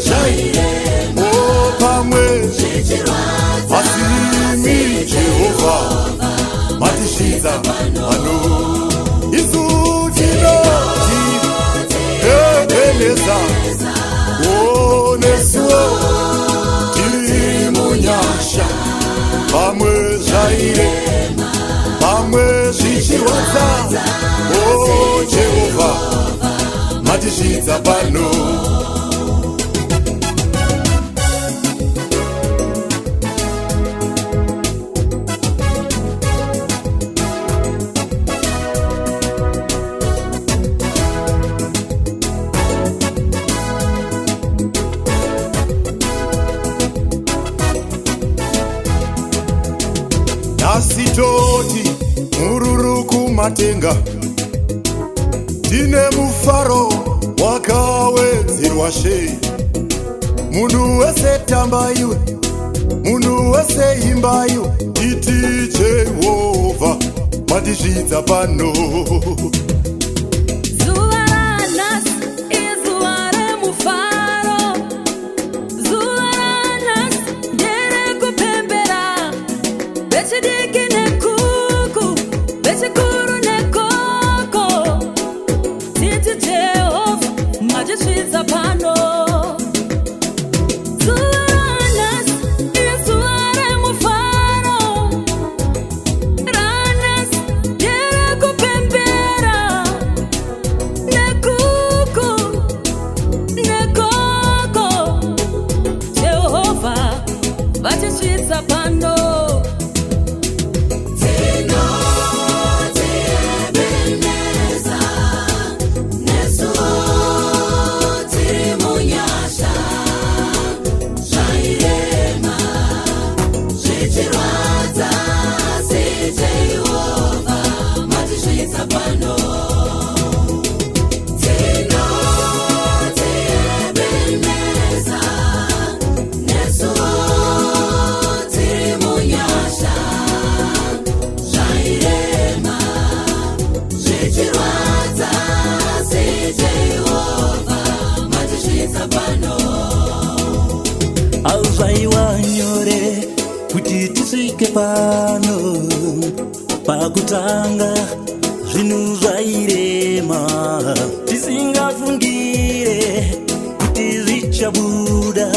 zvairema pamwe asimi Jehovha matisvitsa pano isu tinoti Ebeneza nesuwo tiri munyasha pamwe zvairema pamwe zvichirwadza Jehovha matisvitsa pano asitoti mururu kumatenga tine mufaro wakawedzerwa shei munhu wese tambaiwe munhu wese imbaiwe iti Jehovha matisvitsa pano Alvaiwanyore kuti tisvike pano pakutanga zvinhu zvairema tisingafungire kuti zvichabuda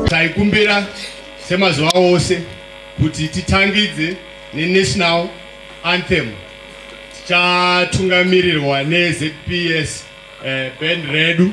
taikumbira semazuva ose kuti titangidze nenational anthem tichatungamirirwa neZPS band redu.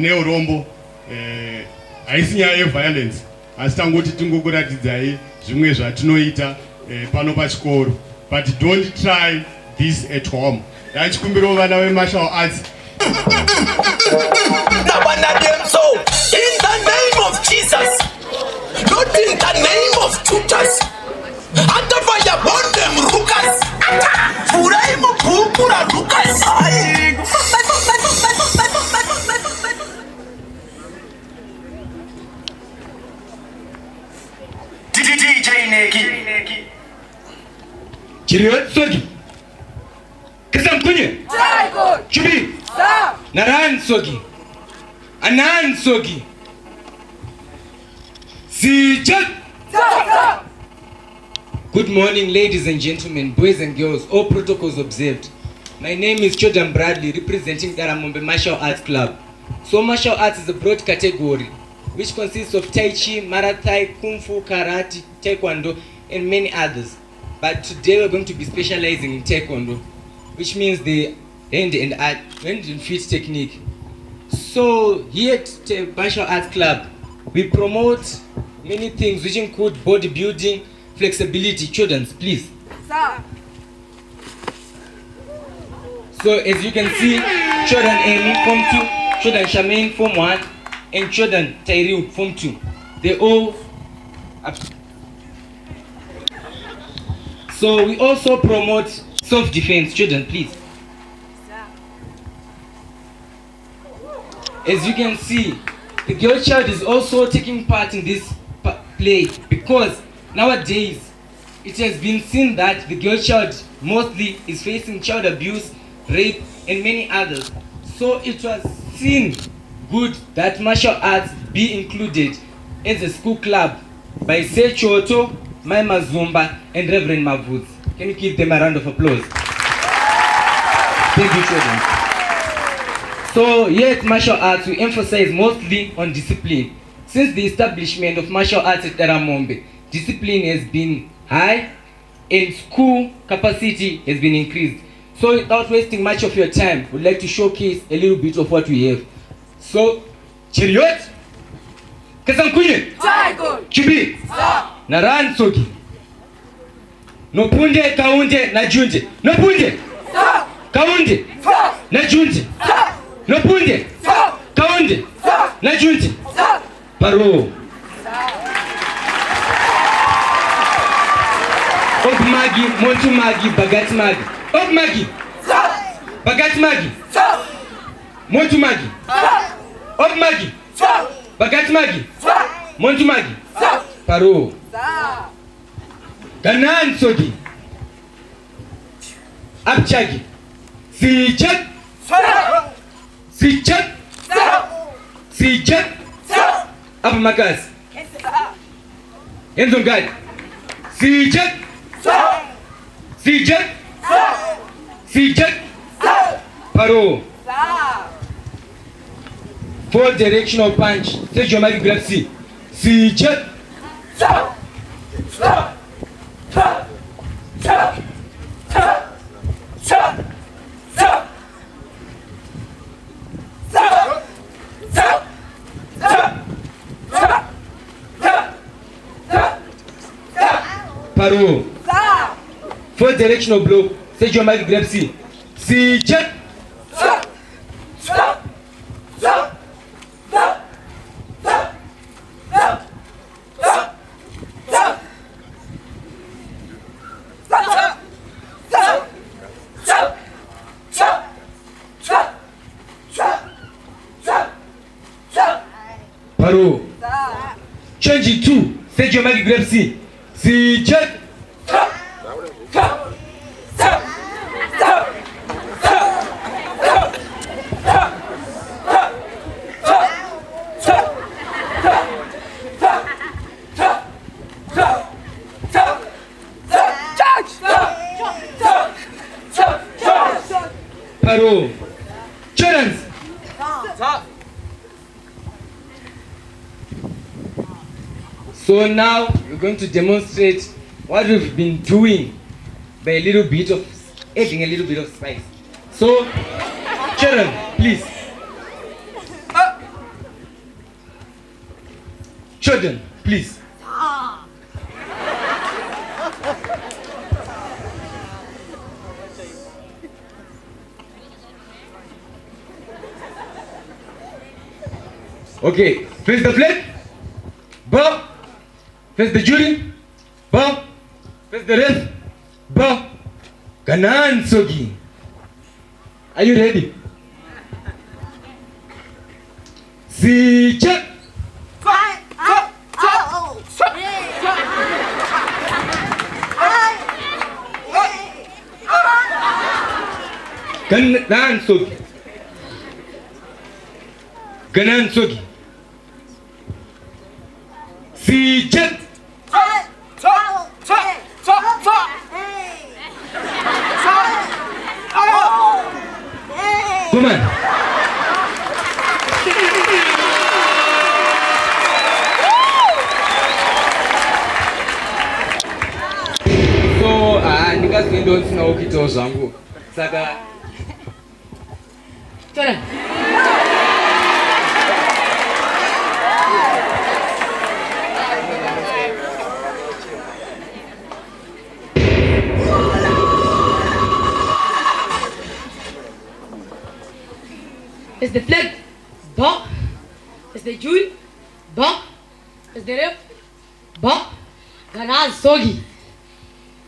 neurombo haisi nyaya yeviolence asi tangoti tingokuratidzai zvimwe zvatinoita pano pachikoro, but don't try this at home. Ndachikumbirawo vana vemartial arts. So, in the name of Jesus, not in the name of tutors, atafaya bondem Lucas, furaimo pupura Lucas. DJ Neki. Chiriot Sogi. Kisam Kunye. Chubi. Naran Sogi. Anan Sogi. Sijat. Good morning, ladies and gentlemen, boys and girls, all protocols observed. My name is Jordan Bradley, representing Daramombe Martial Arts Club. So martial arts is a broad category which consists of Tai Chi, Marathai, Kung Fu, Karate, Taekwondo, and many others. But today we're going to be specializing in Taekwondo, which means the hand and feet technique. So here at the Martial Arts Club, we promote many things which include bodybuilding, flexibility. Children, please. Sir. So as you can see, children Amy Form 2, children Charmaine Form 1, and children Tyree Form 2. They all up. So we also promote self-defense. Children, please. As you can see, the girl child is also taking part in this play because nowadays it has been seen that the girl child mostly is facing child abuse, rape, and many others. So it was seen good that martial arts be included as a school club by Sir Choto, Maima Zumba, and Reverend Mavuz. Can you give them a round of applause? Thank you, children. So here at martial arts, we emphasize mostly on discipline. Since the establishment of martial arts at Daramombe, discipline has been high and school capacity has been increased. So without wasting much of your time, we'd like to showcase a little bit of what we have. So, Chiriot, Kasankunye, Chibi, Naran Sogi, Nopunde, Kaunde, Najunde, Nopunde, Kaunde, Najunde, Nopunde, Kaunde, Najunde, Paro. Op Magi, Montu Magi, Bagat Magi. Op Magi, Bagat Magi, Montu Magi. Op Magi, Bagat Magi, Montu Magi, Paro. Ganan Sogi, Abchagi, Sijat, Sijat, Sijat, Abmagas, Enzongad, Sijat, Sijat, Sijat, Paro. 4 directional punch. Say Jomari grab C. Sijat. Paro. 4 directional blow. Say Jomari grab C. Sijat. Paro. Change it 2. Say Jomari grab C. Sijat. Paro. Children. So now we're going to demonstrate what we've been doing by adding a little bit of spice. So, children, please. Children, please. Okay, face the flag. Bow. Face the jury. Bow. Face the ref. Bow. Ganan Sogi. Are you ready? See check. Ganan Sogi. Ganan Sogi. See check. Come on. So, ndingaziendonsina ukito zvangu. Saka Tara. Is the flag? Ba. Is the jury? Ba. Is the ref? Ba. Ganan Sogi.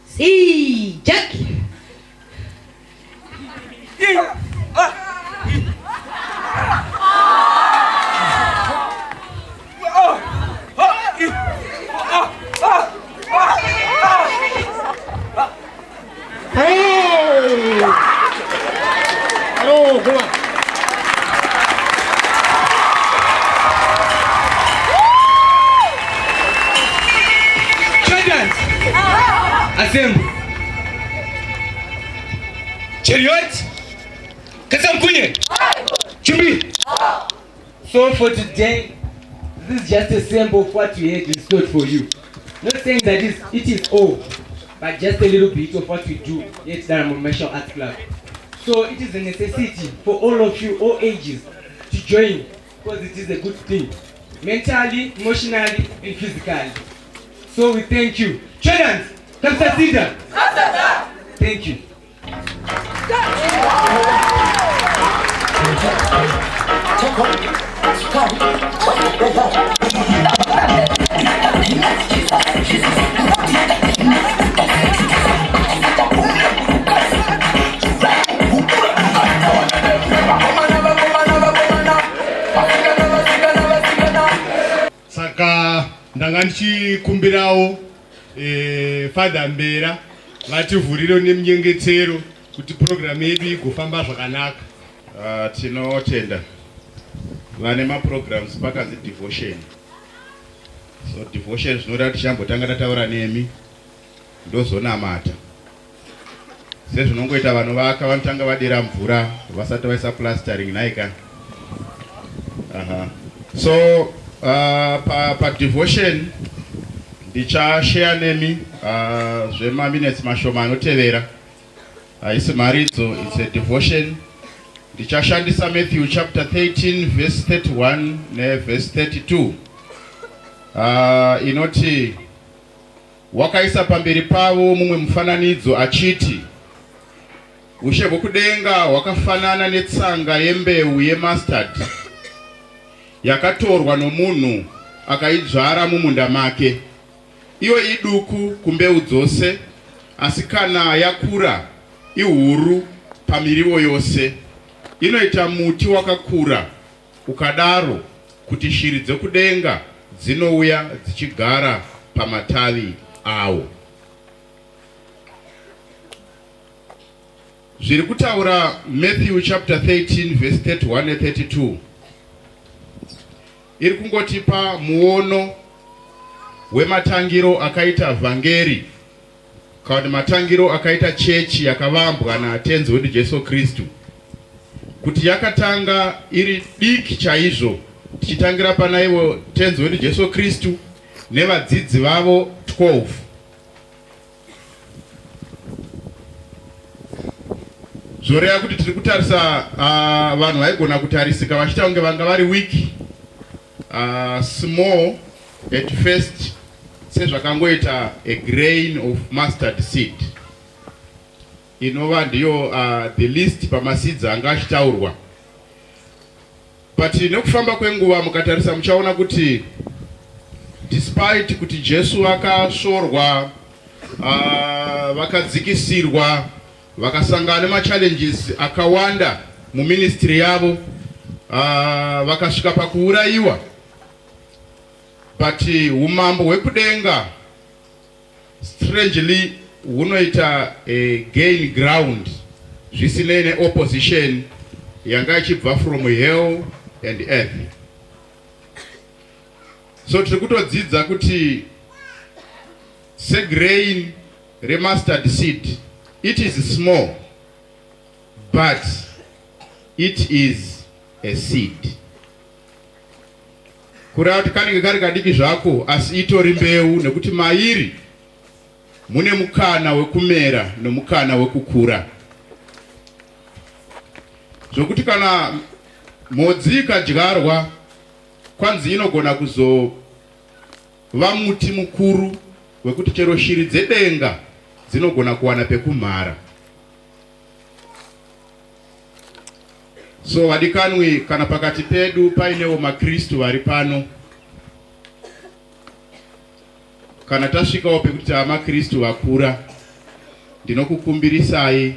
See Jack. Hello, come on. Assemble. Chariot. Kasamkunye. Chumbi. So for today, this is just a sample of what we had in store for you. Not saying that it is all, but just a little bit of what we do at Daramombe Martial Arts Club. So it is a necessity for all of you, all ages, to join because it is a good thing. Mentally, emotionally, and physically. So we thank you. Children, come sit down. Thank you. Saka ndanga ndichikumbirawo Father Mbera vativhurire nemunyengetero kuti program yedu igofamba zvakanaka. Tinotenda vane maprograms pakazi devotion. So devotion zvinoda tichambotanga tataura nemi ndozonamata. Sezvinongoita vanovaka vanotanga vadera mvura vasati vaisa plastering naika. So pa devotion ndichashare nemi zvema minutes mashoma anotevera. Haisi maridzo, it's a devotion. Ndichashandisa Matthew chapter 13 verse 31 ne verse 32. Inoti wakaisa pamberi pavo mumwe mufananidzo achiti ushe hwekudenga hwakafanana netsanga yembeu yemustard yakatorwa nomunhu akaidzvara mumunda make. Iyo iduku kumbeu dzose, asi kana yakura ihuru pamiriwo yose. Inoita muti wakakura ukadaro kuti shiri dzekudenga dzinouya dzichigara pamatavi awo. Zviri kutaura Matthew chapter 13 verse 31 and 32. Iri kungotipa muono wematangiro akaita vhangeri kana matangiro akaita chechi yakavambwa natenzi wedu Jesu Kristu. Kuti yakatanga iri diki chaizvo tichitangira pana ivo tenzi wedu Jesu Kristu nevadzidzi vavo 12. Zvoreva kuti tiri kutarisa vanhu vaigona kutarisika vachita kunge vanga vari weak, small at first sezvakangoita a grain of mustard seed inova ndiyo the least pamaseeds anga achitaurwa. But nekufamba kwenguva mukatarisa muchaona kuti despite kuti Jesu vakasvorwa, vakadzikisirwa, vakasangana nemachallenges akawanda muministry yavo, vakasvika pakuurayiwa, but umambo hwekudenga strangely hunoita a gain ground zvisinei neopposition yanga ichibva from hell and earth. So tiri kutodzidza kuti segrain remustard seed, it is small but it is a seed. Kurati kanenge kari kadiki zvako asi itori mbeu, nekuti mairi mune mukana wekumera nemukana wekukura. Zvokuti kana modzi ikadyarwa kwanzi inogona kuzova muti mukuru wekuti chero shiri dzedenga dzinogona kuwana pekumhara. So vadikanwi, kana pakati pedu painewo maKristu vari pano, kana tasvikawo pekuti amaKristu vakura, ndinokukumbirisai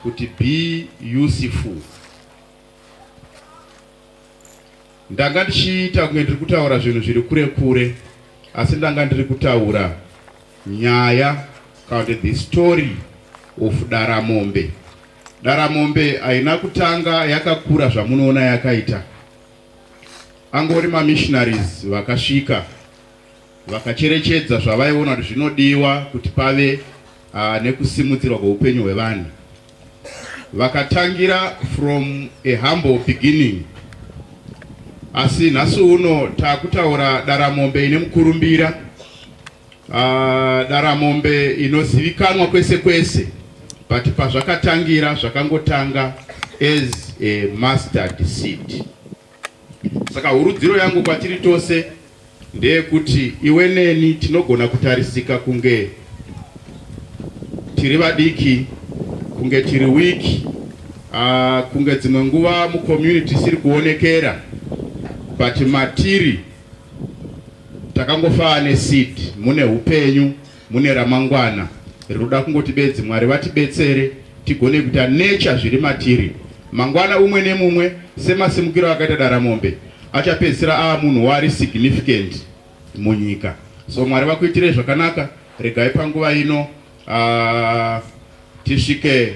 kuti be useful. Ndanga ndichiita kunge ndiri kutaura zvinhu zviri kure kure, asi ndanga ndiri kutaura nyaya kana the story of Daramombe. Daramombe haina kutanga yakakura zvamunoona yakaita. Angori mamissionaries vakasvika vakacherechedza zvavaiona kuti zvinodiwa kuti pave nekusimudzirwa kweupenyu hwevanhu. Vakatangira from a humble beginning. Asi nhasi uno takutaura Daramombe ine mukurumbira, Daramombe inozivikanwa kwese kwese, but pazvakatangira zvakangotanga as a mustard seed. Saka hurudziro yangu kwatiri tose ndeyekuti iwe neni tinogona kutarisika kunge tiri vadiki, kunge tiri wiki, kunge dzimwe nguva mucommunity siri kuonekera, but matiri takangofa neseed, mune upenyu, mune ramangwana riroda kungoti bedzi Mwari vatibetsere tigone kuita nature zviri matiri. Mangwana umwe nemumwe semasimukiro akaita Daramombe achapedzisira munhu wari significant munyika. So Mwari vakuitire zvakanaka. Regai panguva ino tisvike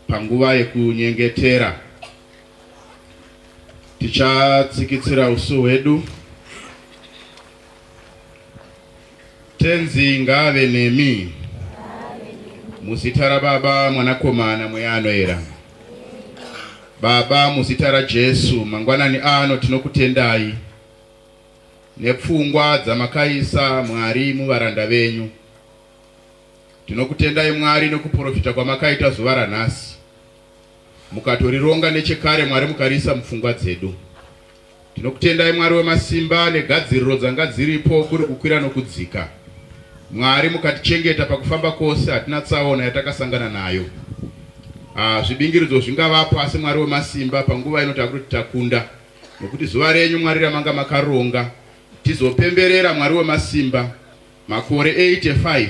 panguva yekunyengetera. Tichatsikitsira usu hwedu. Tenzi ngave nemi muzita raBaba, Mwanakomana, Mweya Anoyera. Baba, muzita raJesu, mangwanani ano tinokutendai nepfungwa dzamakaisa Mwari muvaranda venyu. Tinokutendai Mwari nokuprofita kwamakaita zuva ranhasi, mukatorironga nechekare Mwari mukarisa mupfungwa dzedu. Tinokutendai Mwari wemasimba negadziriro dzanga dziripo kuri kukwira nokudzika. Mwari mukatichengeta pakufamba kwose, hatina tsaona yatakasangana nayo. Zvibingiridzo zvingavapo, asi Mwari wemasimba panguva ino takuti takunda, nokuti zuva renyu Mwari ramanga makaronga tizopemberera Mwari wemasimba makore 85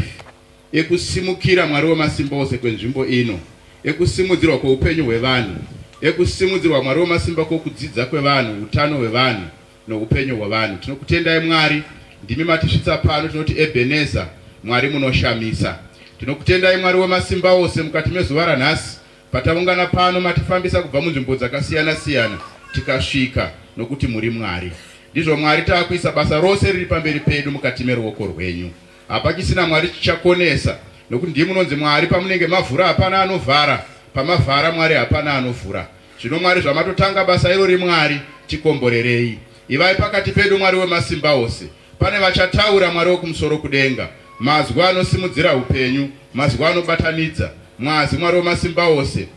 ekusimukira Mwari wemasimba ose kwenzvimbo ino, ekusimudzirwa kweupenyu hwevanhu, ekusimudzirwa Mwari wemasimba kwokudzidza kwevanhu, utano hwevanhu noupenyu hwevanhu. Tinokutendai Mwari, ndimi matisvitsa pano, tinoti Ebeneza, Mwari munoshamisa. Tinokutendai Mwari wemasimba ose mukati mezuva ranhasi, pataungana pano matifambisa kubva munzvimbo dzakasiyana siyana tikasvika, nokuti muri Mwari. Ndizvo Mwari taakuisa basa rose riri pamberi pedu mukati meruoko rwenyu. Hapachisina Mwari chichakonesa, nokuti ndimi munonzi Mwari pamunenge mavhura hapana anovhara, pamavhara Mwari hapana anovhura. Zvino Mwari zvamatotanga basa irori Mwari, tikomborerei. Ivai pakati pedu Mwari wemasimba ose. Pane vachataura Mwari wokumusoro kudenga, mazwi anosimudzira upenyu, mazwi anobatanidza, mwazi Mwari wemasimba ose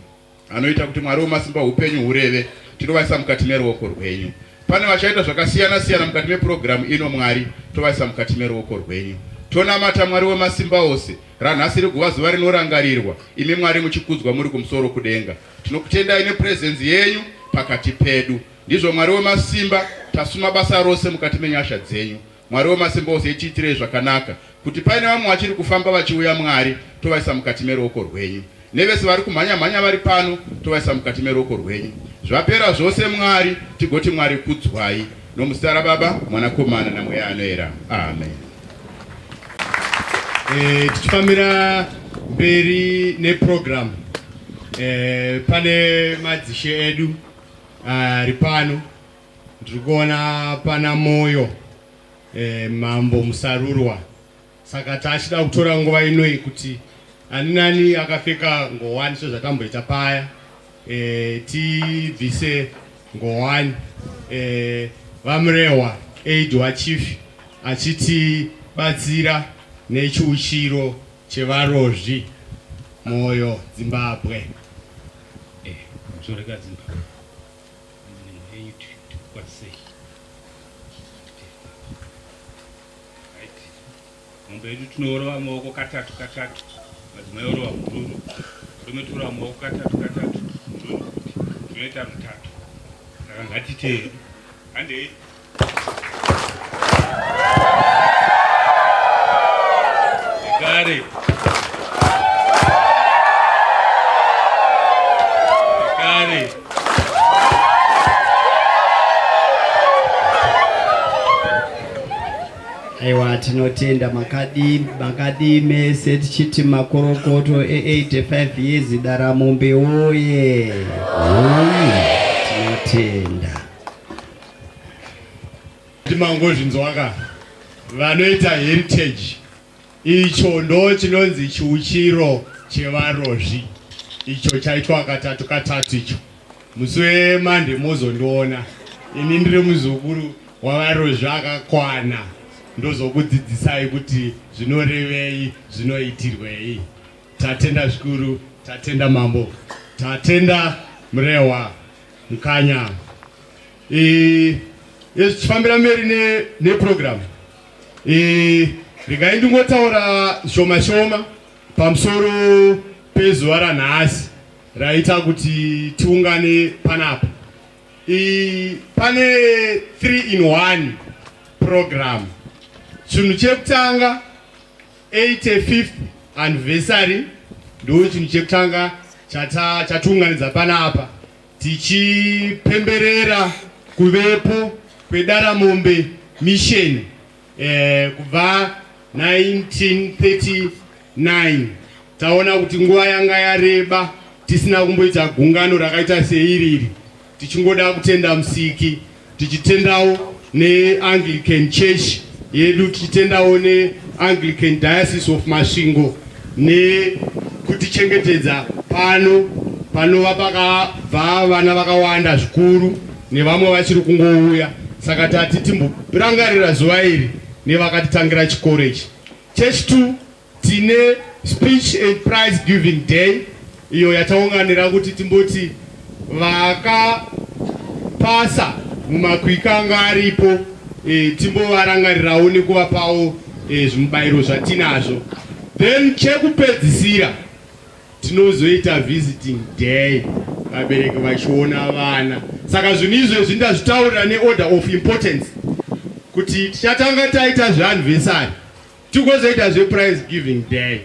anoita kuti Mwari wemasimba upenyu hureve. Tinovaisa mukati meruoko rwenyu. pane vachaita zvakasiyana siyana mukati mepurogiramu ino, Mwari tovaisa mukati meruoko rwenyu. Tonamata Mwari wemasimba ose, ranhasi riguva zuva rinorangarirwa, imi Mwari muchikudzwa muri kumusoro kudenga. Tinokutendai nepurezenzi yenyu pakati pedu. Ndizvo Mwari wemasimba, tasuma basa rose mukati menyasha dzenyu. Mwari wemasimba ose, itiitirei zvakanaka, kuti paine vamwe vachiri kufamba vachiuya Mwari, tovaisa mukati meruoko rwenyu. Nevese vari kumhanya vari pano, tovaisa mukati meruoko rwenyu. Zvapera zvose Mwari, tigoti Mwari kudzwai. Nomuzita raBaba, Mwanakomana naMweya anoyera. Amen. Tichifambira mberi neprogram, pane madzishe edu ari pano. Ndiri kuona pana Moyo Mambo Musarurwa. Saka tachida kutora nguva inoi kuti ani nani akapfeka ngowani sezvatamboita paya, tibvise ngowani. Vamurehwa aid wachief achitibatsira nechiuchiro chevarozvi Moyo Zimbabwe. Mombe yedu tinoorova maoko katatu, madzimai orova mururu, rume toorova maoko katatu, mururu kuti tinoita mutatu. Saka ngatiteeri. Handei. Ekare. Aiwa, tinotenda makadime setichiti makorokoto 85 years Daramombe oye. Tinotenda. Timangozvinzwaka vanoita heritage, icho ndo chinonzi chiuchiro chevarozvi, icho chaitwa katatu icho. Musi weMande mozondiona, ini ndiri muzukuru wavarozvi akakwana, ndozokudzidzisai kuti zvinorevei, zvinoitirwei. Tatenda zvikuru, tatenda Mambo, tatenda Murehwa Mukanya. Tichifambira mberi neprogram, regai ndingotaura shoma pamusoro pezuva ranhasi raita kuti tiungane panapa. Pane 3-in-1 program. Chinhu chekutanga 85th anniversary ndo chinhu chekutanga chatiunganidza panapa, tichipemberera kuvepo kweDaramombe mission kubva 1939. Taona kuti nguva yanga yareba tisina kumboita gungano rakaita seiriri, tichingoda kutenda Musiki, tichitendawo neAnglican Church yedu, tichitendawo neAnglican Diocese of Masvingo, nekutichengetedza panova pakabva vana vakawanda zvikuru nevamwe vachiri kungouya. Saka tati timborangarira zuva iri nevakatitangira chikoro ichi. Chechitu tine speech and prize giving day, iyo yataunganira kuti timboti vakapasa mumakwika anga aripo, timbovarangarirawo nekuvapawo zvimubayiro zvatinazvo. Then chekupedzisira tinozoita visiting day, vabereki vachiona vana. Saka zvinhu izvezvi ndazvitaurira neorder of importance, kuti tichatanga taita zveanniversary tigozoita zveprize giving day.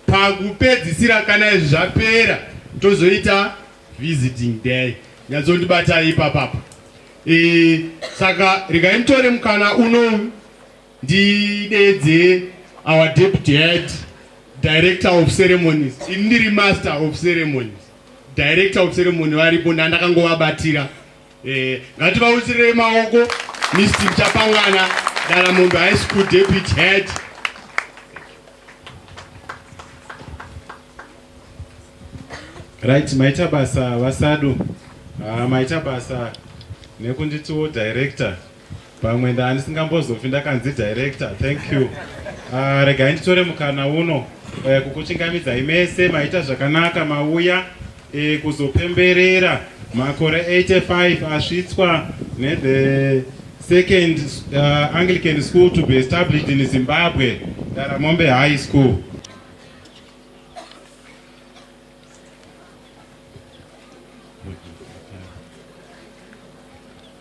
Pakupedzisira kana izvi zvapera tozoita visiting day. Nyadzondibatai ipapapa. Saka regai nditore mukana unowu ndidedze our deputy head, director of ceremonies. Ini ndiri master of ceremonies, director of ceremony varipo, ndandakangovabatira. Ngativautsirei maoko. Mr. Chapangana, Daramombe High School deputy head. Right, maita basa vasadu, maita basa nekunditiwo director. Pamwe ndanisingambozofi ndakanzi director. Thank you. Regai nditore mukana uno kukuchingamidzai mese maita zvakanaka, mauya kuzopemberera makore 85 asvitswa the second Anglican school to be established in Zimbabwe, Daramombe High School.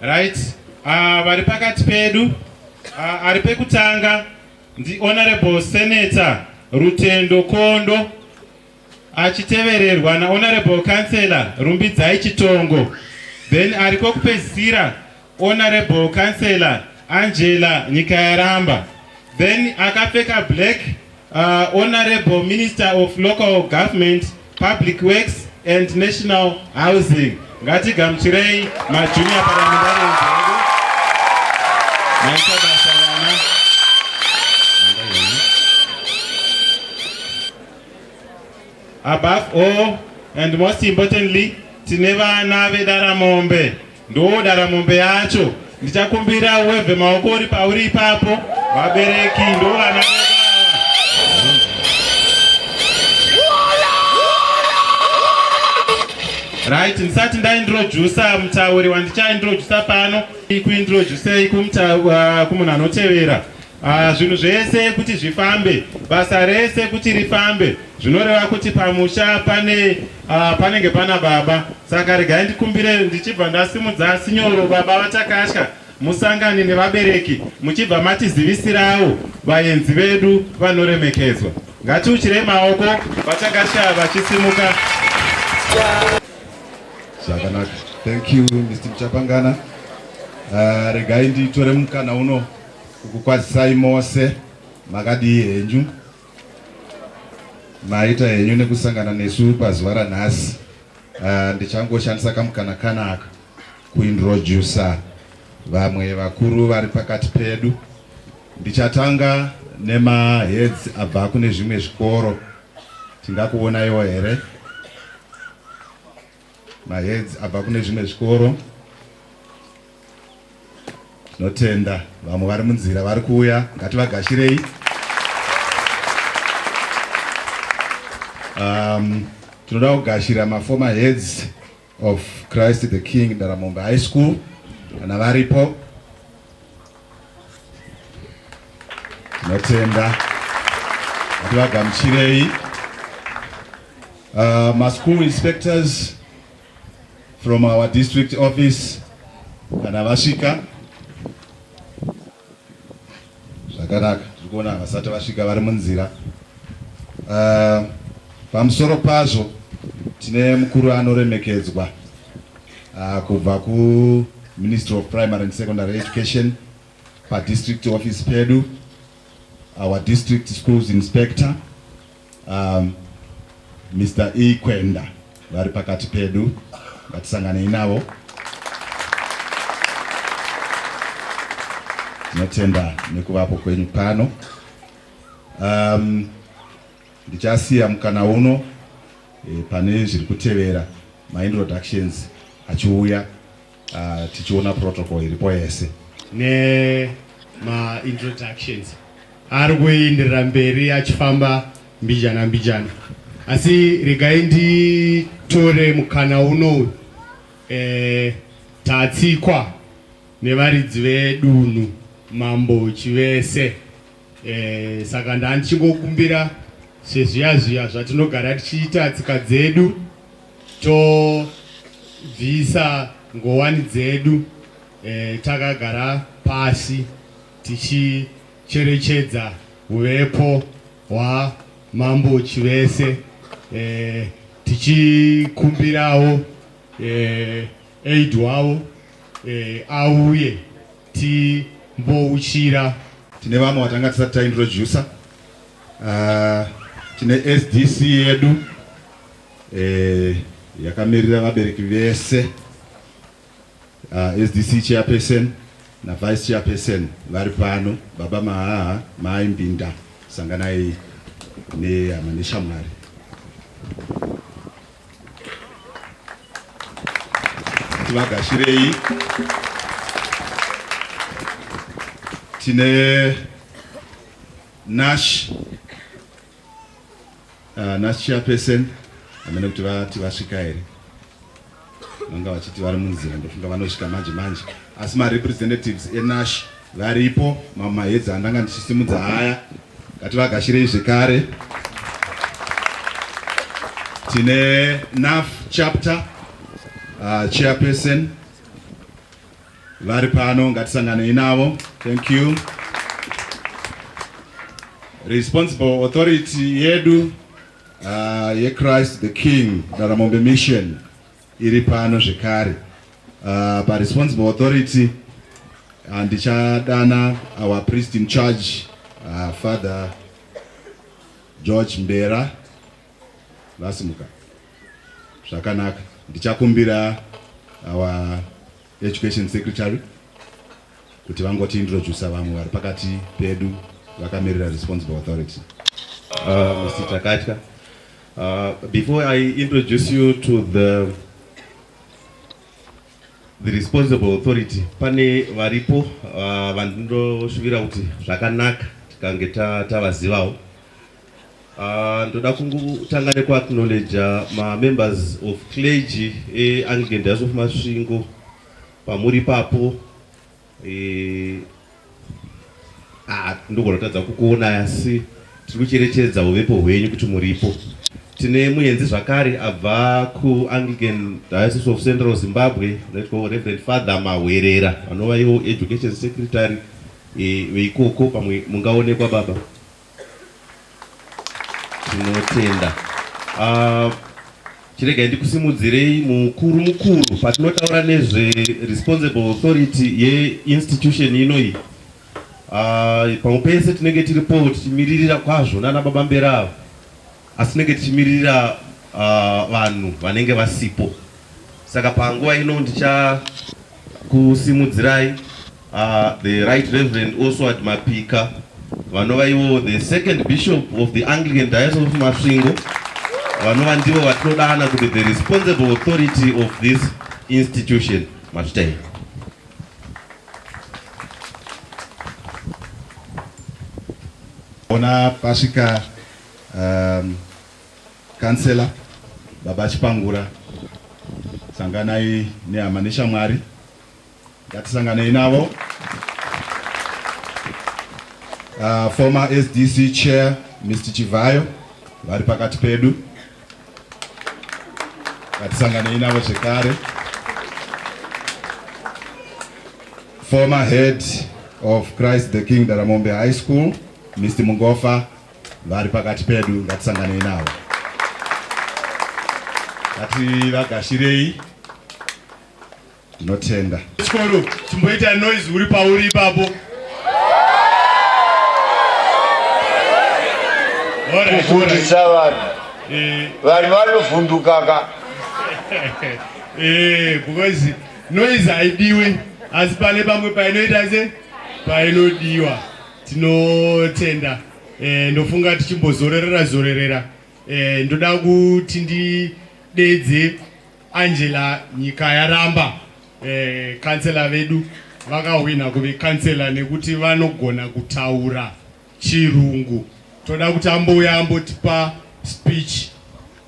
Right, vari pakati pedu ari pekutanga ndi Honorable Senator Rutendo Kondo achitevererwa na Honorable Councillor Rumbidzai Chitongo. Then ari kwekupedzisira Honorable Councillor Angela Nyikayaramba. Then akapfeka black Honorable Minister of Local Government, Public Works and National Housing. Ngatigamuchirei majunior parliamentarians edu. Maita basa vana. Above all and most importantly, tine vana veDaramombe. Ndo Daramombe yacho. Ndichakumbira weve maoko uri pauri ipapo. Vabereki ndo vana vedu. Right, ndisati ndaintroduce mutauri wandichaintroduce pano kuintroducei kumunhu anotevera. Zvinhu zvese kuti zvifambe, basa rese kuti rifambe, zvinoreva kuti pamusha panenge pana baba. Saka regai ndikumbire ndichibva ndasimudza sinyoro baba vatakatya musangane nevabereki muchibva matizivisirawo vaenzi vedu vanoremekedzwa. Ngatiuchirei maoko vatakatya vachisimuka. Zvakanaka. Thank you Mr. Mchapangana. Regai nditore mukana uno kukukwazisai mose makadi henyu maita henyu nekusangana nesu pazuva ranhasi. Ndichangoshandisa kamukana kanaka kuintroduce vamwe vakuru vari pakati pedu. Ndichatanga nemaheads abva kune zvimwe zvikoro. Tingakuonaiwo here maheads abva kune zvimwe zvikoro. Tinotenda vamwe vari munzira vari kuuya, ngativagashirei. Tinoda kugashira former heads of Christ the King Daramombe High School kana varipo. Tinotenda ngativagamuchirei. School inspectors from our district office kana vasvika. Zvakanaka, tirikuona vasati vasvika vari munzira. Pamusoro pazvo tine mukuru anoremekedzwa kubva ku Ministry of Primary and Secondary Education pa district office pedu, our district schools inspector Mr. E. Kwenda vari pakati pedu. Ngatisanganei navo. Tinotenda nekuvapo kwenyu pano. Ndichasiya mukana uno pane zviri kutevera introductions achiuya tichiona protocol iripo yese introductions ari kuenderera mberi achifamba mbijana mbijana. Asi regai nditore mukana uno tatsikwa nevaridzi vedunhu mambo chivese. Saka ndichingokumbira sezviya zviya zvatinogara tichiita tsika dzedu, tobvisa ngowani dzedu takagara pasi tichicherechedza uvepo hwamambo chivese, tichikumbirawo aid wavo auye timbouchira. Tine vamwe watanga tisati taintroduce. Tine SDC yedu yakamirira vabereki vese, SDC chairperson na vice chairperson vari pano. Baba Mahaha Mai Mbinda, sanganai nehama neshamwari. Tivagashirei. Tine Nash chairperson amene kuti vasvika here. Vanga vachiti vari munzira, ndofunga vanosvika manje manje. asi ma-representatives enash varipo, mamahedzi andanga ndichisimudza haya, ngativagashirei zvekare. Tine NAF chapter chairperson vari pano, ngatisanganei navo. Thank you. Responsible authority yedu Christ the King Daramombe mission iri pano zvekare. Pa responsible authority ndichadana our priest in charge, Father George Mbera. Vasimuka zvakanaka. Ndichakumbira our education secretary kuti vangoti introduce vamwe vari pakati pedu vakamirira responsible authority. Mr. Takatka, before I introduce you to the responsible authority, pane varipo vandinoshuvira kuti zvakanaka tikange tavazivawo. Ndoda kutanga nekuacknowledge ma-members of clergy Anglican Diocese of Masvingo pamuri papo. Ndogona kutadza kukuona asi tiri kucherechedza uvepo hwenyu kuti muripo. Tine muenzi zvakare abva kuAnglican Diocese of Central Zimbabwe, Reverend Father Mahwerera, vanova ivo education secretary veikoko. Pamwe mungaonekwa baba. Tinotenda. Chiregai ndikusimudzirei mukuru patinotaura nezve responsible authority ye-institution inoi. Pamwe pese tinenge tiripo tichimiririra kwazvo nana baba mbera avo, asi tinenge tichimiririra vanhu vanenge vasipo. Saka panguva ino ndichakusimudzirai the Right Reverend Oswald Mapika, vanova ivo the second bishop of the Anglican Diocese of Masvingo, vanova ndivo vatinodana kuti the responsible authority of this institution. Mazvitai. Ona pasvika kansela baba Chipangura, sanganai nehama neshamwari, ngatisanganei navo. Former SDC chair Mr. Chivayo vari pakati pedu, ngatisanganei navo zvekare. Former head of Christ the King Daramombe High School Mr. Mungofa vari pakati pedu, ngatisanganei navo. Ngativagashirei. Tinotenda. Chikoro chimboita noise uri pauri ipapo. Kufundisa vanhu vanovhundukaka. Because noise haidiwe, asi pane pamwe painoita se painodiwa. Tinotenda. Ndofunga tichimbozorerera. Ndoda kuti ndidedze Angela nyika yaramba. Kansela vedu vakahwina kuve kansela nekuti vanogona kutaura chirungu. Toda kuti ambouya ambotipa speech.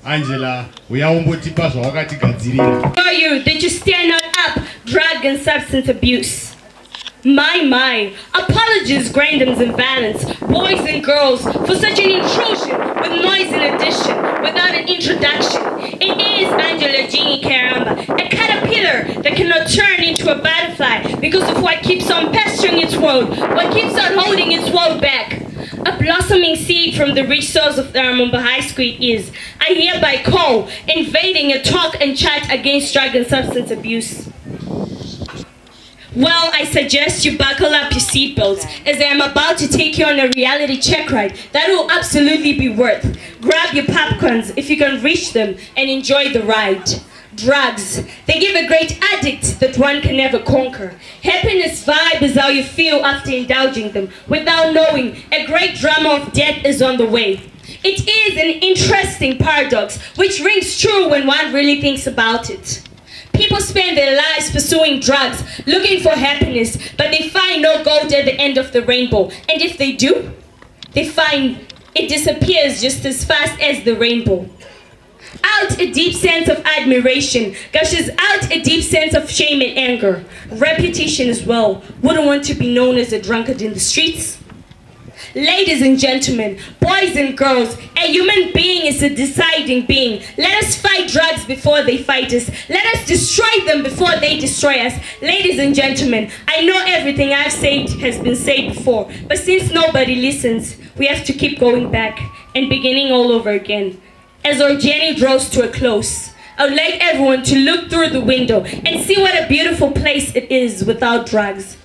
Angela, uya umbotipa zvawakatigadzirira. For you that you stand up drug and substance abuse. My, apologies, grandoms and violence, boys and girls, for such an intrusion with noise in addition, without an introduction. It is Angela Jeannie Karamba, a caterpillar that cannot turn into a butterfly because of what keeps on pestering its woad, what keeps on holding its woad back. A blossoming seed from the rich soils of Daramombe High School is, I hereby call, invading a talk and chat against drug and substance abuse. Well, I suggest you buckle up your seatbelts as I am about to take you on a reality check ride that will absolutely be worth. Grab your popcorns if you can reach them and enjoy the ride. Drugs, they give a great addict that one can never conquer. Happiness vibe is how you feel after indulging them without knowing a great drama of death is on the way. It is an interesting paradox which rings true when one really thinks about it. People spend their lives pursuing drugs, looking for happiness, but they find no gold at the end of the rainbow. And if they do, they find it disappears just as fast as the rainbow. out a deep sense of admiration, gushes out a deep sense of shame and anger. Reputation as well. Wouldn't want to be known as a drunkard in the streets. Ladies and gentlemen, boys and girls, a human being is a deciding being. Let us fight drugs before they fight us. Let us destroy them before they destroy us. Ladies and gentlemen, I know everything I've said has been said before, but since nobody listens, we have to keep going back and beginning all over again. As our journey draws to a close, I would like everyone to look through the window and see what a beautiful place it is without drugs.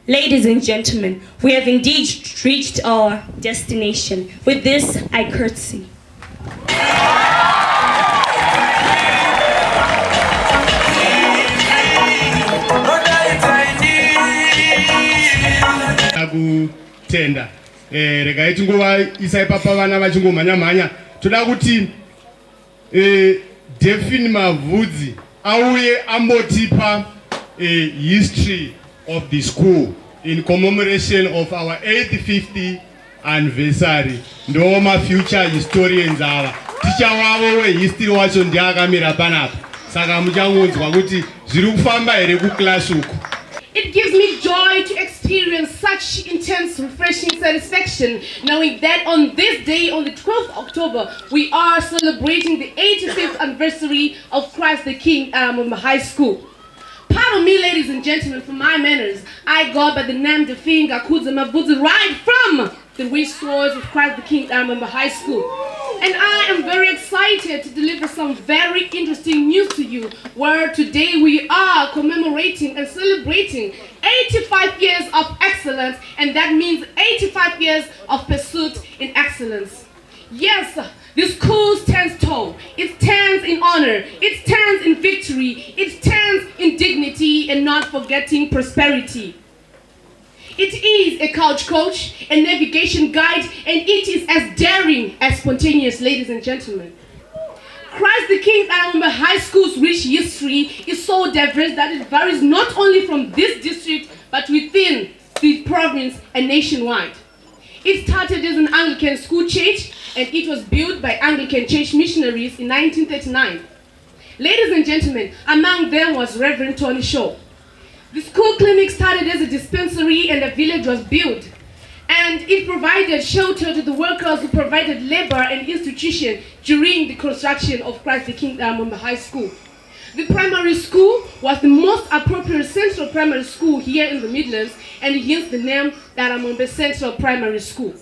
Ladies and gentlemen, we have indeed reached our destination. With this, I curtsy. Tenda regai tinguva isaipapa vana vachingomhanya-mhanya toda kuti Delphine Mavudzi auye ambotipa history of the school in commemoration of our 850th anniversary. Ndoma future historians ava ticha wavo wehistory wacho ndiye akamira panapa saka muchangonzwa kuti zviri kufamba here kuclass uku. It gives me joy to experience such intense, refreshing satisfaction knowing that on this day, on the 12th of October, we are celebrating the 85th anniversary of Christ the King Daramombe High School. Pardon me, ladies and gentlemen, for my manners. I go by the name Delphine Mavudzi right from the rich soils of Christ the King Daramombe High School. And I am very excited to deliver some very interesting news to you, where today we are commemorating and celebrating 85 years of excellence, and that means 85 years of pursuit in excellence. Yes, the school stands tall. It stands in honor. It stands in victory. It stands in dignity and not forgetting prosperity. It is a couch coach, a navigation guide, and it is as daring as spontaneous, ladies and gentlemen. Christ the King Daramombe High School's rich history is so diverse that it varies not only from this district, but within the province and nationwide. It started as an Anglican school church, and it was built by Anglican church missionaries in 1939. Ladies and gentlemen, among them was Reverend Tony Shaw. The school clinic started as a dispensary and a village was built. And it provided shelter to the workers who provided labor and institution during the construction of Christ the King Daramombe High School. The primary school was the most appropriate central primary school here in the Midlands, and hence the name Daramombe Central Primary School.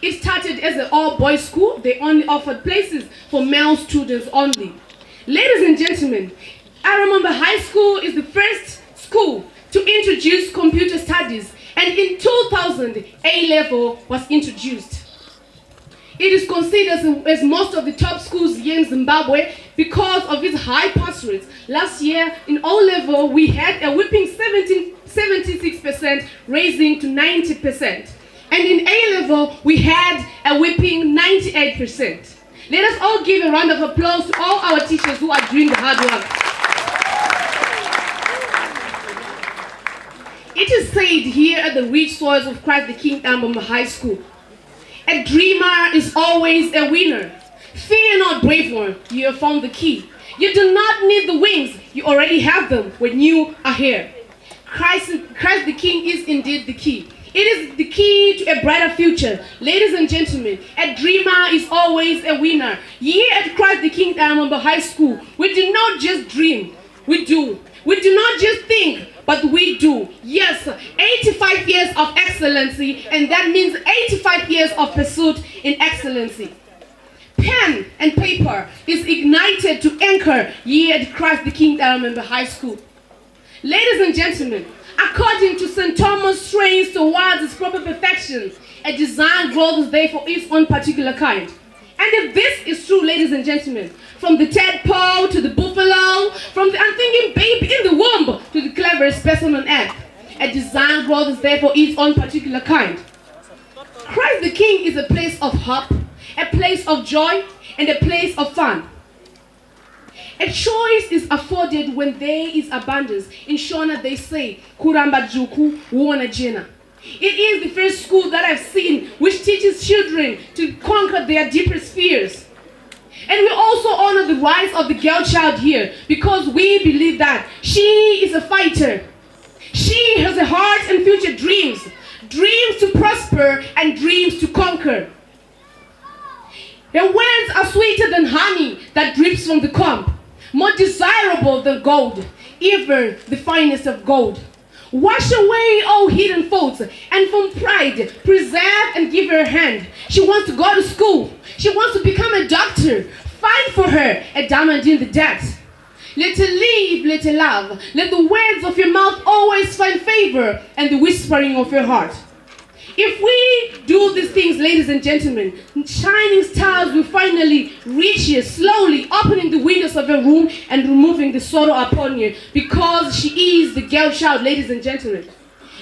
It started as an all-boys school. They only offered places for male students only. Ladies and gentlemen, Daramombe High School is the first school to introduce computer studies, and in 2000 A-level was introduced. It is considered as most of the top schools here in Zimbabwe because of its high pass rates. Last year in O-level we had a whipping 76%, raising to 90%, and in A-level we had a whipping 98%. Let us all give a round of applause to all our teachers who are doing the hard work. It is said here at the rich soils of Christ the King Daramombe High School, a dreamer is always a winner. Fear not, brave one, you have found the key. You do not need the wings, you already have them when you are here. Christ the King is indeed the key. It is the key to a brighter future. Ladies and gentlemen, a dreamer is always a winner. Here at Christ the King Daramombe High School, we do not just dream, we do. We do not just think, but we do. Yes, 85 years of excellency, and that means 85 years of pursuit in excellency. Pen and paper is ignited to anchor here at Christ the King Daramombe High School. Ladies and gentlemen, according to St. Thomas strains towards its proper perfection, a design grows there for its own particular kind. And if this is true, ladies and gentlemen, from the tadpole to the buffalo, from the unthinking baby in the womb to the cleverest person on earth, a design growth is there for its own particular kind. Christ the King is a place of hope, a place of joy, and a place of fun. A choice is afforded when there is abundance. In Shona they say, Kuramba Juku, Uona Jena. It is the first school that I've seen which teaches children to conquer their deepest fears. And we also honor the rights of the girl child here because we believe that she is a fighter. She has a heart and future dreams, dreams to prosper and dreams to conquer. Her words are sweeter than honey that drips from the comb, more desirable than gold, even the finest of gold. Wash away all hidden faults, and from pride, preserve and give her a hand. She wants to go to school. She wants to become a doctor. Fight for her, a diamond in the depths. Let her live, let her love. Let the words of your mouth always find favor, and the whispering of your heart. If we do these things, ladies and gentlemen, shining stars will finally reach you, slowly opening the windows of your room and removing the sorrow upon you, because she is the girl child, ladies and gentlemen.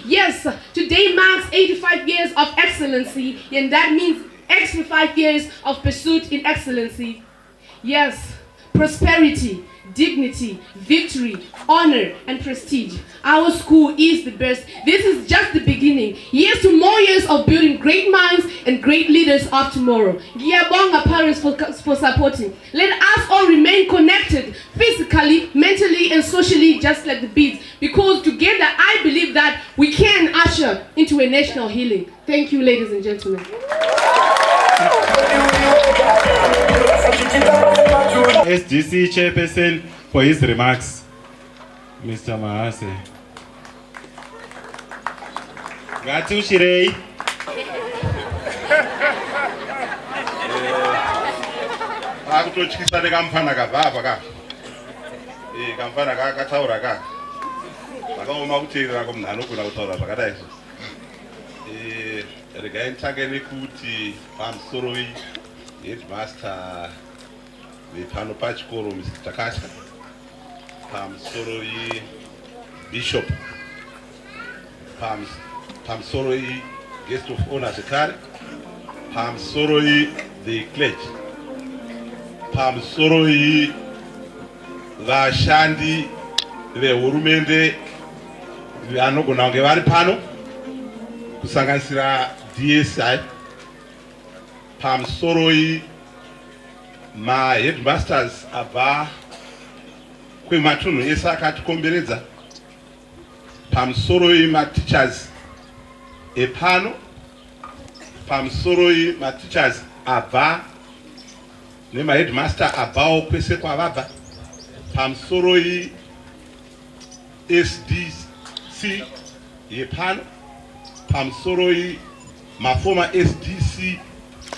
Yes, today marks 85 years of excellency, and that means extra 5 years of pursuit in excellency. Yes, prosperity, dignity, victory, honor, and prestige. Our school is the best. This is just the beginning. Years to more years of building great minds and great leaders of tomorrow. Ngiyabonga parents for supporting. Let us all remain connected physically, mentally, and socially, just like the beads. Because together, I believe that we can usher into a national healing. Thank you, ladies and gentlemen. SDC chairperson for his remarks, Mr. Mahase. Ngatushirei. Akutochikisa nekamfana kabva ka. Kamfana kakataura ka. Vakaoma kuteerera ko munhu anogona kutaura zvakadai. Regai ntange nekuti pamusoro headmaster vepano pachikoro Mr. Takasha, pamusoro bishop, pamusoro guest of honor zvekare, pamusoro the clergy, pamusoro vashandi vehurumende vanogona kunge vari pano kusanganisira DSI, pamusoro ma-headmasters abva kwematunhu ese akatikomberedza, pamusoro ma-teachers epano, pamusoro ma-teachers abva nema-headmaster abvawo kwese kwavabva, pamusoro SDC yepano, pamusoro ma-former SDC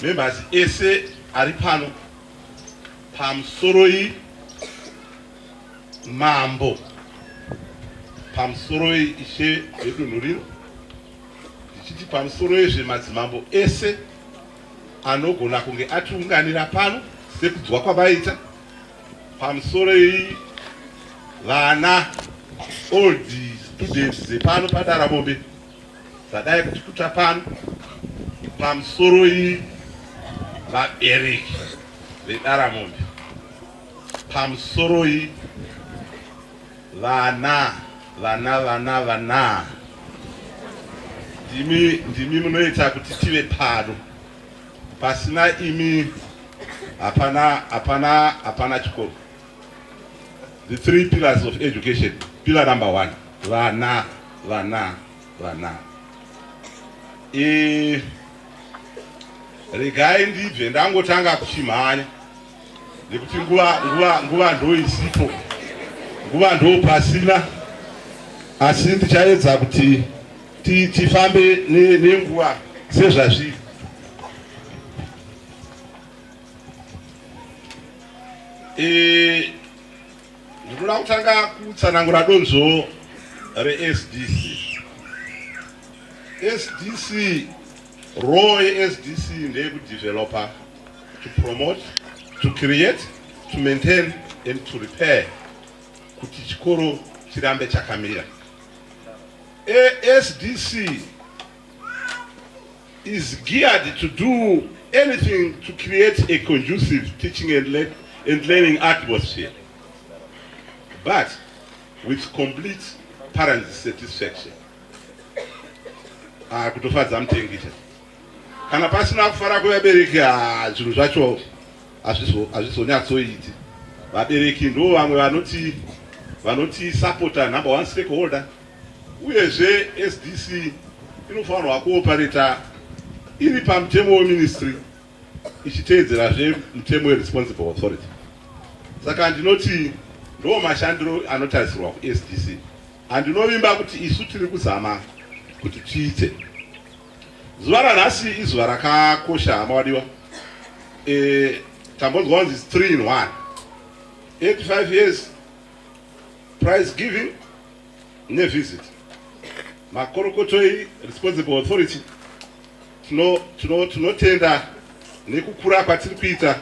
members ese ari pano, pamusoro mambo, pamusoro ishe vedunhu rino, ndichiti pamusoro ezvemadzimambo ese anogona kunge atiunganira pano sekudzwa kwavaita, pamusoro vana old students dzepano paDaramombe zvadai kutikuta pano, pamusoro vabereki veDaramombe, pamusoro vana ndimi munoita kuti tive pano. Pasina imi hapana chikoro. The three pillars of education. Pillar number 1, vana. Regai ndibve ndangotanga kuchimhanya nekuti nguva ndo isipo, nguva ndo pasina, asi ndichaedza kuti tifambe nenguva sezvazviri. Ndinoda kutanga kutsanangura donzvo reSDC. SDC, role yeSDC ndeyekudeveloper, to promote, to create, to maintain and to repair kuti chikoro chirambe chakamira. SDC is geared to do anything to create a conducive teaching and learning atmosphere, but with complete parent satisfaction. Kutofadza mutengi kana pasina kufara kwevabereki zvinhu zvacho azvizonyatsoiti. Vabereki ndo vamwe vanoti supporta number one stakeholder. Uyezve SDC inofanirwa kuoperata iri pamutemo weministry ichiteedzerazve mutemo weresponsible authority. Saka ndinoti ndo mashandiro anotarisirwa kuSDC. Andinovimba kuti isu tiri kuzama kuti tiite. Zuva ranhasi izuva rakakosha hama wadiwa. Tambonzwa kunzi 3 in 1. 85 years prize giving nevisit. Makorokotoi responsible authority tinotenda nekukura kwatiri kuita.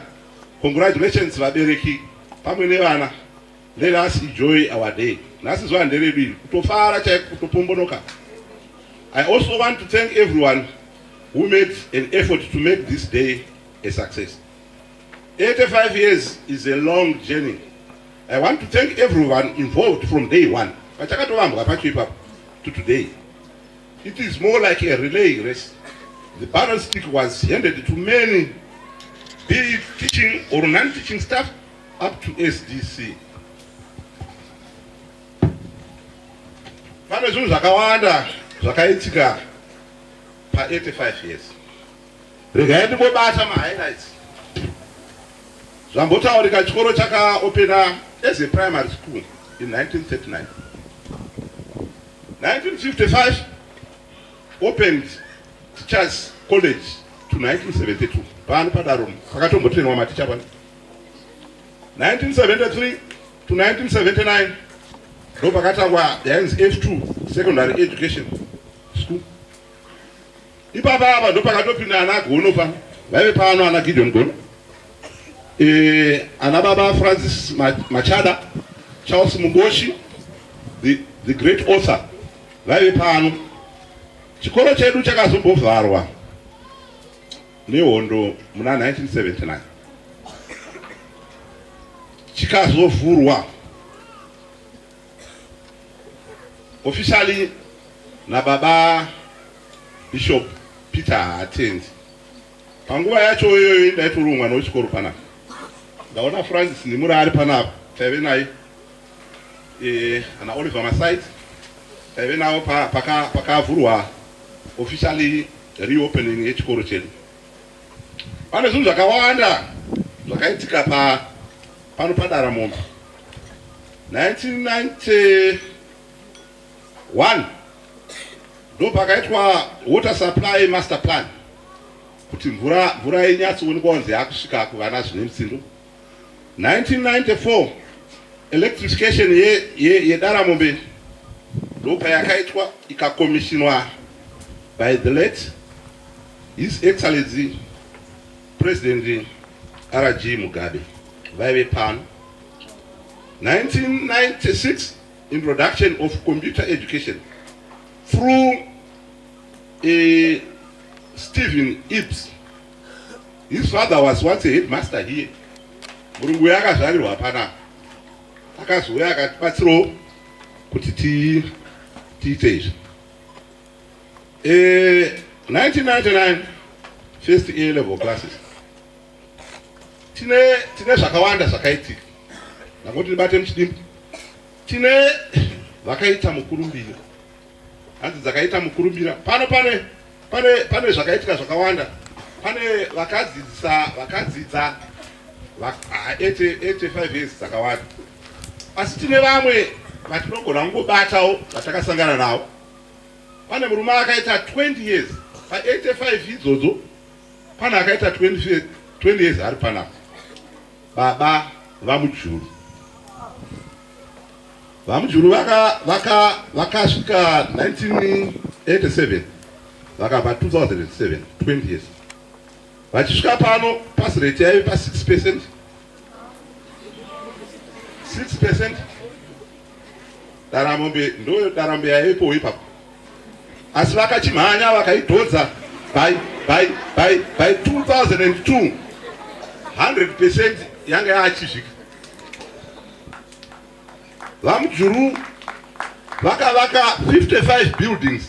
Congratulations vabereki pamwe nevana. Let us enjoy our day. Nhasi zuva nderedu kutofara chaiko kutopombonoka. I also want to thank everyone who made an effort to make this day a success. 85 years is a long journey. I want to thank everyone involved from day one. To today. It is more like a relay race. The battle stick was handed to many, be it teaching or non-teaching staff, up to SDC. Pane zvinhu zvakawanda zvakaitika pa 85 years. Regai ndimbobata ma-highlights. Zvambotaurika chikoro chakaopena as a primary school in 1939. 1955 opened Teachers College to 1972. Pano paDaramombe pakatombotenwa maticha pano. 1973 to 1979 ndo pakatangwa yainzi F2 Secondary Education School. Ipapa apa ndo pakatopinda ana Gono pano. Vaive pano ana Gideon Gono. Ana baba Francis Machada, Charles Mugoshi, the great author. Vaive pano. Chikoro chedu chakazombovharwa nehondo muna 1979. Chikazovhurwa officially na baba Bishop Peter Hatendi. Panguva yacho iyoyo ndaitoro mwana wechikoro panapa. Ndaona Francis Nimura ari panapa. Taive naye ana Oliver Masai. Taive nawo pakavhurwa officially reopening yechikoro chedu. Pane zvinhu zvakawanda zvakaitika pano paDaramombe. 1991 ndo pakaitwa water supply master plan kuti mvura inyatsoonekwa kunzi yakusvika kuvana zvine mutsindo. 1994 electrification yeDaramombe ndo payakaitwa ikakomishinwa by the late His Excellency President R.G. Mugabe. Vaive pano. 1996 introduction of computer education through Stephen Ibs. His father was once a headmaster here. Murungu yakazvarirwa pana. Akazouya akatibatsirawo kuti tiite izvi. 1999 first A level classes. Tine zvakawanda zvakaitika. Nangoti ndibate muchidimbu. Tine vakaita mukurumbira. Hanzi dzakaita mukurumbira. Pano pane zvakaitika zvakawanda. Pane vakadzidza 85 years dzakawanda. Asi tine vamwe vatinogona kungobatawo vatakasangana navo. Pane murume akaita 20 years. Pa 85 idzodzo pane akaita 20 years ari panapa. Baba vaMujuru. VaMujuru vakasvika 1987 vakabva 2007, 20 years. Vachisvika pano pass rate yaive pa 6%. 6%. Daramombe ndo Daramombe yaivepo ipapo. Asi vakachimhanya vakaidhodza by 2002 100% yanga yaachisvika. VaMujuru vakavaka 55 buildings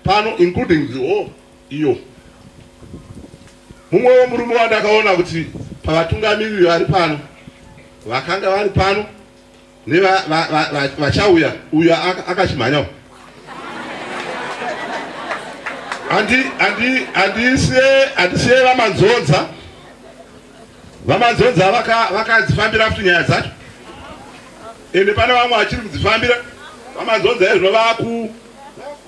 pano including the hall iyo. Mumwe murume wandakaona kuti pavatungamiriri vari pano vakanga vari pano nevachauya uyo akachimhanyawo handisiye vamanzonza vakadzifambira futi nyaya dzacho ende pane vamwe vachiri kudzifambira vamanzonza ezvino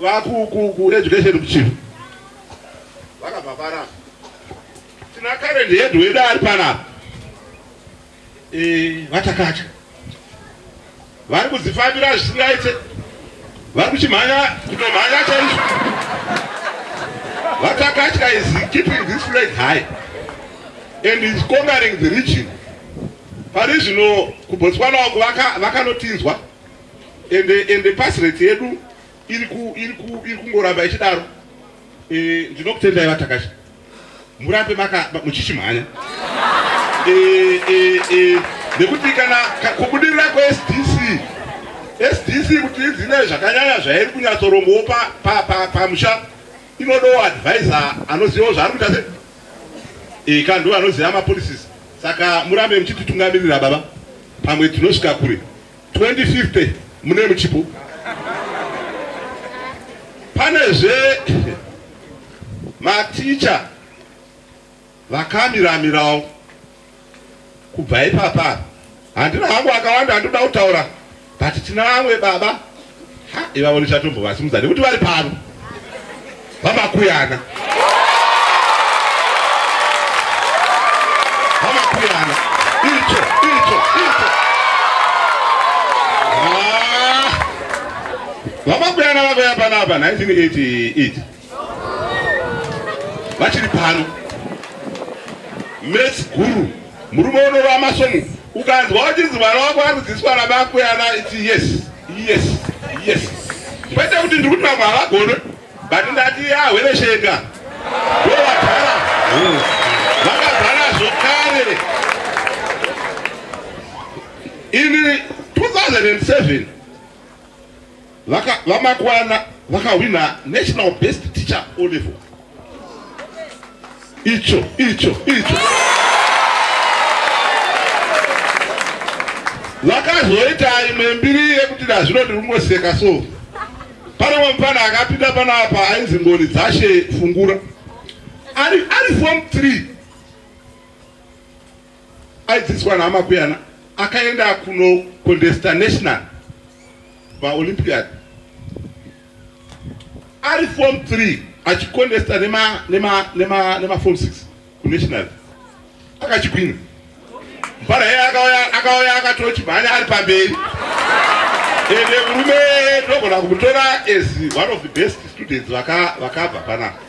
vakueducation kuchifu vakabva panapa tina karendi yedu wedu ari panapa vatakacha vari kudzifambira zvisingaite vari kuchimhanya kutomhanya chaizvo vatakatya is keeping this flag high and is conquering the region. Pari zvino kubotswana uko vakanotinzwa ende pass rate yedu iri kungoramba ichidaro. Ndinokutendai vatakasha murambe muchichimhanya nekuti kana kubudirira kweSDC kuti idzine zvakanyanya zvairi kunyatsorombowo pamusha inodowo advisor anozivawo zvaari kuita sei kandi ndiwo anoziva mapolicies. Saka murambe muchititungamirira baba pamwe tinosvika kure 2050 mune muchipo panezve maticha vakamiramirawo kubva ipapa. Handina hangu akawanda handoda kutaura but tina vamwe baba ivavo ndichatombovasimudzira nekuti vari pano vamakuyana icho vamakuyana vavaya panapa 1988 vachiri pano mesi guru murume unova masomo ukanzwa uchinzi mwana wako ari kudzidziswa namakuyana iti yes kwete kuti ndiri kuti vamwe havagone but ndati hwereshenga ndovadhara vakadhara zvokare. In 2007 vamakwana vakawina national best teacher O level. Icho vakazoita imwe mbiri yekuti nazvino ndirungoseka so pane mupana akapinda panapa ainzi ngoni dzashe fungura ari form 3 aidzidziswa namakuyana akaenda kuno contesta national paolympiad ari form 3 achicontesta nema form 6 kunational akachigwina mpara yeye akauya akatochimhanya ari pamberi ende murume ndogona kumutora as one of the best students vakabva panapa.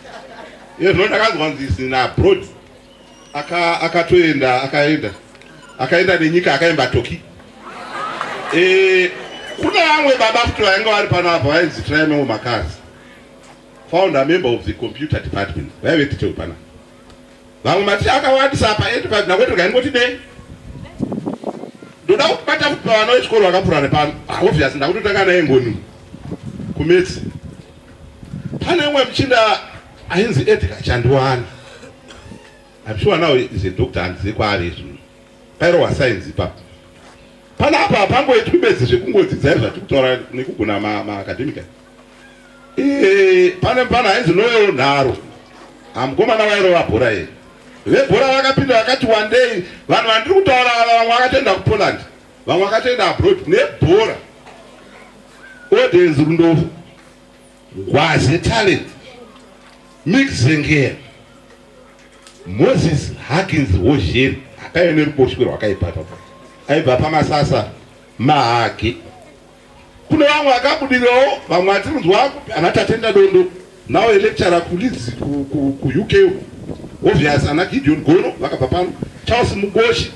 Izvo ndakanzwa nzisi naabroad akaenda nenyika akaimba Toki. Kuna vamwe baba futi vainge vari panapa vainzi Daramombe makazi founder member of the computer department vaive titewo panapa. Vamwe mati akawandisa paenterprise nakwete ngaingoti dei ndoda kubata futi pavana vechikoro vakapfuura nepano obviously ndakutotanga naye ngoni kumetsi. Pane umwe muchinda ainzi Edgar Chandiwani. I'm sure now is a doctor and kwaari izvi pairowa science ipapo panapa pangoitwi bedzi zvekungodzidza zvatikutaura nekugona maakademika. Pane mupana ainzi Noel Nharo mukomana vairova bhora ye vebhora vakapinda vakati one day vanhu vandiri kutaura vamwe vakatoenda kuPoland vamwe vakatoenda abroad nebhora audience rundofu Gwaze talent Mixengera Moses Hawkins Wozheri akaenda ruboshwe rwakaipata aibva pamasasa mahake. Kuna vamwe vakabudirawo vamwe vatinzwa anatatenda dondo nawo lecturer kuLeeds ku UK obvious ana Gideon Gono vakabva pano Charles Mugoshi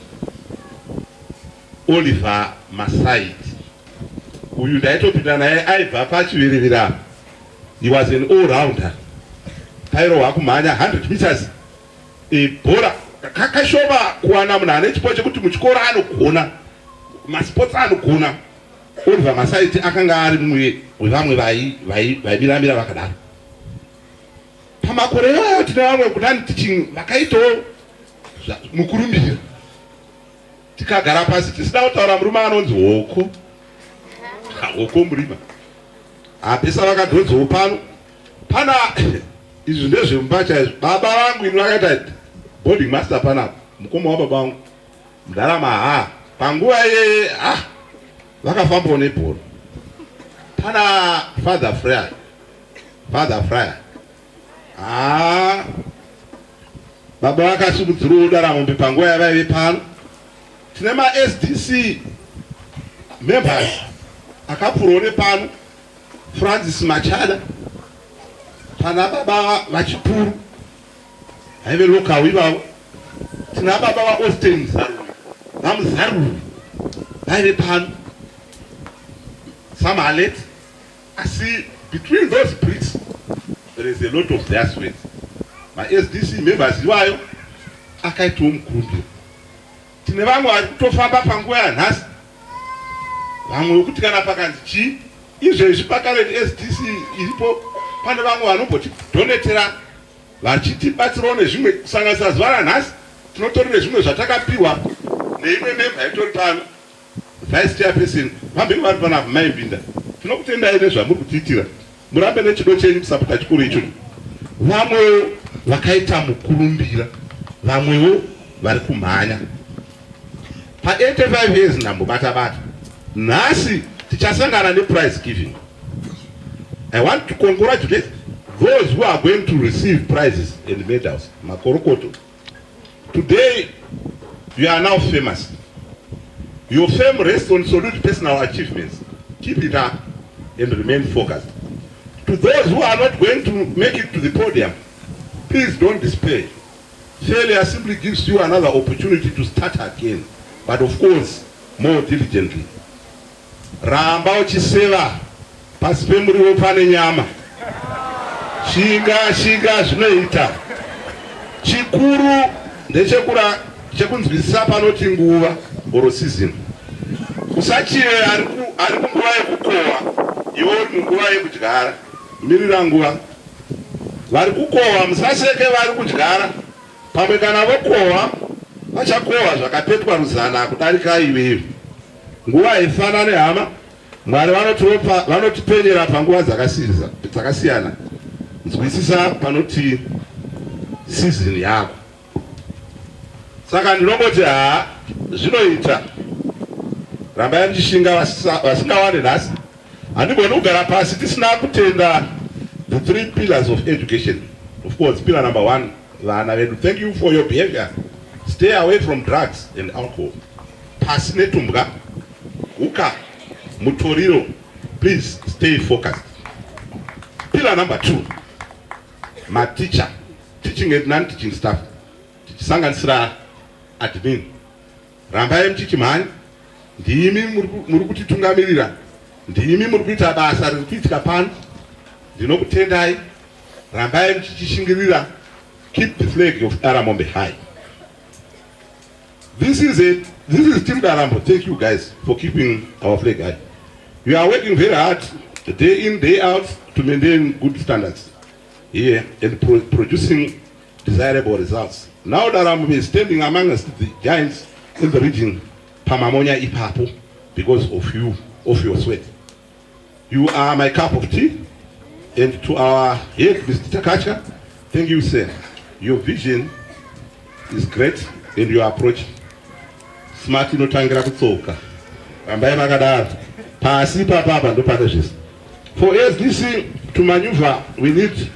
Oliver Masaid uyu ndaitopinda naye aibva pachivirivira. He was an all-rounder. Pairo wakumhanya 100 meters. Bhora kakashoma kuwana munhu ane chipo chekuti muchikoro anogona masports anogona. Oliver Masaiti akanga ari mumwe wevamwe vaimiramira vakadaro. Pamakore iwayo tina vamwe kutani teaching vakaitawo mukurumbira tikagara pasi tisina kutaura murume anonzi hoko hoko murima apesa vakadhodzawo pano pana izvi ndezvemumba chaizvo. Baba vangu ino vakaita boarding master panapo, mukoma wababa vangu Darama panguva iyeye vakafambawo nebhora. Pana father Fryer baba vakasimudzirawo Daramombe panguva yavaive pano. Tine ma-SDC members akapfuurawo nepano, Francis Machada, pana baba vachipuru vaive lokawu ivavo. Tina baba vaAustin vaMuzaruru vaive pano, some are late. I see between those bricks there is a lot of their sweat. My SDC members iwayo akaitawo mukurumbiro. Tine vamwe vari kutofamba panguva yanhasi, vamwe vokuti kana pakanzi chii izvezvi pakareti SDC iripo, pane vamwe vanombotidonetera vachitibatsirawo nezvimwe. Kusanganisa zuva ranhasi tinotori nezvimwe zvatakapiwa neimwe memba itori pano, vice chairperson vamberi vari panapa maimbinda. Tinokutendai nezvamuri kutiitira, murambe nechido chenyu kusapota chikuru icho. Vamwewo vakaita mukurumbira, vamwewo vari kumhanya. Pa85 years ndambobata-bata, nhasi tichasangana neprize giving. I want to congratulate those who are going to receive prizes and medals. Makorokoto, today you are now famous. Your fame rests on solid personal achievements. Keep it up and remain focused. To those who are not going to make it to the podium, please don't despair. Failure simply gives you another opportunity to start again, but of course, more diligently. Ramba uchiseva, pasi pemuriwo pane nyama. Shinga zvinoita. Chikuru ndechekura chekunzwisisa panoti nguva oro season. Usachive ari kunguva yekukohwa, iwe uri munguva yekudyara. Mirira nguva. Vari kukohwa musaseke vari kudyara. Pamwe kana vokohwa vachakohwa zvakapetwa ruzana kudarika iwewe. Nguva haifanani hama. Mwari vanotipenyera panguva dzakasiyana. Nzwisisa panoti season yako. Saka ndinongoti zvinoita. Rambai muchishinga vasingawande nhasi. Handigoni kugara pasi tisina kutenda the 3 pillars of education. Of course, pillar number 1, vana vedu, thank you for your behavior. Stay away from drugs and alcohol. Pasi netumbwa, uka, mutoriro, please stay focused. Pillar number 2, my teacher, teaching and non-teaching staff. Sanganisira admin. Rambai muchichimhanya, ndimi muri kutitungamirira, ndimi muri kuita basa riri kuitika pano. Ndinokutendai, rambai muchichishingirira. Keep the flag of Daramombe high. This is Team Daramombe. Thank you guys for keeping our flag high. You are working very hard, day in, day out, to maintain good standards here and producing desirable results. Now Daramombe is standing amongst the giants in the region, Pamamonya Ipapo, because of you, of your sweat. You are my cup of tea. And to our head, Mr. Takacha, thank you, sir. Your vision is great and your approach smart inotangira kutsoka. Rambai makadaro. Pasi papapa ndopane zvese. For SDC to maneuver, we need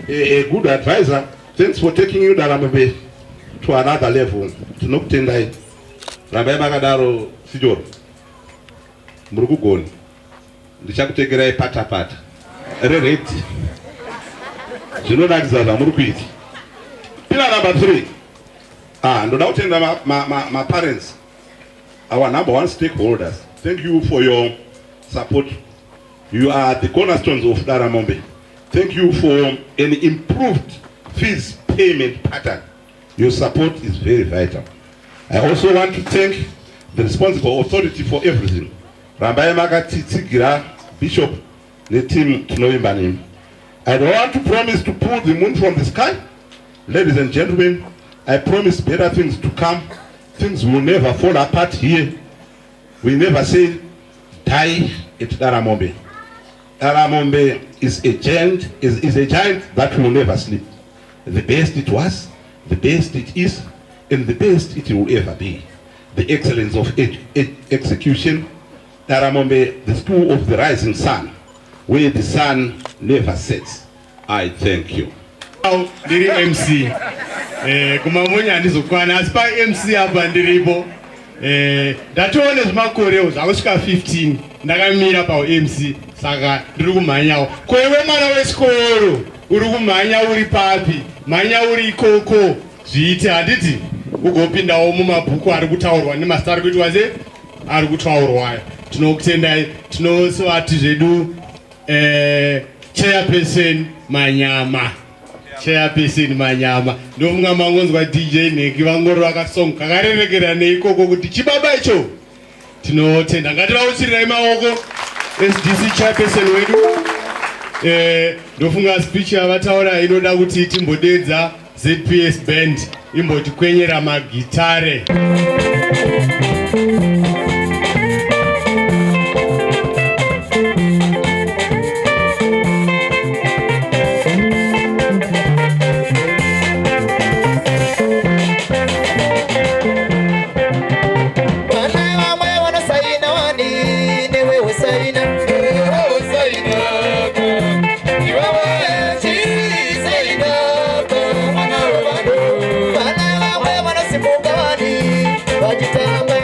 a good advisor. Thanks for taking you Daramombe to another level. Tinokutendai. Rambai makadaro sijoro. Muri kugoni. Ndichakutegerai pata. Rereti. Zvinodakadza zvamuri kuita. Pillar number 3. Ndoda kutenda my parents, our number 1 stakeholders. Thank you for your support. You are the cornerstones of Daramombe. Thank you for an improved fees payment pattern. Your support is very vital. I also want to thank the responsible authority for everything. Rambai Makatitsigira, Bishop, the team tinoimba nemi. I don't want to promise to pull the moon from the sky. Ladies and gentlemen, I promise better things to come. Things will never fall apart here. We never say die at Daramombe. Daramombe is a giant, is a giant that will never sleep. The best it was, the best it is, and the best it will ever be. The excellence of execution. Daramombe, the school of the rising sun, where the sun never sets. I thank you. Now, ndiri MC. Kumamunya ndizokwana asi pa MC apa ndiripo. Ndatoone zvimakoreo zvakusvika 15 ndakamira pa MC saka ndiri kumhanyawo. Kwewe mwana wechikoro uri kumhanya uri papi? Mhanya uri ikoko. Zviite handiti ugopindawo mumabhuku ari kutaurwa nemasta ari kuitwa se ari kutaurwa. Tinokutendai, tinosvati zvedu chairperson Manyama. Chairperson Manyama. Ndofunga mangonzwa DJ Neki vangoro vakasonga kakarerekera neikoko kuti chibaba icho. Tinotenda ngativauchirirai maoko SDC chairperson wedu. Ndofunga speech yavataura inoda kuti timbodedza ZPS band imbotikwenyera magitare. Vajitamba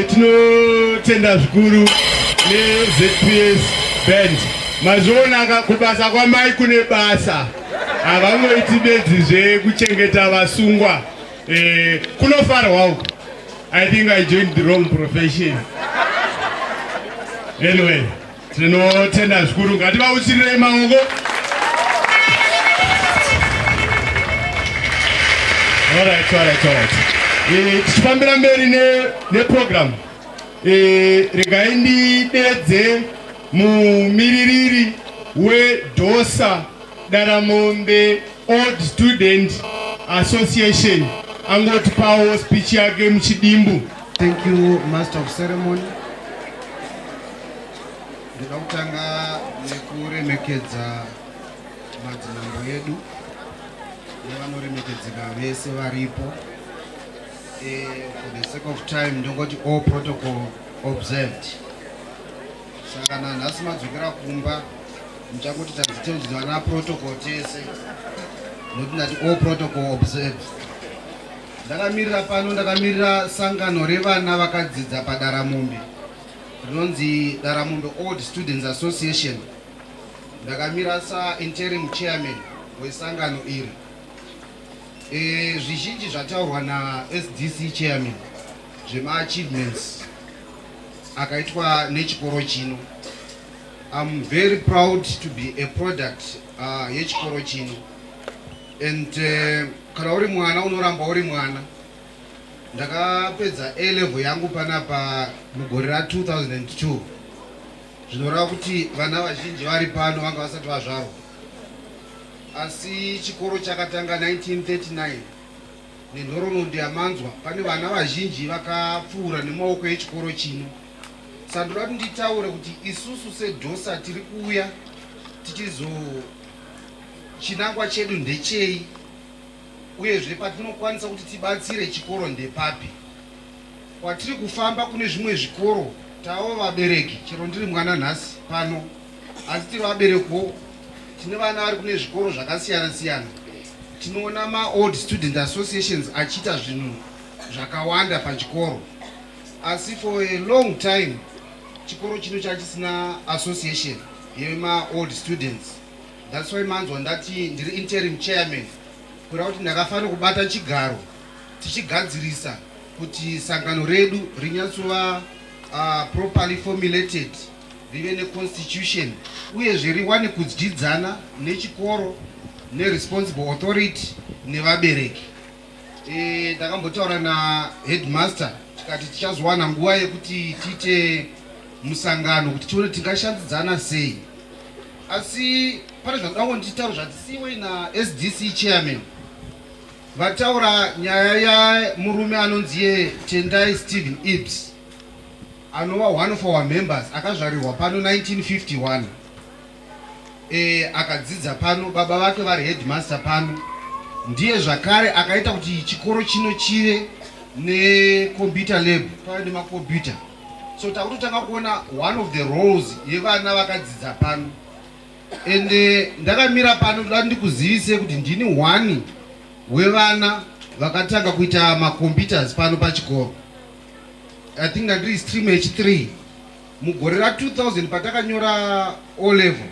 Tinotenda zvikuru neZPS band. Mazvoona kubasa kwamai kune basa. Havanoiti bedzizve kuchengeta vasungwa. Kunofarwa. I think I joined the wrong profession. Anyway, tinotenda zvikuru. Ngativauchirire maoko. All right. Tichifambira mberi neprogram. Regai ndidedze mumiririri weDosa Daramombe Old Student Association angotipawo speech yake muchidimbu. Thank you, Master of Ceremony. Ndinoda kutanga nekuremekedza madzimambo edu nevanoremekedzeka vese varipo. For the sake of time, ndongoti all protocol observed. Saka nhasi madzokera kumba muchangoti tadziteudzwa na protocol tese. Noti ndati all protocol observed. Ndakamirira pano, ndakamirira sangano revana vakadzidza paDaramombe. Rinonzi Daramombe Old Students Association. Ndakamira interim chairman wesangano iri. Zvizhinji zvataurwa naSDC chairman zvema-achievements akaitwa nechikoro chino. I'm very proud to be a product yechikoro chino. And kana uri mwana unoramba uri mwana. Ndakapedza A-level yangu panapa mugore ra2002. Zvinoreva kuti vana vazhinji vari pano vanga vasati vazvarwa. Asi chikoro chakatanga 1939 nenhoroondo yamanzwa. Pane vana vazhinji vakapfuura nemaoko echikoro chino. Saka ndoda kuti nditaure kuti isusu seDosa tiri kuuya tichizo chinangwa chedu ndechei uyezve patinokwanisa kuti tibatsire chikoro ndepapi. Kwatiri kufamba kune zvimwe zvikoro tavo vabereki, chero ndiri mwana nhasi pano, asi tiri vabereki tine vana vari kune zvikoro zvakasiyana siyana. Tinoona ma-old student associations achiita zvinhu zvakawanda pachikoro. Asi for a long time chikoro chino chachisina association yema-old students. That's why manzwa ndati ndiri interim chairman. Kureva kuti ndakafanira kubata chigaro tichigadzirisa kuti sangano redu rinyatsova properly formulated rive neconstitution uyezve riwane kudyidzana nechikoro neresponsible authority nevabereki. Ndakambotaura naheadmaster tikati tichazowana nguva yekuti tiite musangano kuti tione tingashandidzana sei, asi pane zvandango nditaura zvatisiwe naSDC chairman vataura nyaya yamurume anonzi Tendai Stephen Ibs anova one of our members akazvarirwa pano 1951. Akadzidza pano, baba vake vari headmaster pano, ndiye zvakare akaita kuti chikoro chino chive necomputer lab pave nemakombiyuta. So takutotanga kuona one of the roles yevana vakadzidza pano, and ndakamira pano ndoda ndikuzivise kuti ndini one wevana vakatanga kuita macomputers pano pachikoro. I think ndandiri stream H3 mugore ra2000 patakanyora O level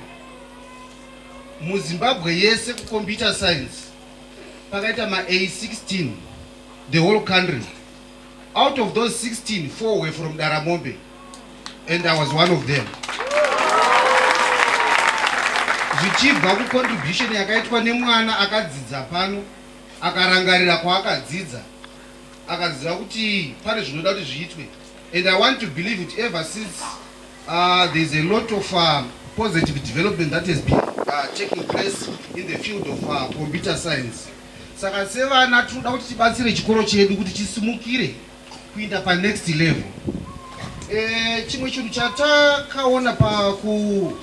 muZimbabwe yese kucomputer science pakaita A16 the whole country. Out of those 16, 4 were from Daramombe, and I was one of them. Zvichibva kucontribution yakaitwa nemwana akadzidza pano akarangarira kwaakadzidza akaziva kuti pane zvinoda kuti zviitwe, and I want to believe it ever since there's a lot of positive development that has been taking place in the field of computer science. Saka sevana tinoda kuti tibatsire chikoro chedu kuti chisimukire kuinda pa next level. Chimwe chinhu chatakaona pakuvambwa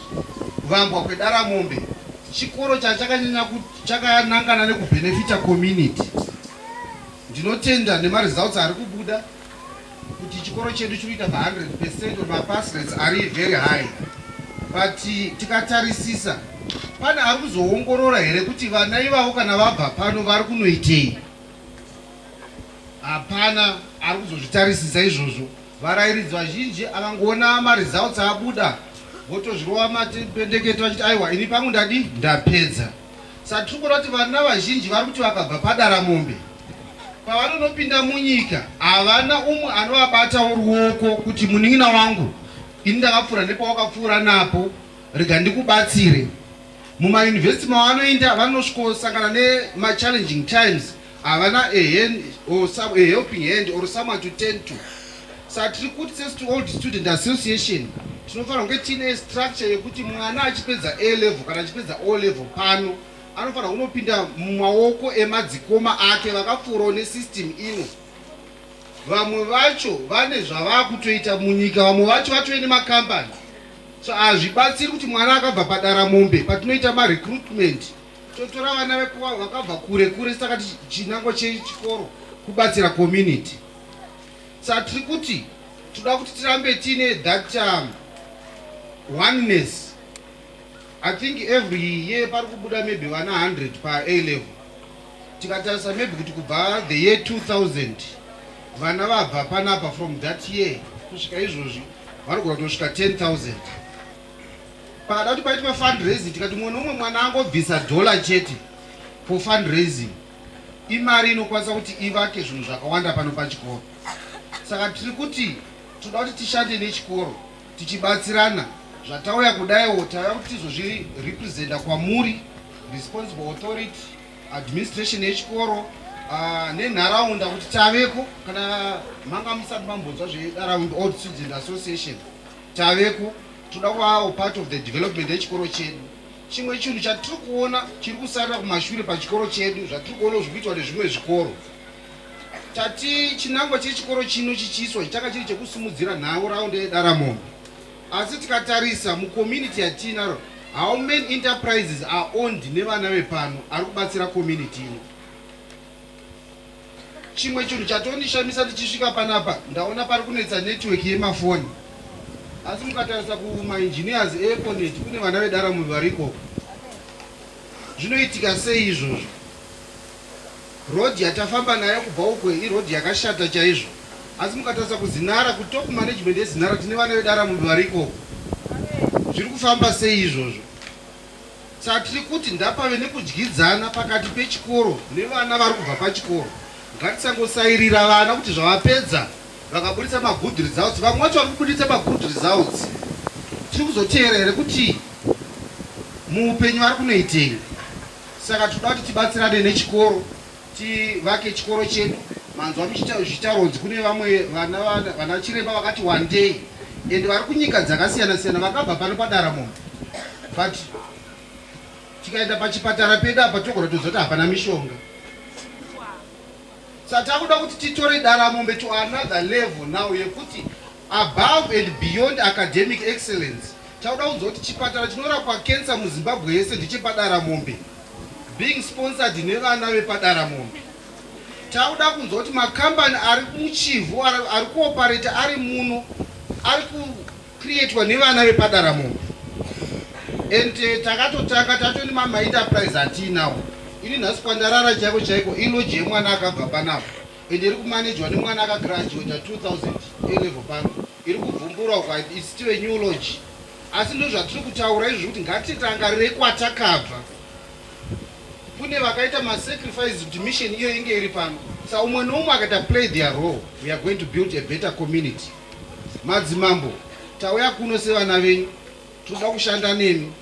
kweDaramombe, chikoro chakanangana nekubenefita community. Ndinotenda nemaresults ari kubuda kuti chikoro chedu chinoita pa100% of mapass rates ari very high, but tikatarisisa pane ari kuzoongorora here kuti vana ivavo kana vabva pano vari kunoitei. Hapana ari kuzozvitarisisa izvozvo. Varairidzi vazhinji akangoona maresults abuda votozvirova mapendeketo vachiti aiwa ini pangu ndapedza. Saka tiri kuona kuti vana vazhinji vari kuti vakabva paDaramombe pavanonopinda munyika havana umwe anovabata ruoko kuti munin'ina wangu ini ndakapfuura nepawakapfuura napo, rega ndikubatsire. Mumayunivhesiti mavanoenda vanosvikosangana nemachallenging times, havana a helping hand or someone to tend to. Saka tiri kuti sesu to old student association tinofanira kunge tiine structure yekuti mwana achipedza A level kana achipedza O level pano anofanira kunopinda mumaoko emadzikoma ake vakapfuurawo nesystem ino. Vamwe vacho vane zvavakutoita munyika, vamwe vacho vatove nemakambani. So hazvibatsiri kuti mwana akabva paDaramombe patinoita marecruitment totora vana vakabva kure kure, saka chinango chechikoro kubatsira community. Saka tiri kuti toda kuti tirambe tiine that oneness. I think every year pari kubuda maybe vana 100 pa A level. Tikatarisa maybe kuti kubva the year 2000 vana vabva panapa from that year kusvika izvozvi vari kuda kutosvika 10,000. Pakada kuti paitwa fundraising tikati mumwe nomumwe mwana angobvisa $1 chete for fundraising, imari inokwanisa kuti ivake zvinhu zvakawanda pano pachikoro. Saka tiri kuti toda kuti tishande nechikoro tichibatsirana. Zvatauya kudaiwo tauya kuti tizozvirepresenta kwamuri responsible authority, administration yechikoro nenharaunda kuti taveko. Kana manga musati mambonzwa zveDaramombe Old Student Association taveko, toda kuvawo part of the development yechikoro chedu. Chimwe chinhu chatiri kuona chiri kusarira kumashure pachikoro chedu, zvatiri kuona zvikuitwa nezvimwe zvikoro, tati chinangwa chechikoro chino chichiiswa chitanga chiri chekusimudzira nharaunda yeDaramombe. Asi tikatarisa mucommunity yatinaro, how many enterprises are owned nevana vepano ari kubatsira community ino. Chimwe chinhu chatondishamisa tichisvika panapa ndaona pari kunetsa network yemafoni, asi mukatarisa kumaengineers eEconet kune vana veDaramombe variko. Zvinoitika sei izvozvo? Road yatafamba nayo kubva uko iroad yakashata chaizvo, asi mukatarisa kuZinara kutop management yeZinara tine vana veDaramombe variko. Zviri kufamba sei izvozvo? Saka tiri kuti ndapave nekudyidzana pakati pechikoro nevana vari kubva pachikoro. Ngatisangosairira vana kuti zvavapedza vakabudisa magood results. Vamwe vacho vari kubudisa magood results tiri kuzoteera here kuti muupenyu vari kunoitei. Saka toda kuti tibatsirane nechikoro, tivake chikoro chedu. Manzwa muchitarodzi kune vamwe vana chiremba vakati one day ende vari kunyika dzakasiyana-siyana vakabva pano paDaramombe, but tikaenda pachipatara pedu apa togona tozoti hapana mishonga. Saka takuda kuti titore Daramombe to another level now yekuti above and beyond academic excellence. Takuda kuzoti chipatara chinorapwa cancer muZimbabwe yese ndechepaDaramombe, being sponsored nevana vepaDaramombe. Takuda kunzoti makambani ari muchivhu ari kuoperate ari muno ari kucreatwa nevana vepaDaramombe. And takatotanga tatoni mamaenterprise atinawo. Ini nhasi kwandarara chaiko chaiko iloji yemwana akabva panapo ende iri kumanejwa nemwana akagraduata 2011 pano, iri kubvumburwa kwa it's still a new lodge. Asi ndo zvatiri kutaura izvi kuti ngatitangarire kwatakabva. Kune vakaita masacrifice kuti mission iyo inge iri pano. Saka umwe noumwe akaita play their role, we are going to build a better community. Madzimambo, tauya kuno sevana venyu, toda kushanda nemi.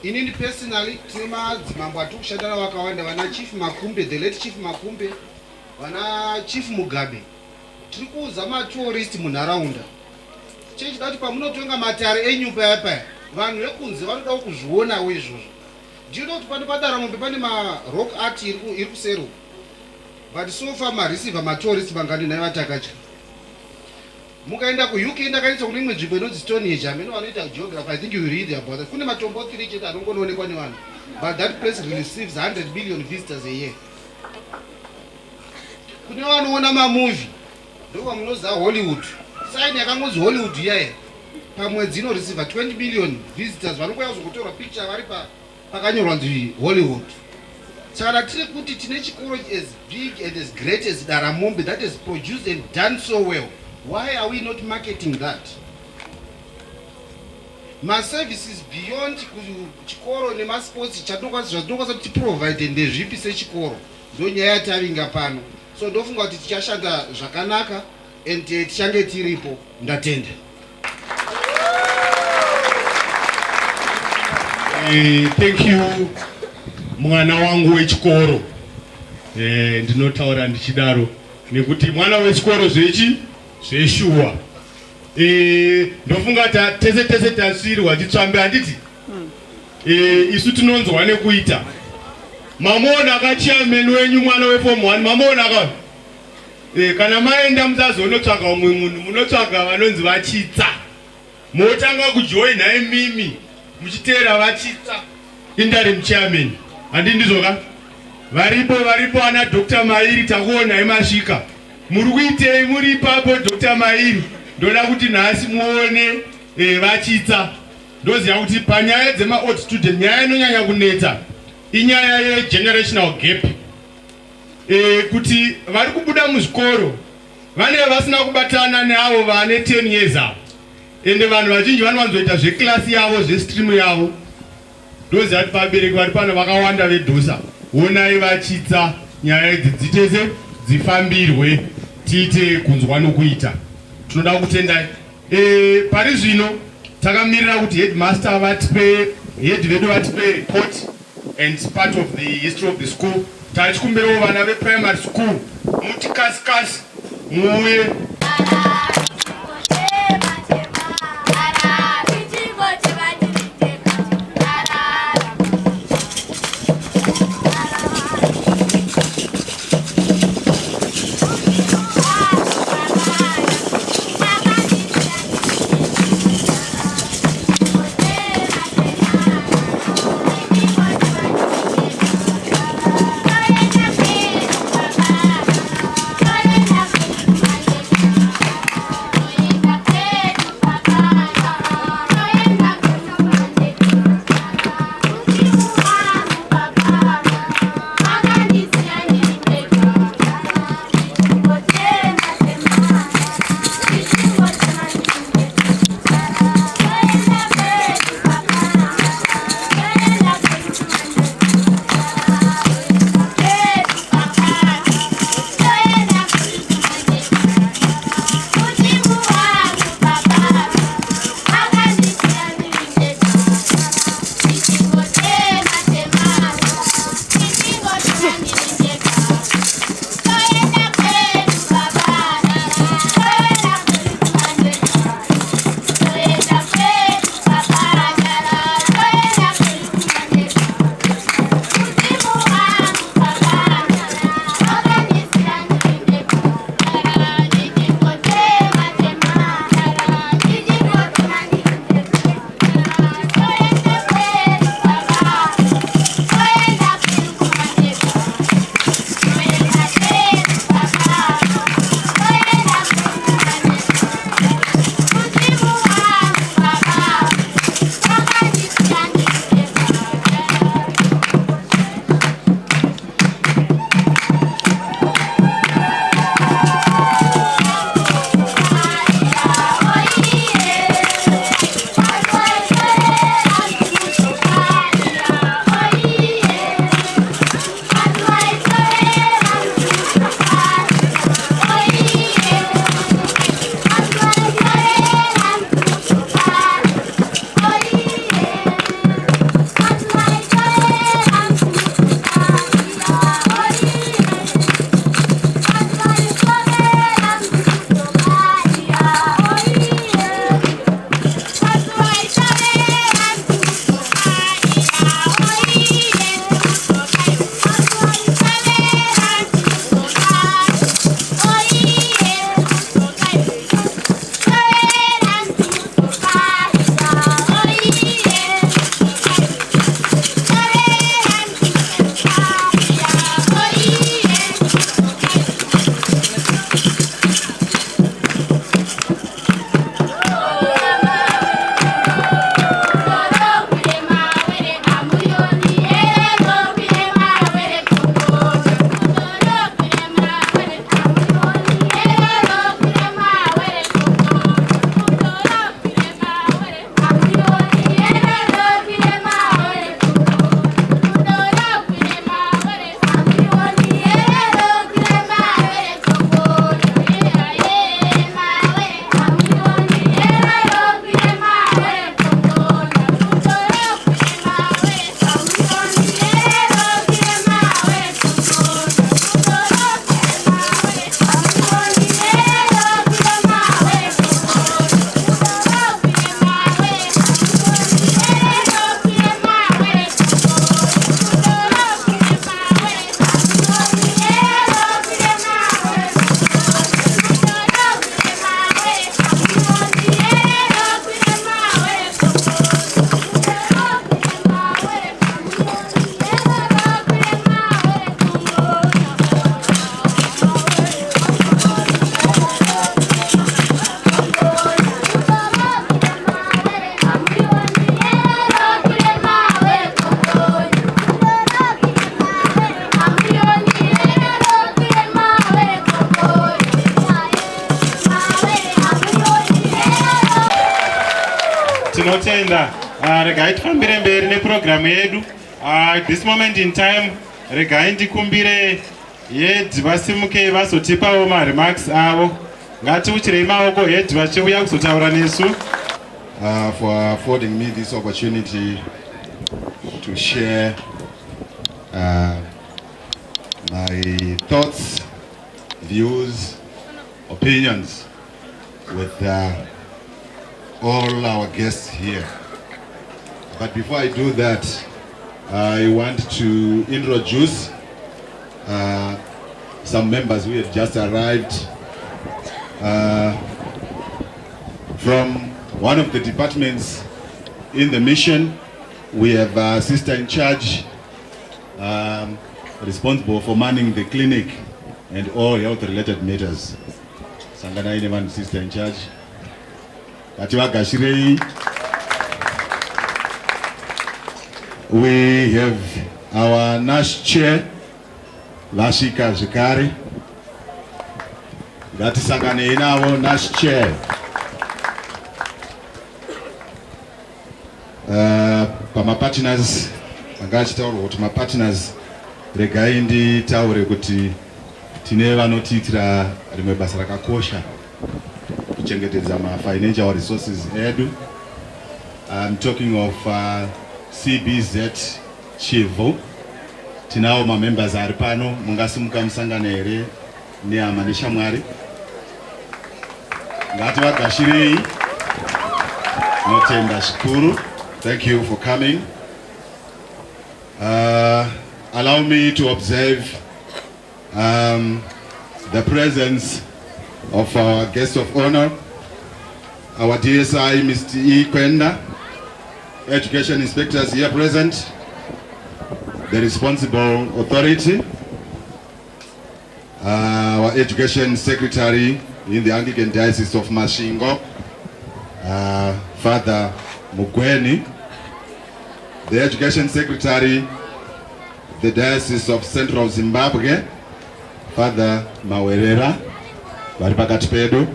Inini personally tine madzimambo atiri kushanda navo vakawanda, vana Chief Makumbe, the late Chief Makumbe, vana Chief Mugabe. Tiri kuudza matourist munharaunda. Chechida kuti pamunotonga matare enyumba yapaya, vanhu vekunze vanoda kuzvionawo izvozvo. Ndino kuti pano paDaramombe pane ma-rock art iri kusero. But so far marisiva matourist vangani naye vatakatya. Mukaenda kuUK ndakaisa kune imwe nzvimbo inonzi Stonehenge, amene vanoita geography, I think you read about that. Kune matombo 3 chete anongoonekwa nevanhu. But that place receives 100 million visitors a year. Kune vanoona mamovie, ndoko munoziva Hollywood. Saini yakangonzi Hollywood yaya. Pamwedzi inoreceive 20 million visitors vanouya kuzotorwa picture vari pakanyorwa nzi Hollywood. Saka tiri kuti tine chikoro as big and as great as Daramombe that has produced and done so well. Why are we not marketing that? My services beyond chikoro nemasports zvatinokwanisa kuti provide ndezvipi sechikoro ndonyaya yatavinga pano. So ndofunga kuti tichashanda zvakanaka and tichange tiripo. Ndatenda. Thank you mwana wangu wechikoro. Ndinotaura ndichidaro nekuti mwana wechikoro zveshuwa. Ndofunga tese tasirwa titsvambe handiti. Isu tinonzwa nekuita. Mamona akachairman wenyu mwana weform 1 mamona aka. Kana maenda musazonotsvaga umwe munhu munotsvaga vanonzi vachitsa. Motanga kujoin naye mimi muchiteera vachitsa interim chairman. Handi ndizoka varipo ana Dr. Mairi takuona emasvika. Muri kuitei muri ipapo Dr. Mairi? Ndoda kuti nhasi muone vachitsa. Ndoziva kuti panyaya dzema-old student nyaya inonyanya kunetsa inyaya yegenerational gap. Kuti vari kubuda muzvikoro vane vasina kubatana neavo vane 10 years apo. Ende vanhu vazhinji vanowanzoita zveklasi yavo zvestream yavo. Ndoziva kuti vabereki vari pano vakawanda vedhosa. Onai vachitsa nyaya idzi dzitese dzifambirwe tiite kunzwa nokuita. Tinoda kutendai. Pari zvino takamirira kuti headmaster vatipe head vedu vatipe report and part of the history of the school. Tachikumbirawo vana veprimary school muti kasikasi muuye. tinotenda. Regai tifambire mberi neprogramu yedu. At this moment in time, regai ndikumbire heads vasimuke vazotipawo maremarks avo. Ngatiuchirei maoko heads vachiuya kuzotaura nesu. For affording me this opportunity to share my thoughts, views, opinions with all our guests here. But before I do that, I want to introduce some members who have just arrived from one of the departments in the mission. We have a sister in charge responsible for manning the clinic and all health related matters. Sangana Inevan, sister in charge. Katiwa Gashirei. We have our NASH chair, Lashika Zikari. That is Sangana Inavo NASH chair. Pama partners, angachitaura kuti ma partners regai nditaure kuti tine vanotitira rimwe basa rakakosha kuchengetedza ma financial resources edu. I'm talking of CBZ Chivo. Tinao ma members ari pano, mungasimuka musangana here nehama neshamwari. Ngativagashirei. Notenda shukuru. Thank you for coming. Allow me to observe the presence of our guest of honor, our DSI, Mr. E. Kwenda, Education Inspectors here present, the responsible authority, our Education Secretary in the Anglican Diocese of Mashingo, Father Mugweni, the Education Secretary, the Diocese of Central Zimbabwe, Father Mawerera, Baribakatpedo,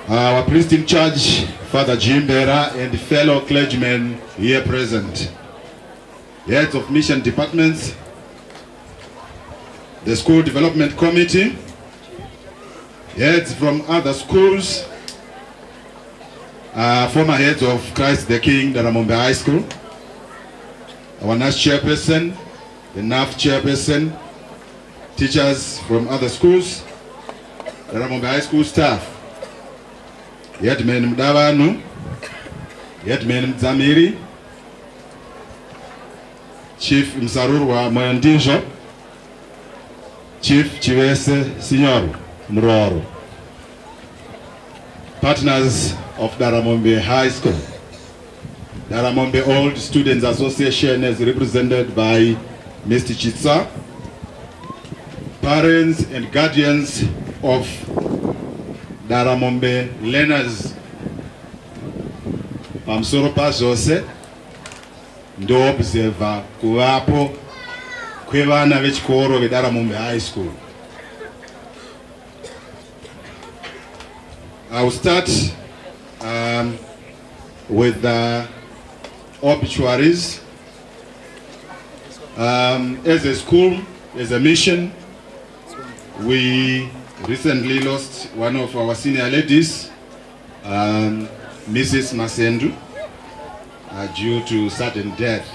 our priest in charge, Father Jimbera, and fellow clergymen here present, heads of mission departments, the School Development Committee, heads from other schools, former heads of Christ the King, Daramombe High School, our NASH chairperson, the NAF chairperson, teachers from other schools, Daramombe High School staff, Yetmen Mdavanu, Yetmen Mzamiri, Chief Msarurwa Moyandinjo, Chief Chivese Signor Mroro, partners of Daramombe High School. Daramombe Old Students Association is represented by Mr. Chitsa, parents and guardians of Daramombe learners. Pamusoro pazvose ndo observer kuvapo kwevana vechikoro veDaramombe High School. I will start with the obituaries. As a school, as a mission, we recently lost one of our senior ladies, Mrs. Masendu, due to sudden death.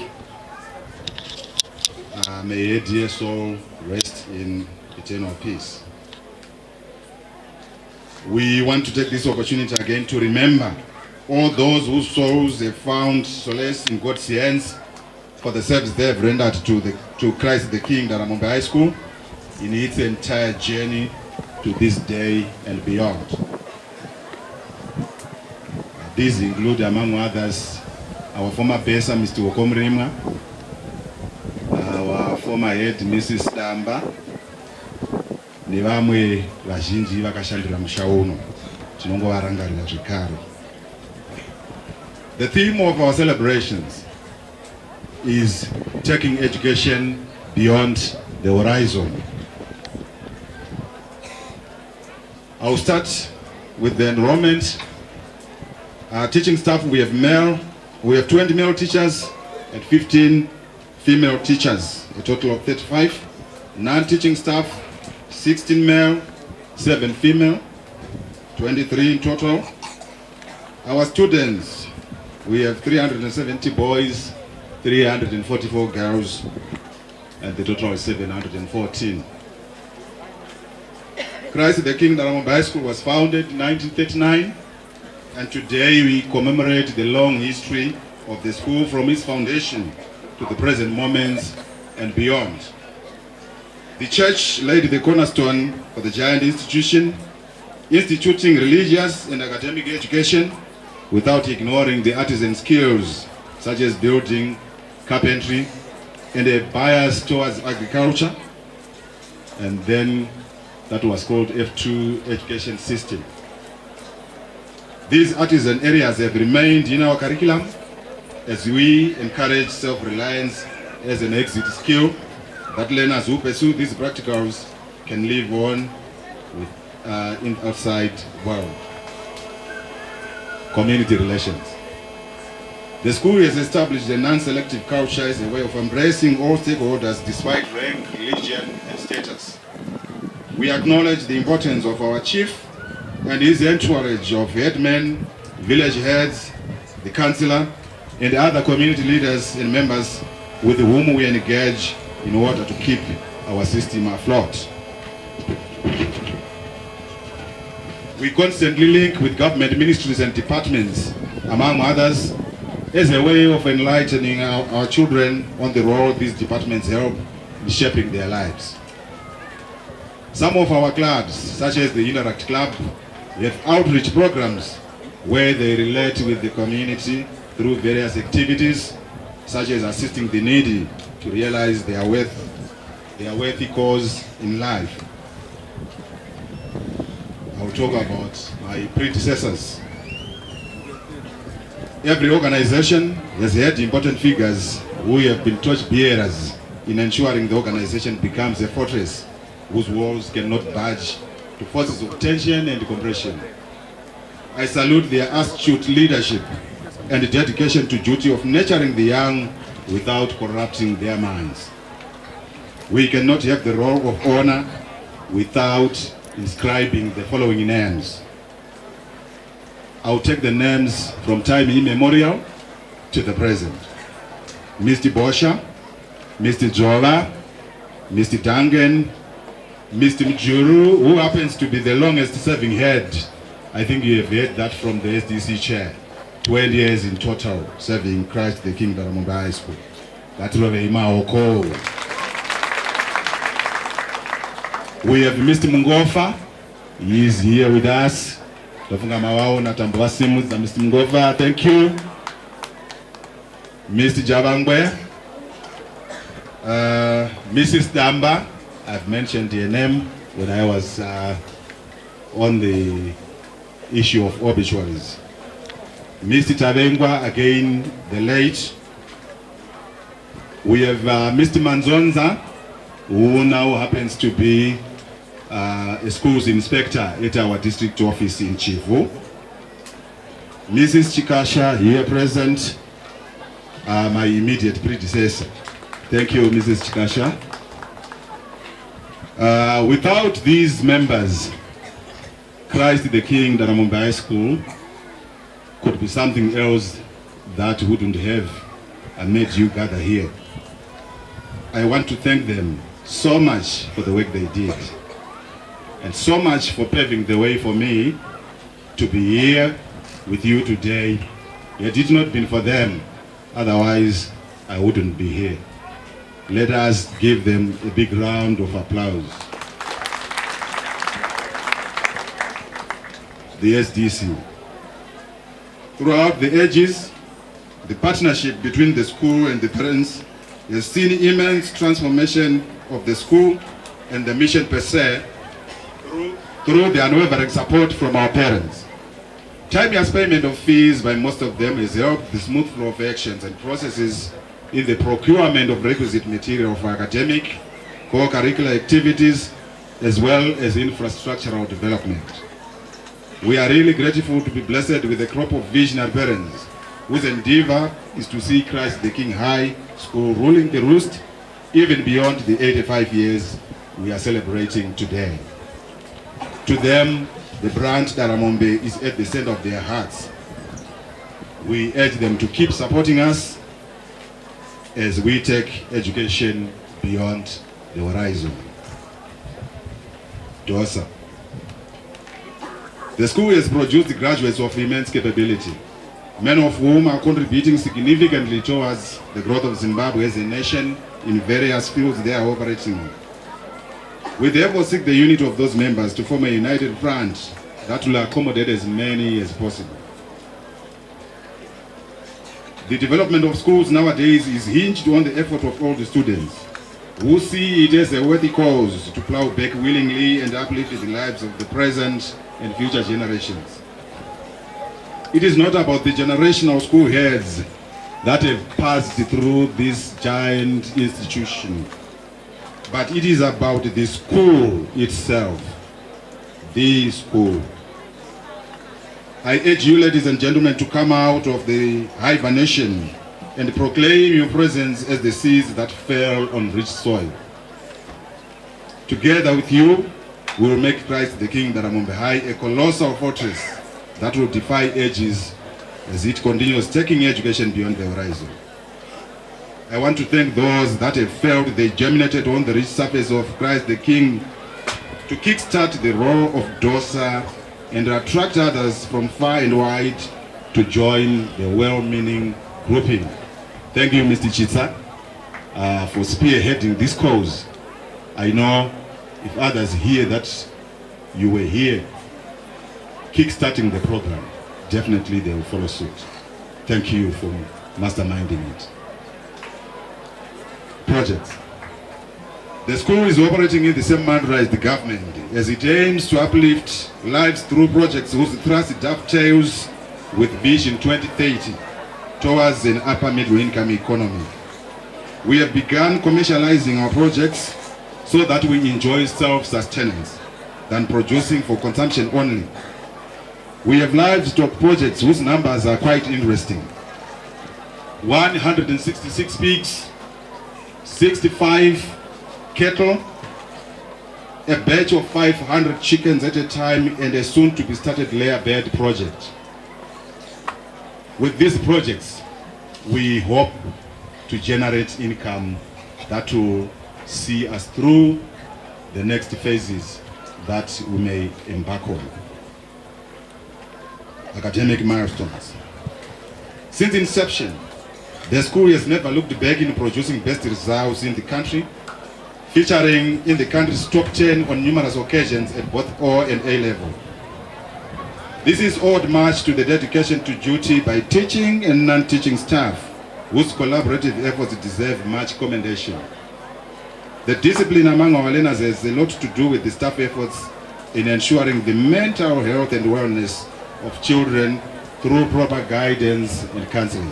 May her dear soul rest in eternal peace. We want to take this opportunity again to remember all those whose souls have found solace in God's hands for the service they have rendered to Christ the King, Daramombe High School, in its entire journey to this day and beyond. These include, among others, our former BESA, Mr. Wokomrimwa, our former head, Mrs. Damba, nevamwe vazhinji vakashandira musha uno tinongovarangarira zvekare. The theme of our celebrations is taking education beyond the horizon. I'll start with the enrollment Teaching staff, we have 20 male teachers and 15 female teachers, a total of 35. Non-teaching staff, 16 male, 7 female, 23 in total. Our students, we have 370 boys, 344 girls, and the total is 714. Christ the King Daramombe High School was founded in 1939, and today we commemorate the long history of the school from its foundation to the present moments and beyond. The church laid the cornerstone for the giant institution, instituting religious and academic education without ignoring the artisan skills such as building, carpentry, and a bias towards agriculture. And then that was called F2 education system. These artisan areas have remained in our curriculum as we encourage self-reliance as an exit skill that learners who pursue these practicals can live on with, in outside world. Community relations. The school has established a non-selective culture as a way of embracing all stakeholders despite rank, religion, and status. We acknowledge the importance of our chief and his entourage of headmen, village heads, the councillor, and other community leaders and members with whom we engage in order to keep our system afloat. We constantly link with government ministries and departments, among others, as a way of enlightening our children on the role these departments help in shaping their lives. Some of our clubs, such as the Interact Club, have outreach programs where they relate with the community through various activities, such as assisting the needy to realize their worthy cause in life. I'll talk about my predecessors. Every organization has had important figures who have been torchbearers in ensuring the organization becomes a fortress whose walls cannot budge to forces of tension and compression. I salute their astute leadership and dedication to duty of nurturing the young without corrupting their minds. We cannot have the role of honor without inscribing the following names. I'll take the names from time immemorial to the present. Mr. Bosha, Mr. Jola, Mr. Dangen, Mr. Mjuru, who happens to be the longest serving head. I think you have heard that from the SDC chair. 20 years in total serving Christ the King Daramombe High School. That's Oko. We have Mr. Mungofa. He is here with us. Mr. Mungofa, thank you. Mr. Javangwe. Mrs. Damba. I've mentioned your name when I was on the issue of obituaries. Mr. Tabengwa, again, the late. We have Mr. Manzonza, who now happens to be a schools inspector at our district office in Chivu. Mrs. Chikasha, here present, my immediate predecessor. Thank you, Mrs. Chikasha. Without these members, Christ the King Daramombe High School could be something else that wouldn't have made you gather here. I want to thank them so much for the work they did, and so much for paving the way for me to be here with you today. Had it not been for them, otherwise I wouldn't be here. Let us give them a big round of applause. The SDC. Throughout the ages, the partnership between the school and the parents has seen immense transformation of the school and the mission per se through the unwavering support from our parents. Timeous payment of fees by most of them has helped the smooth flow of actions and processes in the procurement of requisite material for academic, co-curricular activities, as well as infrastructural development. We are really grateful to be blessed with a crop of visionary parents whose endeavor is to see Christ the King High School ruling the roost even beyond the 85 years we are celebrating today. To them, the brand Daramombe is at the center of their hearts. We urge them to keep supporting us as we take education beyond the horizon. DOSA. The school has produced graduates of immense capability, many of whom are contributing significantly towards the growth of Zimbabwe as a nation in various fields they are operating in. We therefore seek the unity of those members to form a united front that will accommodate as many as possible. The development of schools nowadays is hinged on the effort of all the students, who see it as a worthy cause to plow back willingly and uplift the lives of the present and future generations. It is not about the generational school heads that have passed through this giant institution, but it is about the school itself, the school. I urge you, ladies and gentlemen, to come out of the hibernation and proclaim your presence as the seeds that fell on rich soil. Together with you, we will make Christ the King Daramombe High a colossal fortress that will defy ages as it continues taking education beyond the horizon. I want to thank those that have felt they germinated on the rich surface of Christ the King to kickstart the roar of DOSA and attract others from far and wide to join the well-meaning grouping. Thank you, Mr. Chitsa, for spearheading this cause. I know if others hear that you were here kickstarting the program, definitely they will follow suit. Thank you for masterminding it. Projects. The school is operating in the same manner as the government, as it aims to uplift lives through projects whose thrust dovetails with Vision 2030 towards an upper middle income economy. We have begun commercializing our projects so that we enjoy self-sustenance than producing for consumption only. We have livestock projects whose numbers are quite interesting. 166 pigs, 65 cattle, a batch of 500 chickens at a time, and a soon-to-be started layer bed project. With these projects, we hope to generate income that will see us through the next phases that we may embark on. Academic milestones. Since inception, the school has never looked back in producing best results in the country, featuring in the country's top 10 on numerous occasions at both O and A level. This is owed much to the dedication to duty by teaching and non-teaching staff, whose collaborative efforts deserve much commendation. The discipline among our learners has a lot to do with the staff efforts in ensuring the mental health and wellness of children through proper guidance and counseling.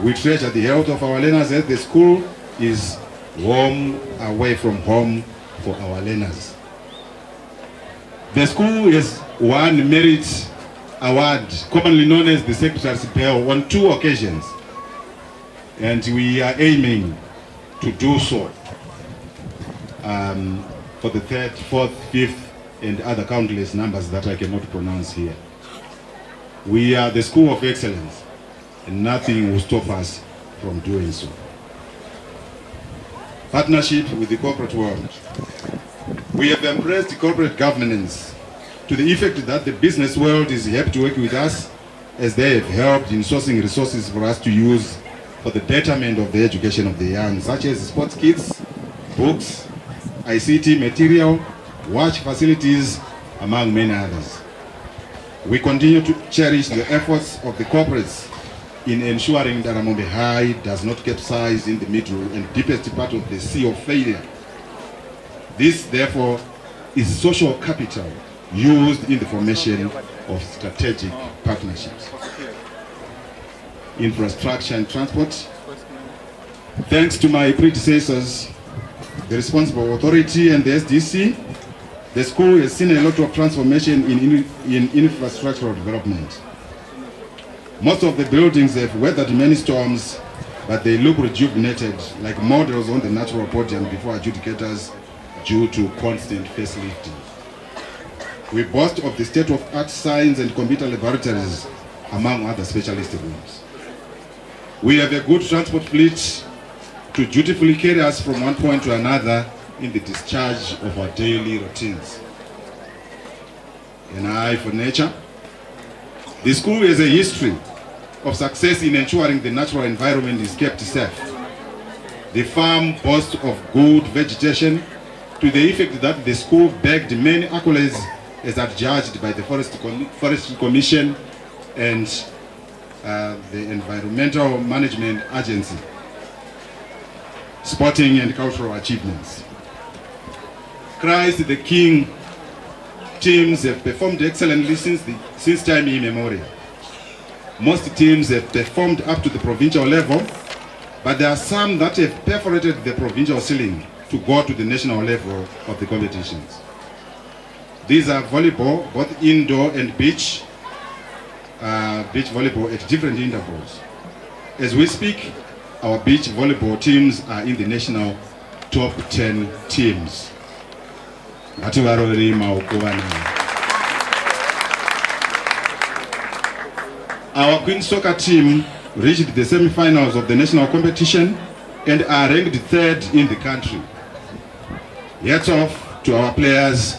We treasure the health of our learners as the school is home away from home for our learners. The school has won merit award, commonly known as the Secretary's Bell, on 2 occasions, and we are aiming to do so for the 3rd, 4th, 5th, and other countless numbers that I cannot pronounce here. We are the school of excellence, and nothing will stop us from doing so. Partnership with the corporate world. We have embraced corporate governance to the effect that the business world is happy to work with us, as they have helped in sourcing resources for us to use for the betterment of the education of the young, such as sports kits, books, ICT material, watch facilities, among many others. We continue to cherish the efforts of the corporates in ensuring that Daramombe High does not capsize in the middle and deepest part of the sea of failure. This, therefore, is social capital used in the formation of strategic partnerships. Infrastructure and transport. Thanks to my predecessors, the responsible authority and the SDC, The school has seen a lot of transformation in infrastructural development. Most of the buildings have weathered many storms, but they look rejuvenated, like models on the natural podium before adjudicators due to constant facelifting. We boast of the state-of-art science and computer laboratories, among other specialist rooms. We have a good transport fleet to dutifully carry us from one point to another in the discharge of our daily routines. An eye for nature. The school has a history of success in ensuring the natural environment is kept safe. The farm boasts of good vegetation to the effect that the school bagged many accolades as adjudged by the Forestry Commission and the Environmental Management Agency. Sporting and cultural achievements. Christ the King teams have performed excellently since time immemorial. Most teams have performed up to the provincial level, but there are some that have perforated the provincial ceiling to go to the national level of the competitions. These are volleyball, both indoor and beach volleyball at different intervals. As we speak, our beach volleyball teams are in the national top 10 teams. Our Queen Soccer team reached the semi-finals of the national competition and are ranked 3rd in the country. Hats off to our players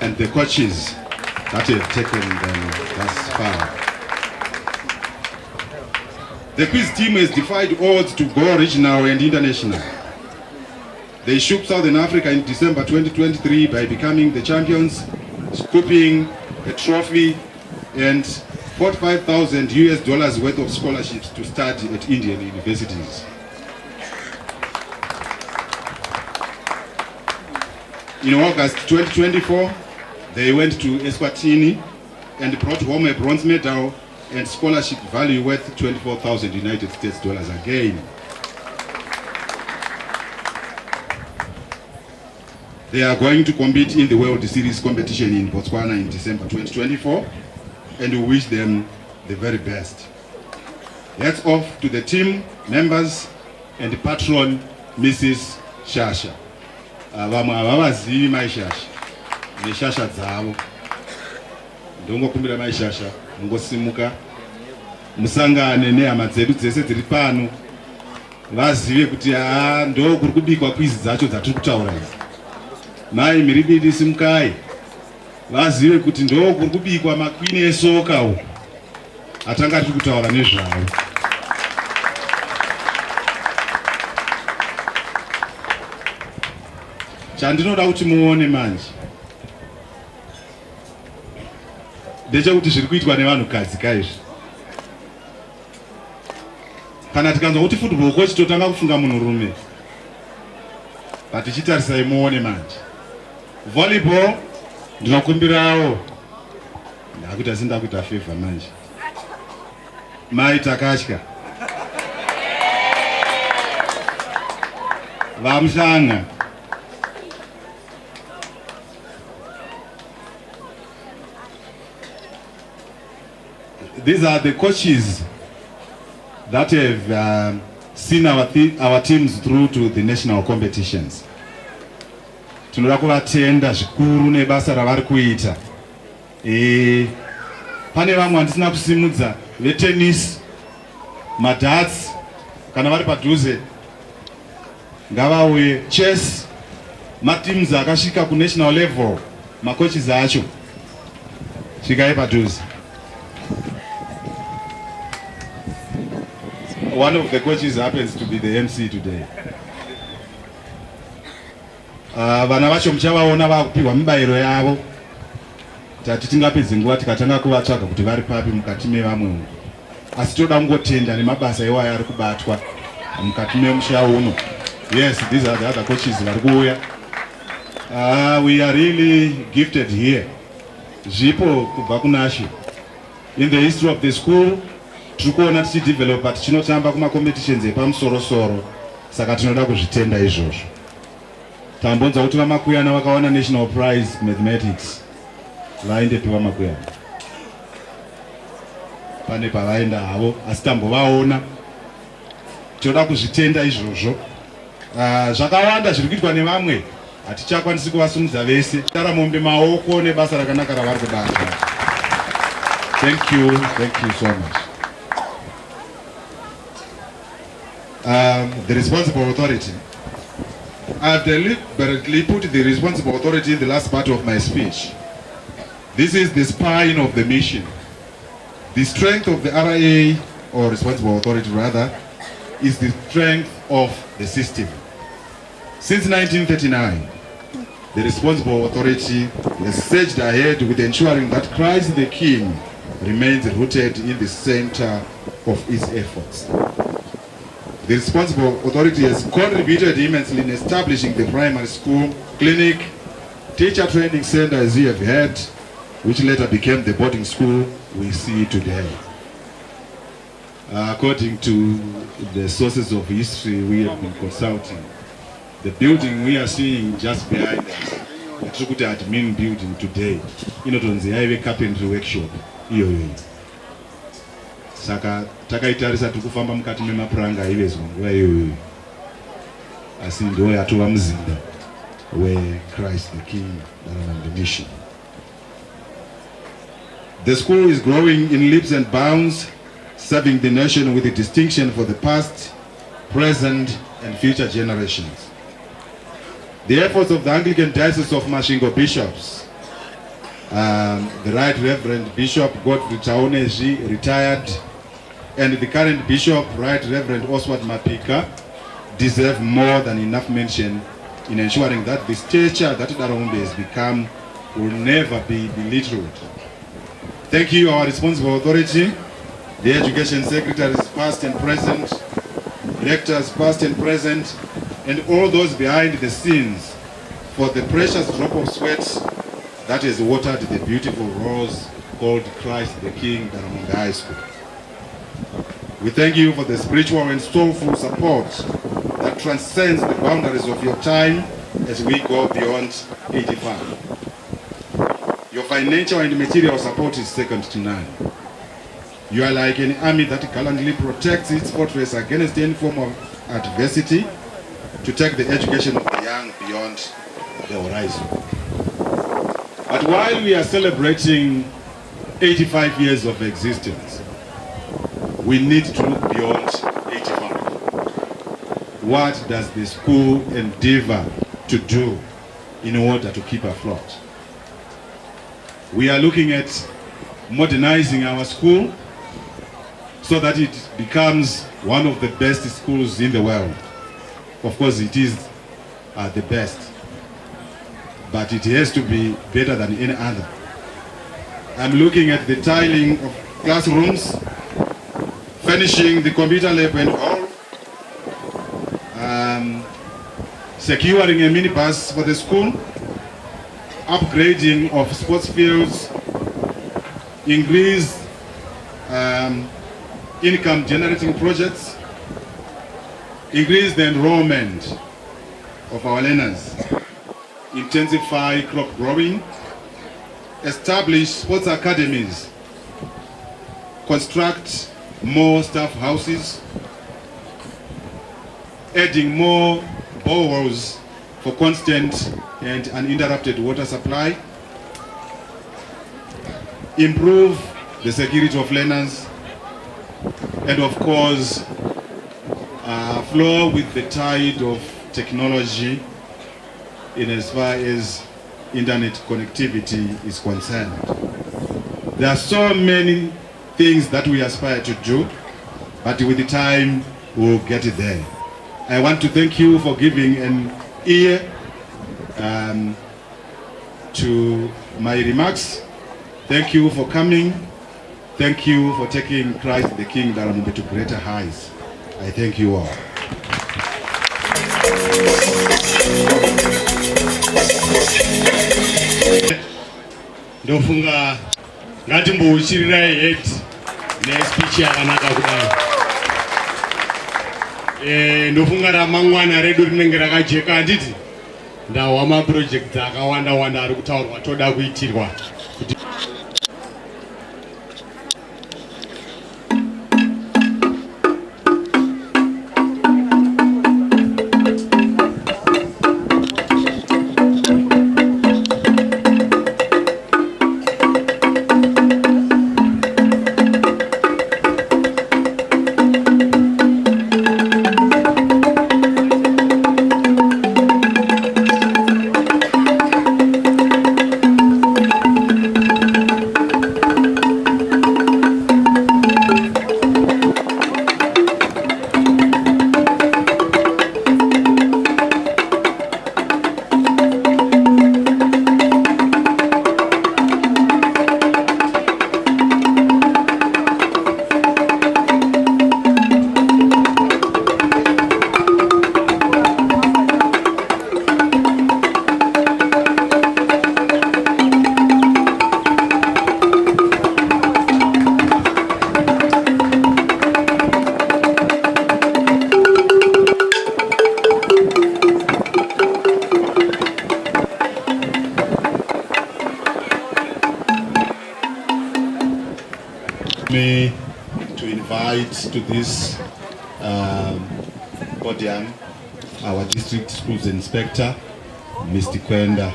and the coaches that have taken them thus far. The quiz team has defied odds to go regional and international. They shook Southern Africa in December 2023 by becoming the champions, scooping a trophy and $45,000 worth of scholarships to study at Indian universities. In August 2024, they went to Eswatini and brought home a bronze medal and scholarship value worth 24,000 United States dollars again. They are going to compete in the World Series competition in Botswana in December 2024, and we wish them the very best. Hats off to the team members and the patron, Mrs. Shasha. Vamwe havavazivi maishasha neshasha dzavo. Ndongokumbira maishasha mungosimuka musangane nehama dzedu dzese dziri pano vazive kuti ndo kuri kubikwa kwizi dzacho dzatiri kutaura idzi. Mai miribidi simukai vazive kuti ndo kuri kubikwa makwini esoka uko atanga tiri kutaura nezvavo. Chandinoda kuti muone manje ndechekuti zviri kuitwa nevanhukadzi kaizvi. Kana tikanzwa kuti football coach totanga kufunga munhurume, patichitarisai muone manje. Volleyball ndinokumbirawo ndakuti asinda kuita favor manje. Mai takatya vamushanga. These are the coaches that have seen our teams through to the national competitions. Tinoda kuvatenda zvikuru nebasa ravari kuita. Pane vamwe vandisina kusimudza vetennis, madarts, kana vari padhuze ngavauye. Chess, mateams akasvika kunational level, macoaches acho svikai padhuze. One of the coaches happens to be the MC today. Vana vacho muchavaona vakupiwa mibayiro yavo. Tati tingapedze nguva tikatanga kuvatsvaga kuti vari papi mukati mevamwe. Asi toda kungotenda nemabasa iwayo ari kubatwa mukati memusha uno. Yes, these are the other coaches vari kuuya. We are really gifted here. Zvipo kubva kunashe. In the history of the school, turikuona tichidevelopa tichinotamba kuma competitions epamusoro-soro, saka tinoda kuzvitenda izvozvo. tambonza kuti vamakuyana vakawana national prize mathematics vaindepiwa makuyana pane pavaenda havo asi tambovaona toda kuzvitenda izvozvo. Zvakawanda zviri kuitwa nevamwe hatichakwanisi kuvasumudza vese. Daramombe maoko nebasa rakanaka ravari kubata. Thank you so much. The responsible authority. I have deliberately put the responsible authority in the last part of my speech. This is the spine of the mission. The strength of the RIA, or responsible authority rather, is the strength of the system. Since 1939, the responsible authority has surged ahead with ensuring that Christ the King remains rooted in the center of its efforts. The responsible authority has contributed immensely in establishing the primary school, clinic, teacher training center as you have heard, which later became the boarding school we see today. According to the sources of history we have been consulting, the building we are seeing just behind us, the Trukuta admin building today, inotonzi yaive carpentry workshop iyoyo. Saka takaitarisa tukufamba mukati memapuranga aivezwa nguva iyoyo, asi ndo yatova muzinda where Christ the King Daramombe mission. The school is growing in leaps and bounds, serving the nation with a distinction for the past, present, and future generations. The efforts of the Anglican Diocese of Masvingo bishops, the Right Reverend Bishop Godfrey Taoneji, retired, and the current Bishop, Right Reverend Oswald Mapika, deserve more than enough mention in ensuring that the stature that Daramombe has become will never be belittled. Thank you, our responsible authority, the education secretaries past and present, rectors past and present, and all those behind the scenes for the precious drop of sweat that has watered the beautiful rose called Christ the King Daramombe High School. We thank you for the spiritual and soulful support that transcends the boundaries of your time as we go beyond 85. Your financial and material support is second to none. You are like an army that gallantly protects its fortress against any form of adversity to take the education of the young beyond the horizon. But while we are celebrating 85 years of existence, we need to look beyond 85. What does the school endeavor to do in order to keep afloat? We are looking at modernizing our school so that it becomes one of the best schools in the world. Of course, it is the best, but it has to be better than any other. I'm looking at the tiling of classrooms, finishing the computer lab and all, securing a minibus for the school, upgrading of sports fields, increase income generating projects, increase the enrollment of our learners, intensify crop growing, establish sports academies, construct more staff houses, adding more boreholes for constant and uninterrupted water supply, improve the security of learners, and of course, flow with the tide of technology in as far as internet connectivity is concerned. There are so many things that we aspire to do, but with the time, we'll get it there. I want to thank you for giving an ear to my remarks. Thank you for coming. Thank you for taking Christ the King Daramombe to greater heights. I thank you all. Ndofunga ngatimbochirirai head nespeech yakanaka kudai. Ndofunga ramangwana redu rinenge rakajeka handiti. ndawa maproject akawanda wanda ari kutaurwa toda kuitirwa kuti me to invite to this podium our district schools inspector, Mr. Kwenda,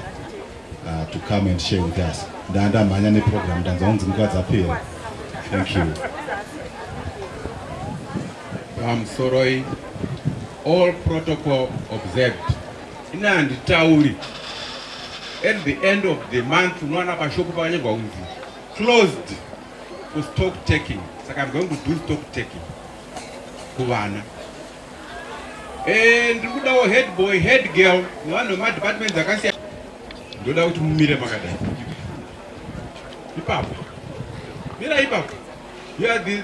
to come and share with us. Danda manyane program danzonzi mkwaza appeal. Thank you. I'm sorry. All protocol observed. Inandi tauri. At the end of the month, unaona pashopu panyengwa unzi. Closed for stock taking. So I'm going to do stock taking. Kuvana. And kuda head boy, head girl, one of my departments akasi. Ndoda kuti mumire makadai. Ipapa. Mira ipapa. You are the.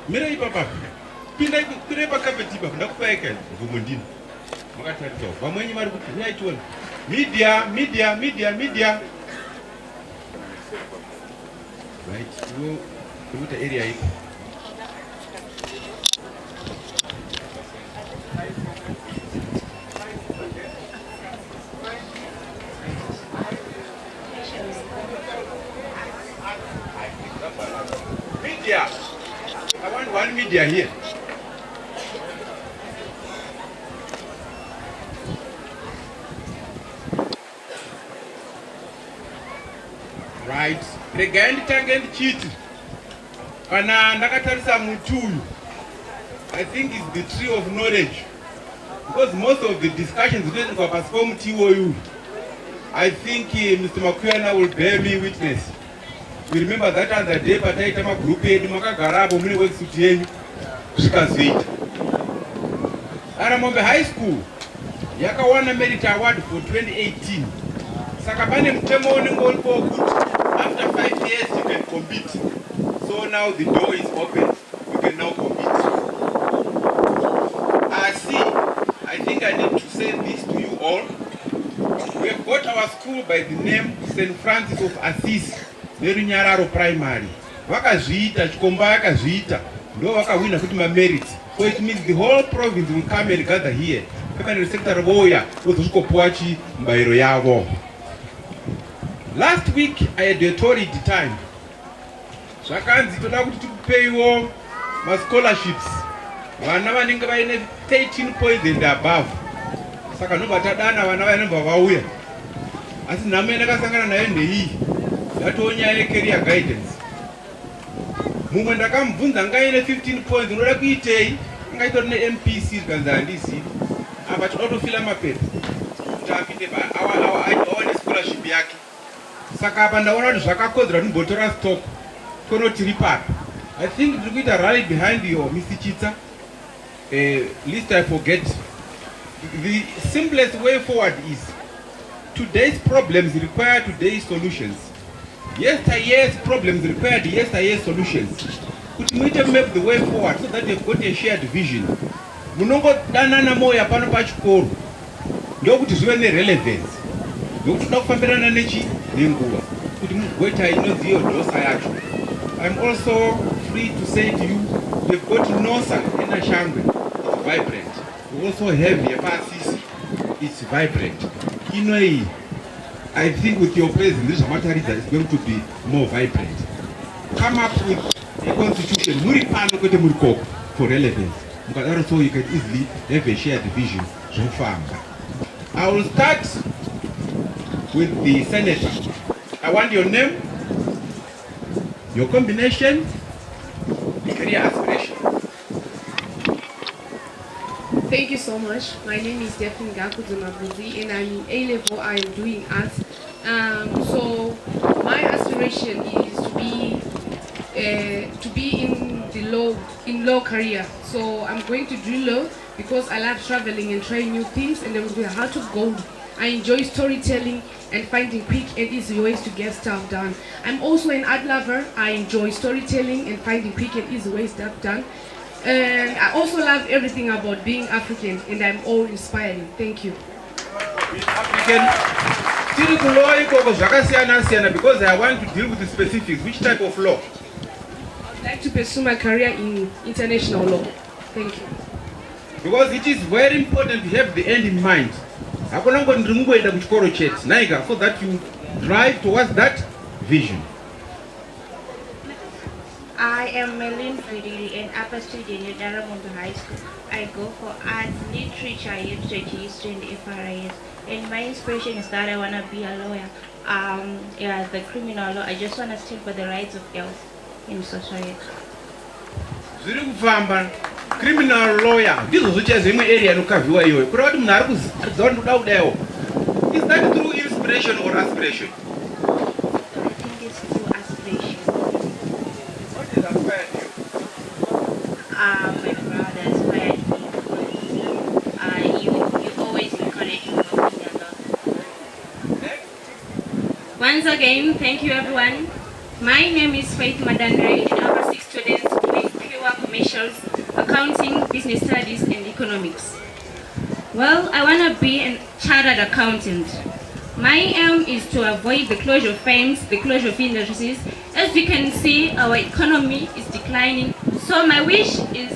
Mira ipapa. Pinda kurepa carpet ipapa. Ndakupaika ngumundini. Makatarika. Vamwenye mari kuti nyaitona. Media. Right. Go to the area here. Media. I want one media here. Right. Regain tangen cheat. Kana ndakatarisa mutuyu. I think it's the tree of knowledge. Because most of the discussions related to perform TOU, I think Mr. Makwena will bear me witness. We remember that other day, but I tell my group, Makagarabo, many works to change. Daramombe High School, Yakawana Merit Award for 2018. Sakabane Mtemoni all for good. After 5 years, you can compete. So now the door is open. You can now compete. I think I need to say this to you all. We have got our school by the name St. Francis of Assisi, Nerunyararo Primary. Vakazviita, Chikomba yakazviita, ndo vakawina kuti merit. So it means the whole province will come and gather here. Permanent sector voya kuzosvikopuwa chimbairo yavo. Last week I had a torrid time. Zvakanzi toda kuti tikupeiwo ma scholarships. Vana vanenge vaine 13 points and above. Saka nobva tadana vana vanenge vauya. Asi nhamo yandakasangana nayo ndeiyi. Yatonyaya yecareer guidance. Mumwe ndakamubvunza ngaine 15 points unoda kuitei? Ngaito rine MPC rikanzi handisi. Apa toda kutofila mapepa. Kuti apinde awane scholarship yake. Saka apa ndaona kuti zvakakodzera nimbotora stock. Konoti ripapa. I think tiri kuita rally behind you, Mr. Chitsa. Least I forget. The simplest way forward is today's problems require today's solutions. Yesterday's problems required yesterday's solutions. Kuti muite map the way forward so that you've got a shared vision. Munongodanana moya pano pachikoro. Ndokuti zvive nerelevance. Ndokuti toda kufambirana nenguva. Kuti mugoita inoziyo dosa yacho. I'm also free to say to you, we've got Nosa in Ashangwe. It's vibrant. We also have Yapasisi. It's vibrant. Inoi, I think with your presence, this Matariza is going to be more vibrant. Come up with a constitution, for relevance. So you can easily have a shared vision. I will start with the senator. I want your name, your combination, the career aspiration. Thank you so much. My name is Daphne Gakudumabuzi and I'm in A-level. I'm doing arts. So my aspiration is to be in law career. So I'm going to do law because I love traveling and trying new things, and there will be a heart of gold. I enjoy storytelling and finding quick and easy ways to get stuff done. I'm also an art lover. I enjoy storytelling and finding quick and easy ways stuff done. And I also love everything about being African, and I'm all inspiring. Thank you. Because I want to deal with the specifics. Which type of law? I'd like to pursue my career in international law. Thank you. Because it is very important to have the end in mind. So that you drive towards that vision. I am Melin Frediri, an upper student at Daramombe High School. I go for arts, literature, history, and FRIS. And my inspiration is that I want to be a lawyer. The criminal law. I just want to stand for the rights of girls in society. Criminal lawyer. This is which is in my area. Is that through inspiration or aspiration? I think it's through aspiration. What is aspired you? My brother inspired me. You always encourage me to be a lot. Once again, thank you everyone. My name is Faith Madandre, and I'm a 6 student with pure commercials, accounting, business studies, and economics. Well, I want to be a chartered accountant. My aim is to avoid the closure of firms, the closure of industries. As you can see, our economy is declining. So my wish is,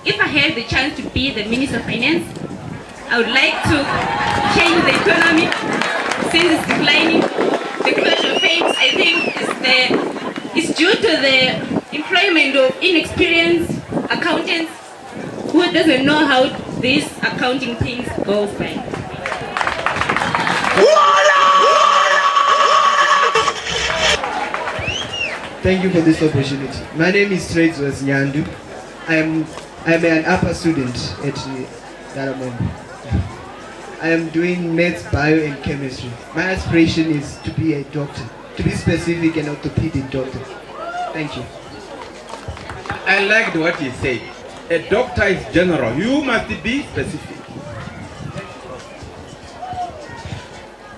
if I had the chance to be the Minister of Finance, I would like to change the economy since it's declining. The closure of firms, I think, is due to the employment of inexperienced accountants who doesn't know how these accounting things goes by. Thank you for this opportunity. My name is Tradesworth Nyandu. I'm an upper student at Daramombe. I am doing maths, bio, and chemistry. My aspiration is to be a doctor, to be specific, an orthopedic doctor. Thank you. I liked what he said. A doctor is general. You must be specific.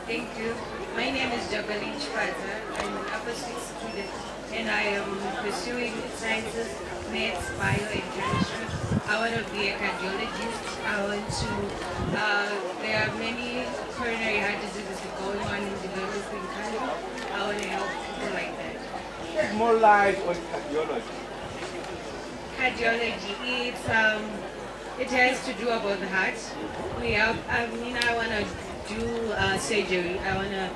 Thank you. My name is Jagaline Chpaza. I'm an upper sixth student and I am pursuing sciences, maths, bio, and chemistry. I want to be a cardiologist. I want to, there are many coronary heart diseases going on in developing countries. I want to help people like that. More light on cardiology. Cardiology, it has to do about the heart. I want to do surgery. I want to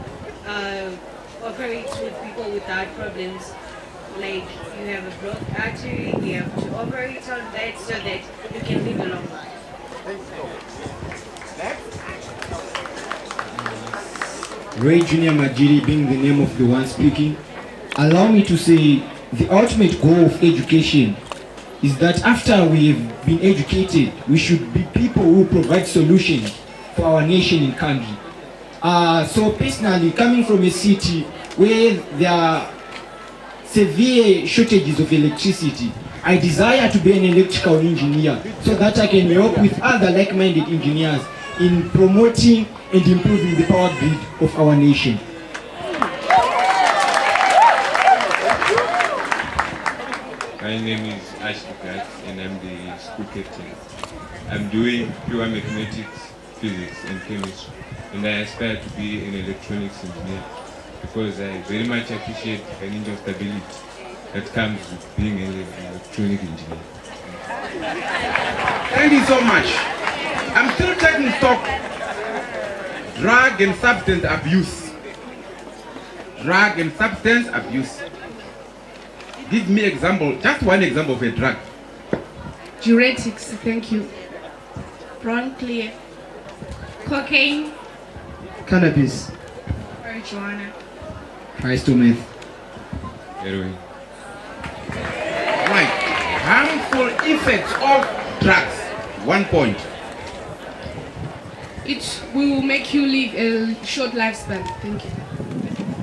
operate with people with heart problems. Like you have a blocked artery, we have to operate on that so that you can live a long life. Ray Junior Majiri being the name of the one speaking, allow me to say the ultimate goal of education is that after we have been educated, we should be people who provide solutions for our nation and country. So personally, coming from a city where there are severe shortages of electricity, I desire to be an electrical engineer so that I can help with other like-minded engineers in promoting and improving the power grid of our nation. My name is Ashlikat and I'm the school captain. I'm doing pure mathematics, physics and chemistry, and I aspire to be an electronics engineer because I very much appreciate financial stability that comes with being an electronic engineer. Thank you so much. I'm still taking stock drug and substance abuse. Drug and substance abuse. Give me example, just one example of a drug. Diuretics, thank you. Brown clear. Cocaine. Cannabis. Marijuana. Crystal meth. Heroin. Right. Harmful effects of drugs. 1 point. It will make you live a short lifespan. Thank you.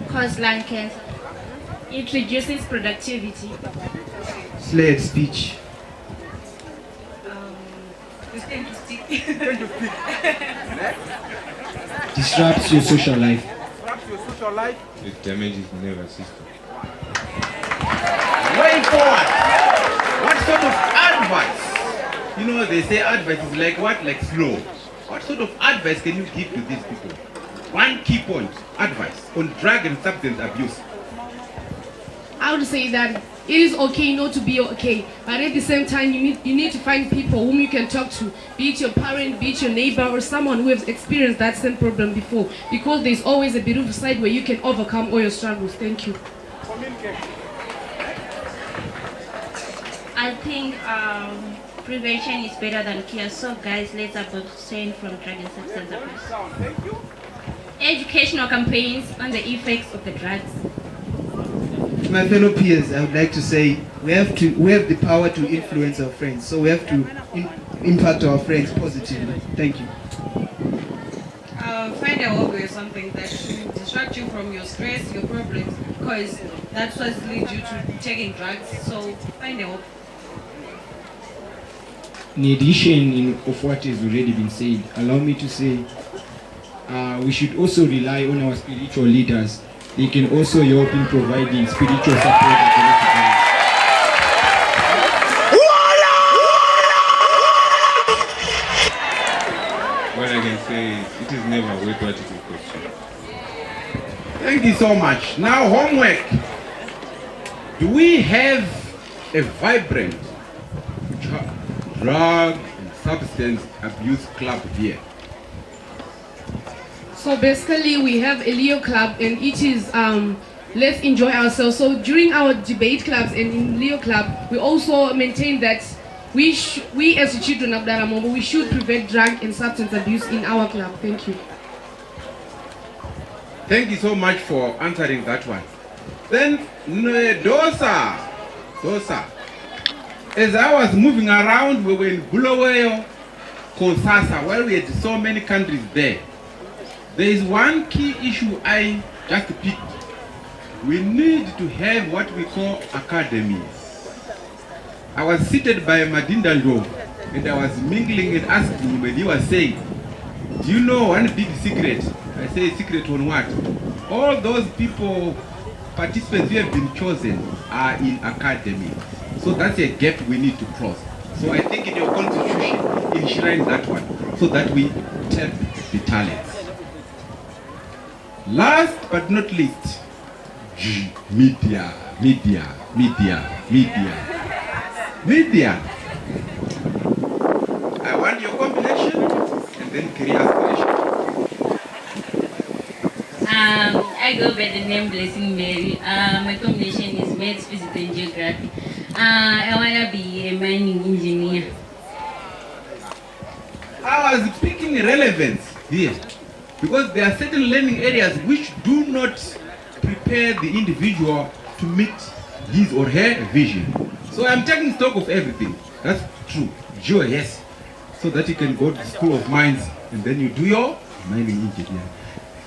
Cause lung cancer. It reduces productivity. Slurred speech. Disrupts your social life. It damages the nervous system. Way forward. What sort of advice? You know, they say advice is like what? Like slow. What sort of advice can you give to these people? One key point, advice on drug and substance abuse. I would say that it is okay not to be okay, but at the same time you need to find people whom you can talk to, be it your parent, be it your neighbor, or someone who has experienced that same problem before, because there's always a bit of a side where you can overcome all your struggles. Thank you. I think prevention is better than cure. So guys, let's abstain from drug and substance abuse. Educational campaigns on the effects of the drugs. To my fellow peers, I would like to say we have the power to influence our friends, so we have to impact our friends positively. Thank you. Find a hobby or something that will distract you from your stress, your problems, because that's what leads you to taking drugs. So find a hobby. In addition of what has already been said, allow me to say we should also rely on our spiritual leaders. They can also help in providing spiritual support. What I can say is, it is never worth what it will cost you. Thank you so much. Now homework. Do we have a vibrant drug and substance abuse club here? So basically we have a Leo club, and it is let's enjoy ourselves. So during our debate clubs and in Leo club, we also maintain that we as the children of Daramombe, we should prevent drug and substance abuse in our club. Thank you. Thank you so much for answering that one. Then Dosa. As I was moving around, we were in Bulawayo, Kosasa, where we had so many countries there. There is one key issue I just picked. We need to have what we call academies. I was seated by Madinda Njo, and I was mingling and asking him, and he was saying, do you know one big secret? I say, secret on what? All those people, participants who have been chosen are in academy. So that's a gap we need to cross. So I think in your constitution, enshrine that one, so that we tap the talents. Last but not least, media. I want your combination and then career aspiration. I go by the name Blessing Mary. My combination is Maths, Physics and Geography. I want to be a mining engineer. I was picking relevance here because there are certain learning areas which do not prepare the individual to meet his or her vision. So I'm taking stock of everything. That's true. Geo, yes. So that you can go to the school of mines and then you do your mining engineering.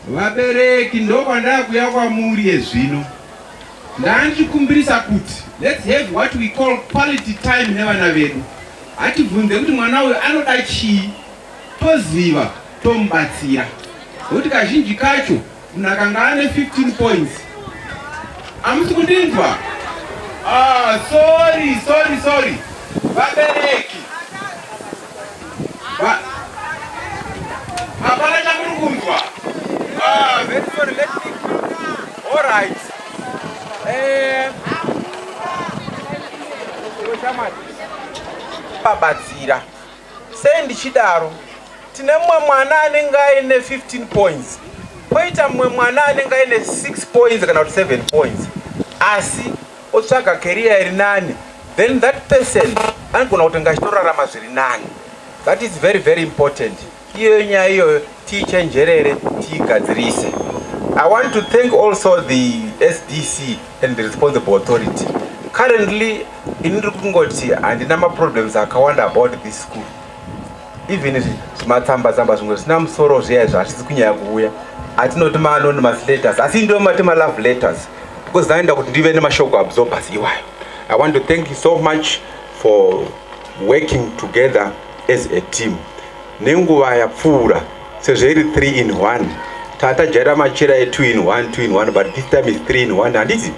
Vabereki ndokwanda kuya kwamuri ezvino. Ndandikumbrisa kuti let's have what we call quality time nevana vedu. Atibvunze kuti mwana uyu anoda chii, toziva, tomubatsira. Kuti kazhinji kacho unakanga ane 15 points. Amusi kundinzwa? Sorry. Vabereki. Hapana chamuri kunzwa. Very sorry, let me. All right. Babatsira. Sei ndichidaro tine mumwe mwana anenge aine 15 points, poita mumwe mwana anenge aine 6 points kana kuti 7 points, asi otsvaga career iri nani, then that person anogona kuti ngachitorarama zviri nani. That is very very important. Iyo nyaya iyoyo tiichenjerere, tiigadzirise. I want to thank also the SDC and the responsible authority. Currently, indiri kungoti handina ma-problems akawanda about this school. Even zvimatsamba-tsamba zvimwe zvisina musoro zviya zvasizi kunyanya kuuya, hatinoti ma-anonymous letters, asi ndo mati ma-love letters, because ndaenda kuti ndive nemashoko absorbers iwayo. I want to thank you so much for working together as a team. Nenguva yapfuura sezvo iri 3 in 1, tatajaira machira e2 in 1, 2 in 1, but this time is 3 in 1. Handiti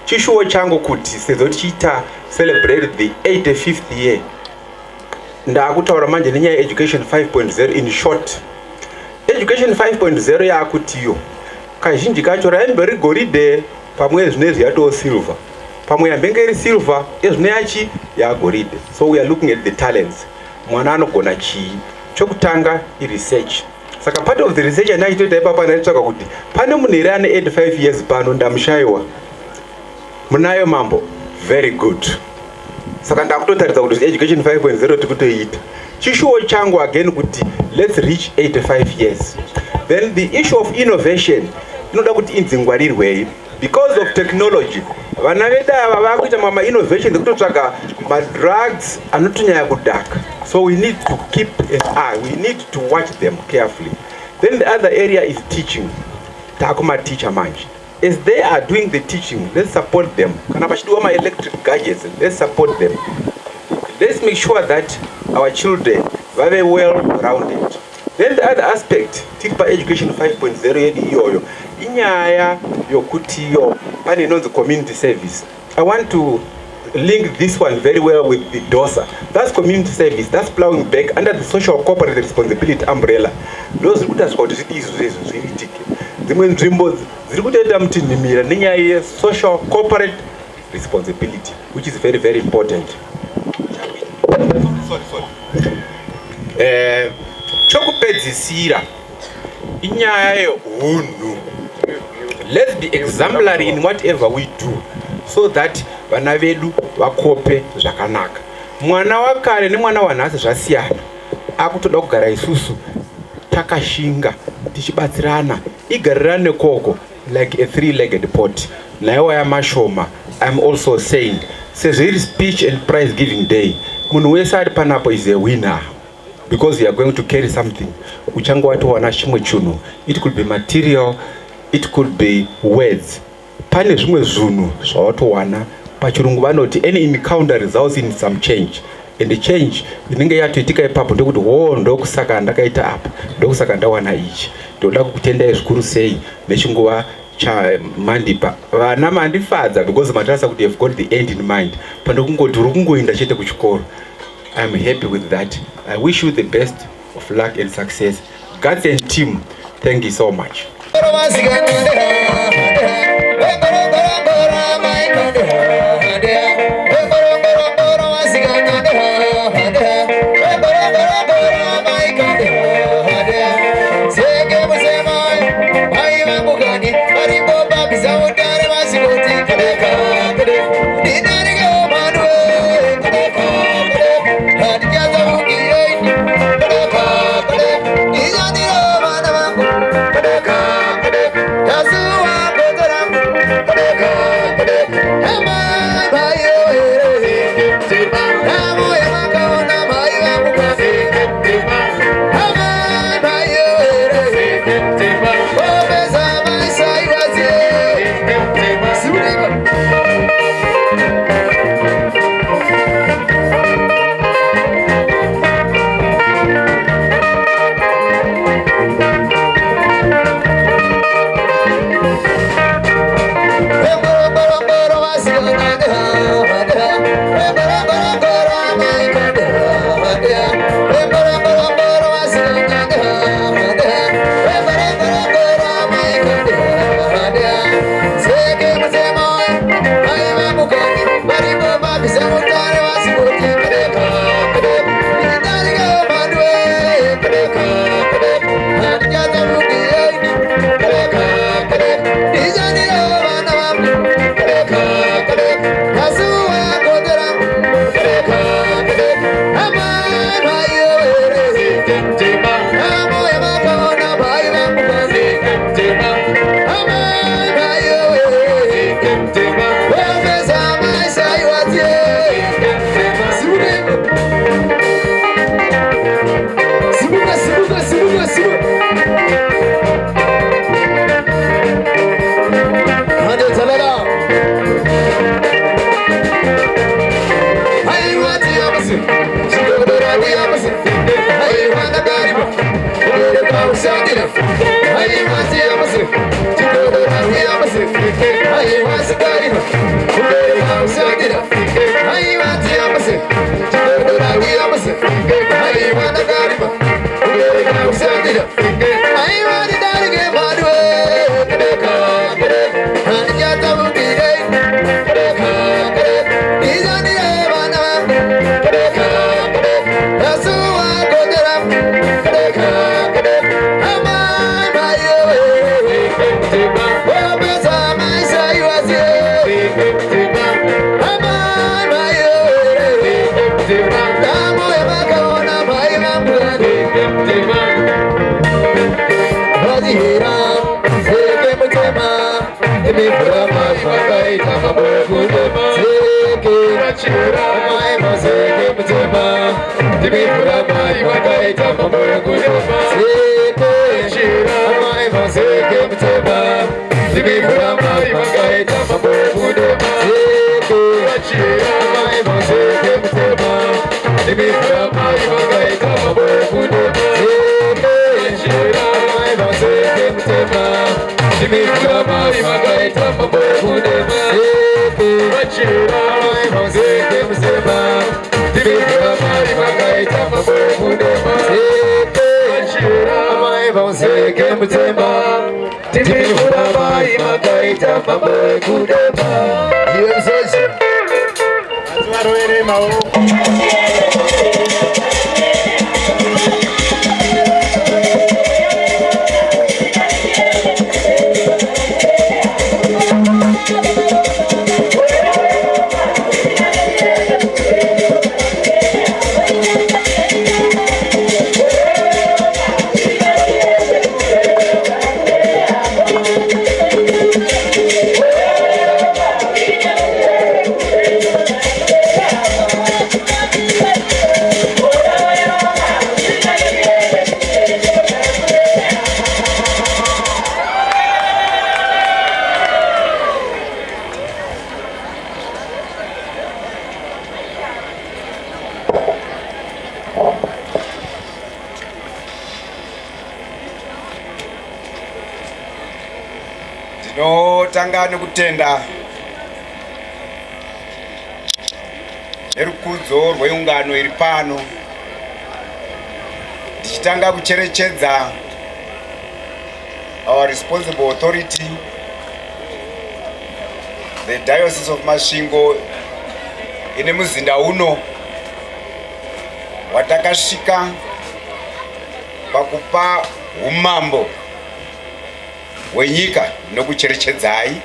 chishuwo changu kuti sezvo tichiita celebrate the 85th year, ndakutaura manje nenyaya education 5.0. In short, education 5.0 yaakutiyo kazhinji kacho raimberi goridhe, pamwe zvinezvi yatoo silver, pamwe yambenge iri silver, ezvino yachi yagoridhe. So we are looking at the talents. Mwana anogona chii. Chokutanga i-research. Saka part of the research anaitoita ipapa anaitsvaka kuti pane munhu here ane 85 years pano ndamushayiwa. Munayo mambo? Very good. Saka ndakutotaridza kuti education 5.0 tikutoita. Chishuwo changu again kuti let's reach 85 years. Then the issue of innovation inoda kuti inzingwarirwei. Because of technology, vana vedu ava vakuita mama-innovation ekutotsvaga ma-drugs anotonyanya kudhaka. So we need to keep an eye, we need to watch them carefully. Then the other area is teaching. Takuma-teacher manje. As they are doing the teaching, let's support them. Kana vachidiwa ma-electric gadgets, let's support them. Let's make sure that our children are very well-rounded. Then the other aspect, tipa education 5.0 yedu iyoyo, inyaya yokutiyo, pane inonzi community service. I want to link this one very well with the DOSA. That's community service, that's plowing back under the social corporate responsibility umbrella. Those who does what it is zviitike. Dzimwe nzvimbo dziri kutoita mutinhimira nenyaya ye social corporate responsibility, which is very very important. Chokupedzisira inyaya yeunhu. Let's be exemplary in whatever we do, so that vana vedu vakope zvakanaka. Mwana wakare nemwana wanhasi zvasiyana. Akutoda kugara isusu takashinga tichibatsirana, igarirane koko like a 3-legged pot. Naiwa yamashoma, I'm also saying, sezvo speech and prize giving day, munhu wese ari panapo is a winner, because you are going to carry something. Uchange watowana chimwe chinhu. It could be material, it could be words. Pane zvimwe zvinhu zvawatowana. Pachirungu vanoti any encounter results in some change. And the change inenge yatoitika ipapo ndekuti ndokusaka ndakaita apa, ndokusaka ndawana ichi. Ndoda kukutendai zvikuru sei nechinguva chamandipa. Vana mandifadza because matarasa kuti you've got the end in mind. Pandokungoti uri kungoenda chete kuchikoro. I'm happy with that. I wish you the best of luck and success. Guys and team, thank you so much. That's who I'm Timifurama vakaita mamurukudema Seke Amai maseke mutema Timifurama vakaita mamurukudema Seke Amai maseke mutema Timifurama vakaita mamurukudema Seke Amai maseke mutema Timifurama vakaita mamurukudema Seke Amai maseke mutema Timifurama vakaita mamurukudema Seke Amai maseke mutema Timifurama vakaita mamurukudema Seke Amai maseke mutema Timifurama vakaita mamurukudema Yemsoji Atwaroere maoko Tinotanga nekutenda nerukudzo rweungano iri pano tichitanga kucherechedza our responsible authority, the Diocese of Masvingo ine muzinda uno watakasvika pakupa umambo wenyika nokucherechedzai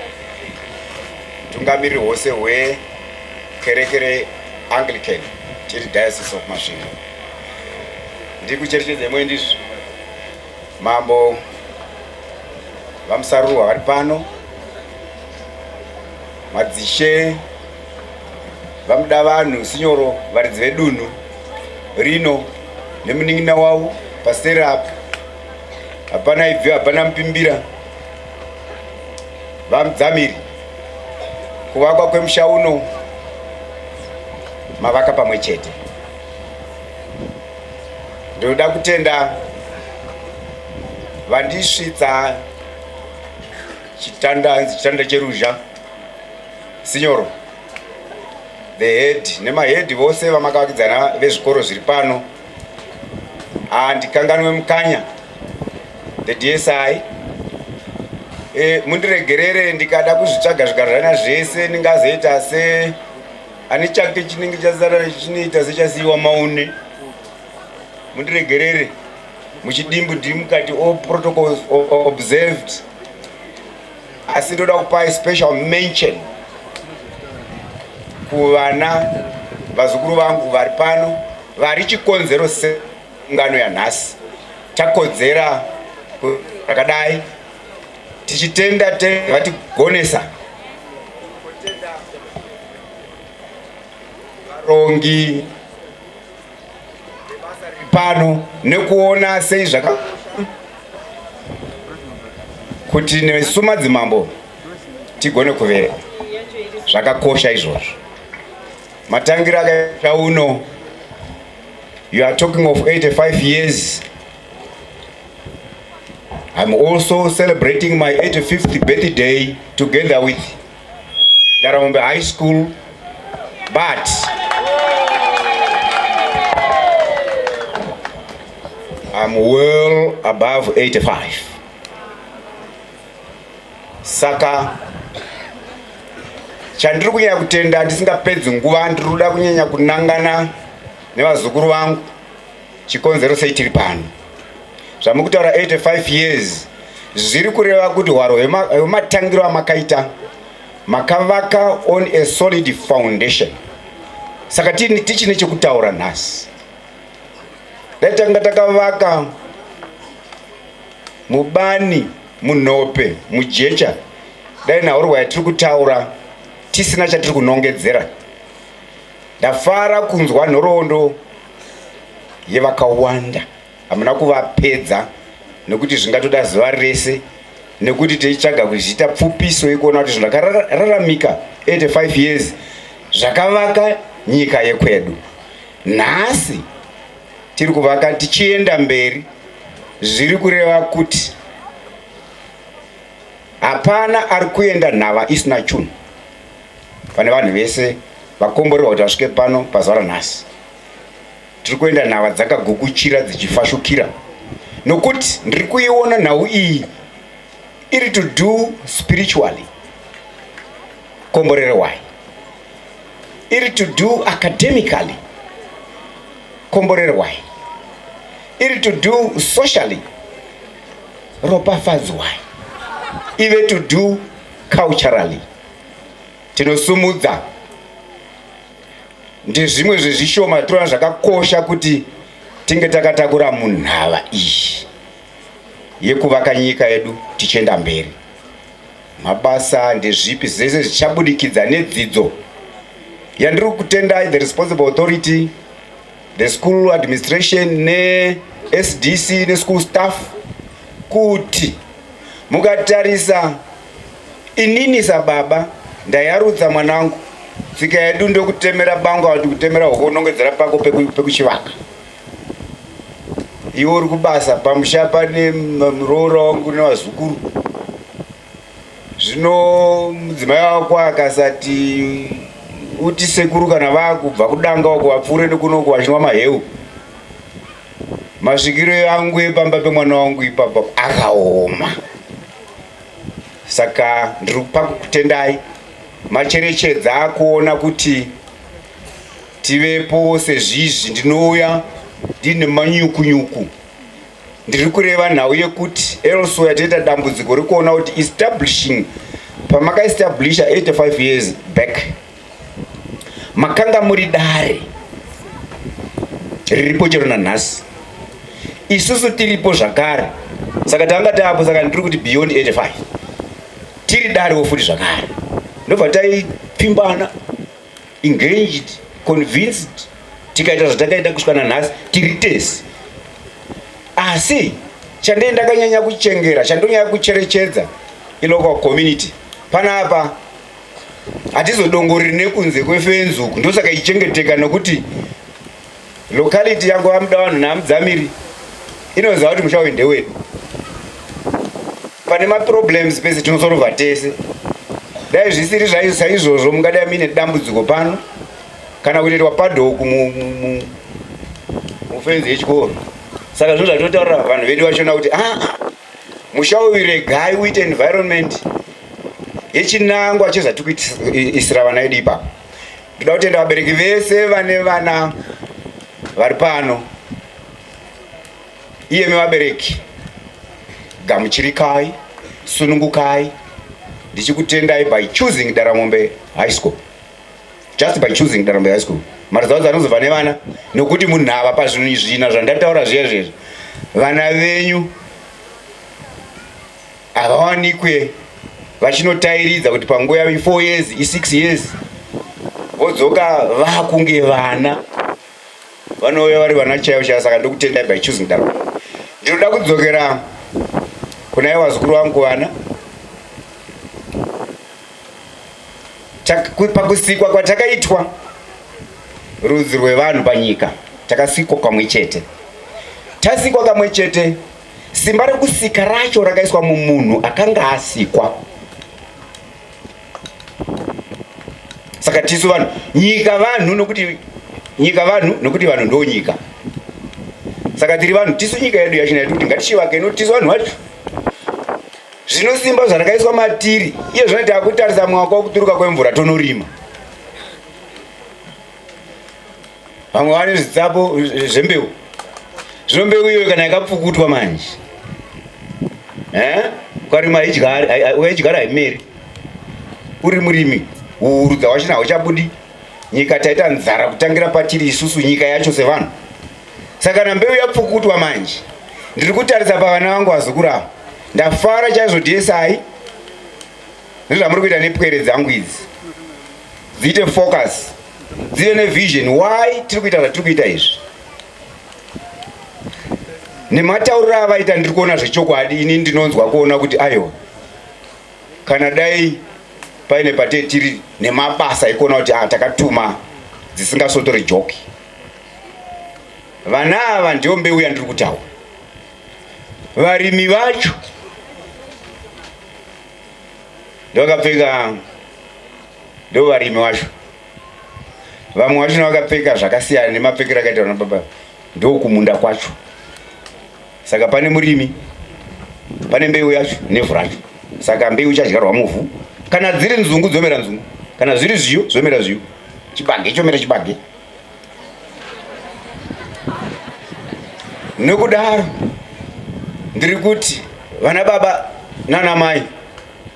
tungamiri hwose hwekerekere Anglican tiri Diocese of Masvingo. Ndiri kucherechedza imwe ndizvo mambo vamusarurwa vari pano, madzishe vamuda vanhu sinyoro varidzi vedunhu rino nemunin'ina wavo paseri apa hapana ibvi hapana mupimbira vamudzamiri kuvakwa kwemusha uno mavaka pamwe chete. Ndoda kutenda vandisvitsa chitanda cheruzha sinyoro the head nemahedhi vose vamakavakidzana vezvikoro zviri pano, handikanganwe mukanya the DSI. Mundiregerere ndikada kuzvitsvaga zvigarirana zvese ndingazoita se ani chake chinenge chazara chinoita sechasiyiwa maune. Mundiregerere muchidimbu ndiri mukati all protocols observed, asi ndoda kupa special mention kuvana vazukuru vangu vari pano vari chikonzero seungano yanhasi takodzera rakadai tichitenda vatigonesa varongi pano nekuona sei zvaka kuti nesu madzimambo tigone kuvera zvakakosha izvozvo. Matangiro akaita uno, you are talking of 85 years. I'm also celebrating my 85th birthday together with Daramombe High School, but I'm well above 85. Saka chandiri kunyanya kutenda ndisingapedzi nguva ndinoda kunyanya kunangana nevazukuru vangu chikonzero sei tiri pano. Zvamukutaura 85 years zviri kureva kuti hwaro hwematangiro amakaita makavaka on a solid foundation. Saka tichine chekutaura nhasi. Datanga takavaka mubani, munope, mujecha dai nhaurwa yatiri kutaura tisina chatiri kunongedzera. Ndafara kunzwa nhoroondo yevakawanda, hamuna kuvapedza nekuti zvingatoda zuva rese, nekuti tichitsvaga kuzviita pfupiso yekuona kuti zvinhu zvakararamika 85 years zvakavaka nyika yekwedu. Nhasi tiri kuvaka tichienda mberi, zviri kureva kuti hapana ari kuenda nhava isina chunhu. Pane vanhu vese vakomborerwa kuti vasvike pano pazuva ranhasi. Tiri kuenda nhava dzakagukuchira dzichifashukira, nokuti ndiri kuiona nhau iyi iri to do spiritually, komborerwai, iri to do academically, komborerwai, iri to do socially, ropafadzwai, ive to do culturally. Tinosumudza ndezvimwe zvezvishoma tinoona zvakakosha kuti tinge takatakura munhava iyi yekuvaka nyika yedu tichienda mberi. Mabasa ndezvipi zvese zvichabudikidza nedzidzo yandiri kutendai the responsible authority, the school administration ne-SDC ne-school staff, kuti mukatarisa inini sababa ndayarudza mwanangu tsika yedu ndokutemera bango kuti kutemera hoko unongedzera pako pekuchivaka. Iwe uri kubasa pamusha pane muroora wangu nevazukuru. Zvino mudzimai wako akasati uti sekuru kana vakubva kudanga wako vapfuure nekunoku vachinwa maheu, masvikiro angu epamba pemwana wangu ipapo akaoma. Saka ndiri pakukutendai macherechedza akuona kuti tivepo sezvizvi. Ndinouya ndine manyukunyuku, ndiri kureva nhau yekuti elso yatoita dambudziko rekuona kuti establishing pamakaestablisha 85 years back makanga muri dare riripo chero nanhasi, isusu tiripo zvakare. Saka tanga taapo, saka ndiri kuti beyond 85 tiri darewo futi zvakare. Ndobva taipfimbana, engaged, convinced, tikaita zvatakaita kusvika nanhasi tiri tese. Asi chandei ndakanyanya kuchengera, chandonyanya kucherechedza ilocal community panapa hatizodongoreri nekunze kwefenzuku. Ndosaka ichengeteka nokuti locality yangu vamuda vanhu namudzamiri inoziva kuti musha wende wedu. Pane maproblems pese tinosorova tese. Dai zvisiri saizvozvo mungadai mine dambudziko pano kana kuitwa padhoku mufenzi yechikoro. Saka zvinhu zvatotaura vanhu vedu vachona kuti musha uyu regai uite environment yechinangwa chezvatikuisira vana vedu ipapo. Ndoda kutenda vabereki vese vane vana vari pano. Iyemi vabereki, gamuchirikai, sunungukai. Ndichikutendai by choosing Daramombe High School. Just by choosing Daramombe High School. Marizauza anozova nevana nokuti munhava pazvinhu izvina zvandataura zvezvezvo. Vana venyu havawanikwe vachinotairidza kuti panguva yavo 4 years, 6 years vodzoka vakunge vana. Vanouya vari vana chaivo chaivo. Saka ndokutendai by choosing Daramombe. Ndinoda kudzokera kuna vazukuru vangu vana. Pakusikwa kwatakaitwa rudzi rwevanhu panyika, takasikwa kamwe chete. Tasikwa kamwe chete, simba rekusika racho rakaiswa mumunhu akanga asikwa. Saka tisu vanhu, nyika vanhu nokuti vanhu ndo nyika. Saka tiri vanhu, tisu nyika yedu yachina kuti ngatichivake no tisu vanhu vacho. Zvino simba zvarakaiswa matiri, iye zvinoita takutarisa mwaka wokuturuka kwemvura tonorima. Vamwe vane zvitsapo zvembeu. Zvino mbeu iyo kana yakapfukutwa manje. Ukarima idyara haimeri. Uri murimi, huru dzawachina hauchabudi. Nyika taita nzara kutangira patiri isusu nyika yacho sevanhu. Saka kana mbeu yapfukutwa manje, ndiri kutarisa pavana vangu vazukuru ava. Ndafara chaizvo DSI ndizvamuri kuita nepwere dzangu idzi dziite focus, dzive nevision why tiri kuita zvatiri kuita izvi. Nematauriro avaita ndiri kuona zvechokwadi, ini ndinonzwa kuona kuti aiwa kana dai paine pate tiri nemabasa ekuona kuti takatuma dzisingasotori joki. Vana ava ndiyo mbeu yandiri kutaura. Varimi vacho ndovakapfeka, ndo varimi vacho. Vamwe vacho navakapfeka zvakasiyana nemapfekero akaita vana baba, ndo kumunda kwacho. Saka pane murimi, pane mbeu yacho nevhu racho. Saka mbeu ichadyarwa muvhu. Kana dziri nzungu dzomera nzungu, kana zviri zviyo zvomera zviyo, chibage chomera chibage. Nokudaro ndiri kuti vana baba nana mai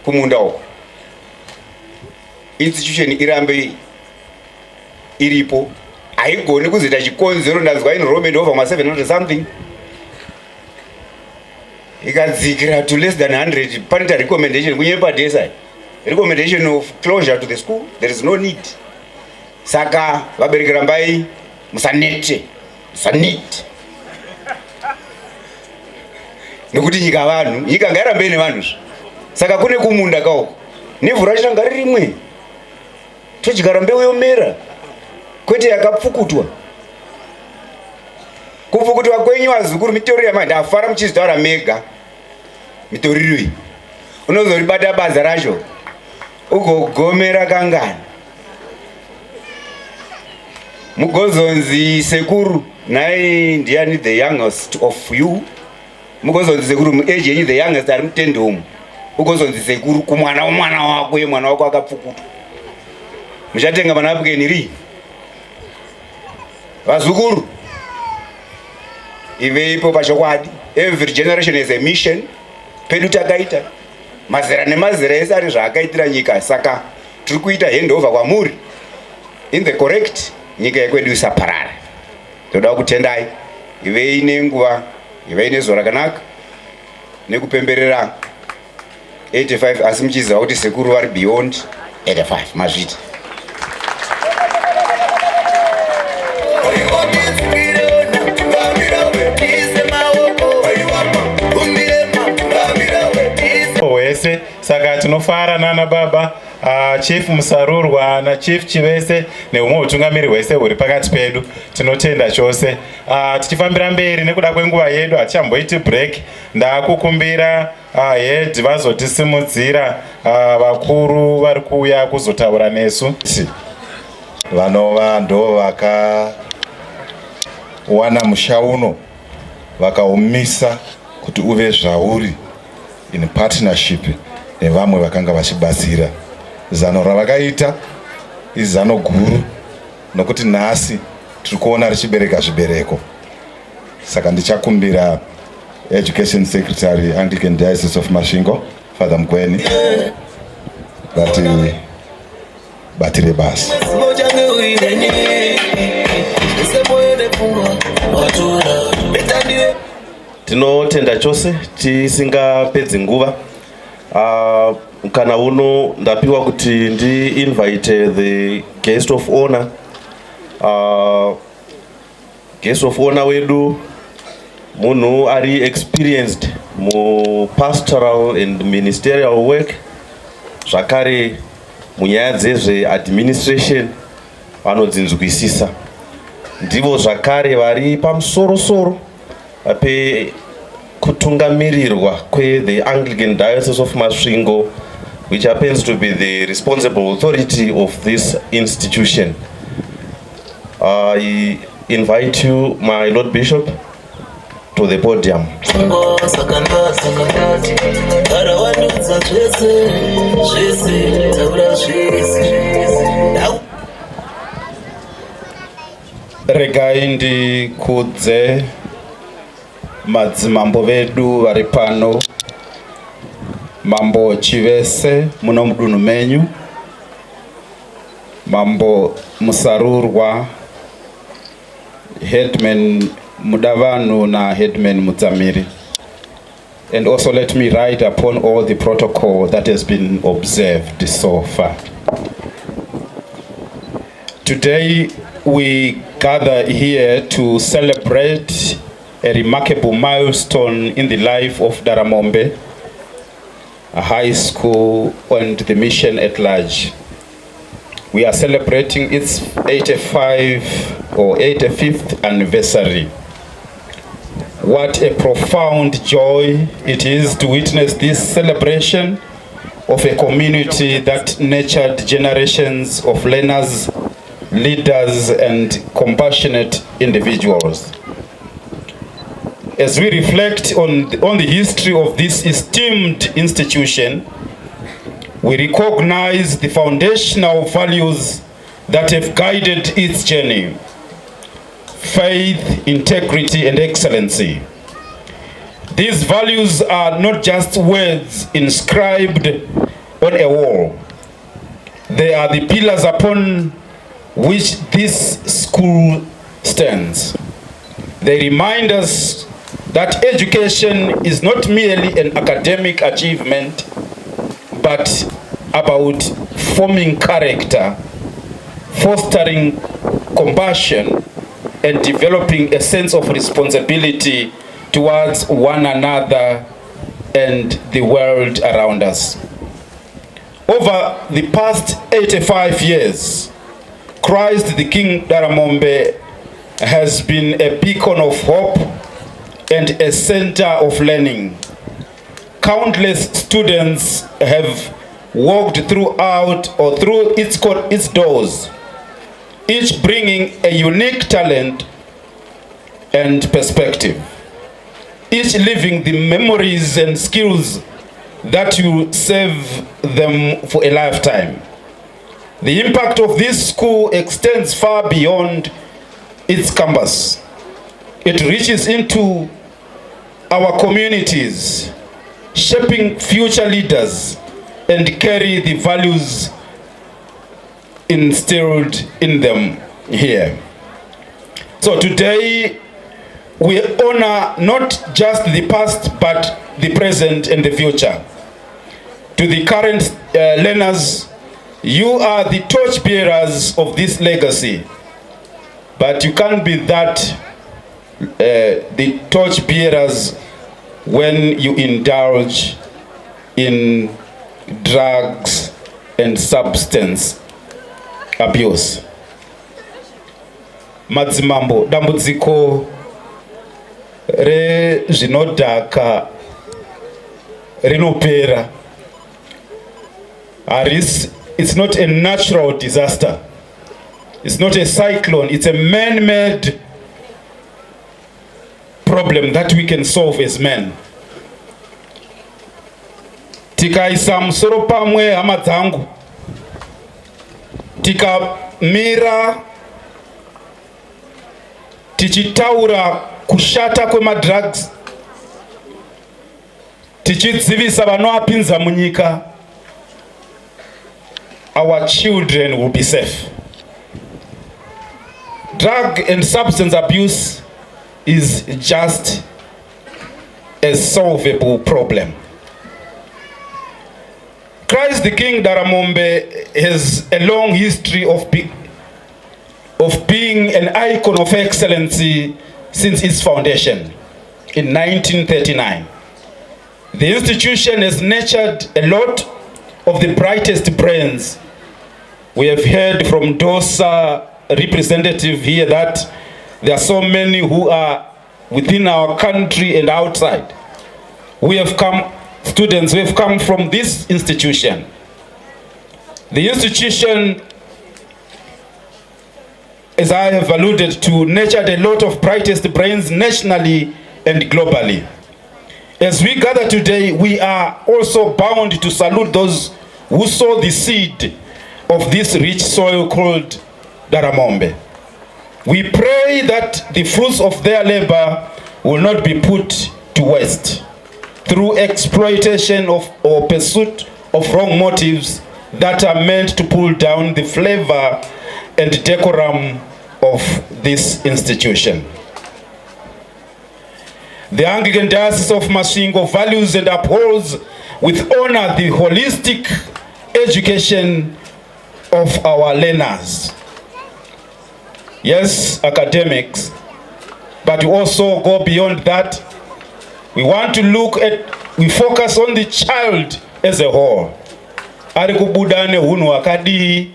kumunda uko institution irambe iripo, haigoni kuzoita chikonzero. Ndazwa enrollment over 700 something ikadzikira to less than 100. Panoita recommendation kunye padesa, recommendation of closure to the school. There is no need. Saka vabereki rambai musanete, musanete, nekuti nyika vanhu, nyika ngairambe nevanhu. Saka kune kumunda kauko nevhu racho ranga ririmwe, todyara mbeu yomera, kwete yakapfukutwa. Kupfukutwa kwenyu vazukuru mitoriro yamandi afara muchizitaura mega. Mitoriro iyi unozoribata baza racho ugogomera kangana. Mugozonzi sekuru naye ndiani the youngest of you. Mugozonzi sekuru muage yenyu the youngest ari mutende umu. Ugozonzi sekuru kumwana womwana wako, mwana wako akapfukutwa. Muchatenga manapukeni rii? Vazukuru iveipo pachokwadi. Every generation is a mission. Pedu takaita mazera nemazera ese ari zvaakaitira nyika. Saka tiri kuita handover kwamuri in the correct, nyika yekwedu isaparara. Toda kutendai, ivei nenguva, ivei nezuva rakanaka nekupemberera 85, asi muchiziva kuti sekuru vari beyond 85 mazviti. Wese saka tinofara nana baba chief Musarurwa na chief Chivese neumwe utungamiri hwese huri pakati pedu. Tinotenda chose. Tichifambira mberi nekuda kwenguva yedu hatichamboiti break. Ndakukumbira head vazotisimudzira vakuru vari kuuya kuzotaura nesu. Vanova ndo vakawana mushauno vakaumisa kuti uve zvauri in partnership nevamwe vakanga vachibatsira. Zano ravakaita izano guru, nokuti nhasi tiri kuona richibereka zvibereko. Saka ndichakumbira Education Secretary Anglican Diocese of Masvingo, Father Mkweni, batire basi. Tinotenda chose tisingapedzi nguva. Kana uno ndapiwa kuti ndi invite the guest of honor. Guest of honor wedu munhu ari experienced mu pastoral and ministerial work, zvakare munyaya dzezve administration vanodzinzwisisa. Ndivo zvakare vari pamusoro-soro pe kutungamirirwa kwe the Anglican Diocese of Masvingo, which happens to be the responsible authority of this institution. I invite you, my Lord Bishop, to the podium. Regai ndikudze madzimambo vedu vari pano, Mambo Chivese muno mudunhu menyu, Mambo Musarurwa, Headman Mudavanhu na Headman Mudzamiri. And also let me ride upon all the protocol that has been observed so far. Today we gather here to celebrate a remarkable milestone in the life of Daramombe, a high school and the mission at large. We are celebrating its 85th anniversary. What a profound joy it is to witness this celebration of a community that nurtured generations of learners, leaders, and compassionate individuals. As we reflect on the history of this esteemed institution, we recognize the foundational values that have guided its journey: faith, integrity, and excellency. These values are not just words inscribed on a wall. They are the pillars upon which this school stands. They remind us that education is not merely an academic achievement, but about forming character, fostering compassion, and developing a sense of responsibility towards one another and the world around us. Over the past 85 years, Christ the King Daramombe has been a beacon of hope and a center of learning. Countless students have walked through its doors, each bringing a unique talent and perspective, each living the memories and skills that will serve them for a lifetime. The impact of this school extends far beyond its campus. It reaches into our communities, shaping future leaders and carry the values instilled in them here. So today we honor not just the past but the present and the future. To the current learners, you are the torchbearers of this legacy, but you can't be the torchbearers when you indulge in drugs and substance abuse. Madzimambo, dambudziko rezvinodhaka rinopera. It's not a natural disaster. It's not a cyclone. It's a man-made problem that we can solve as men. Tikaisa musoro pamwe hama dzangu, tikamira tichitaura kushata kwemadrugs, tichidzivisa vanoapinza munyika, our children will be safe. Drug and substance abuse is just a solvable problem. Christ the King Daramombe has a long history of being an icon of excellency since its foundation in 1939. The institution has nurtured a lot of the brightest brains. We have heard from DOSA representative here that there are so many who are within our country and outside. Students who have come from this institution. The institution, as I have alluded to, nurtured a lot of brightest brains nationally and globally. As we gather today, we are also bound to salute those who sow the seed of this rich soil called Daramombe. We pray that the fruits of their labor will not be put to waste through exploitation or pursuit of wrong motives that are meant to pull down the flavor and decorum of this institution. The Anglican Diocese of Masvingo values and upholds with honor the holistic education of our learners. Yes, academics, but we also go beyond that. We want to we focus on the child as a whole. Ari kubuda nehunhu hwakadii,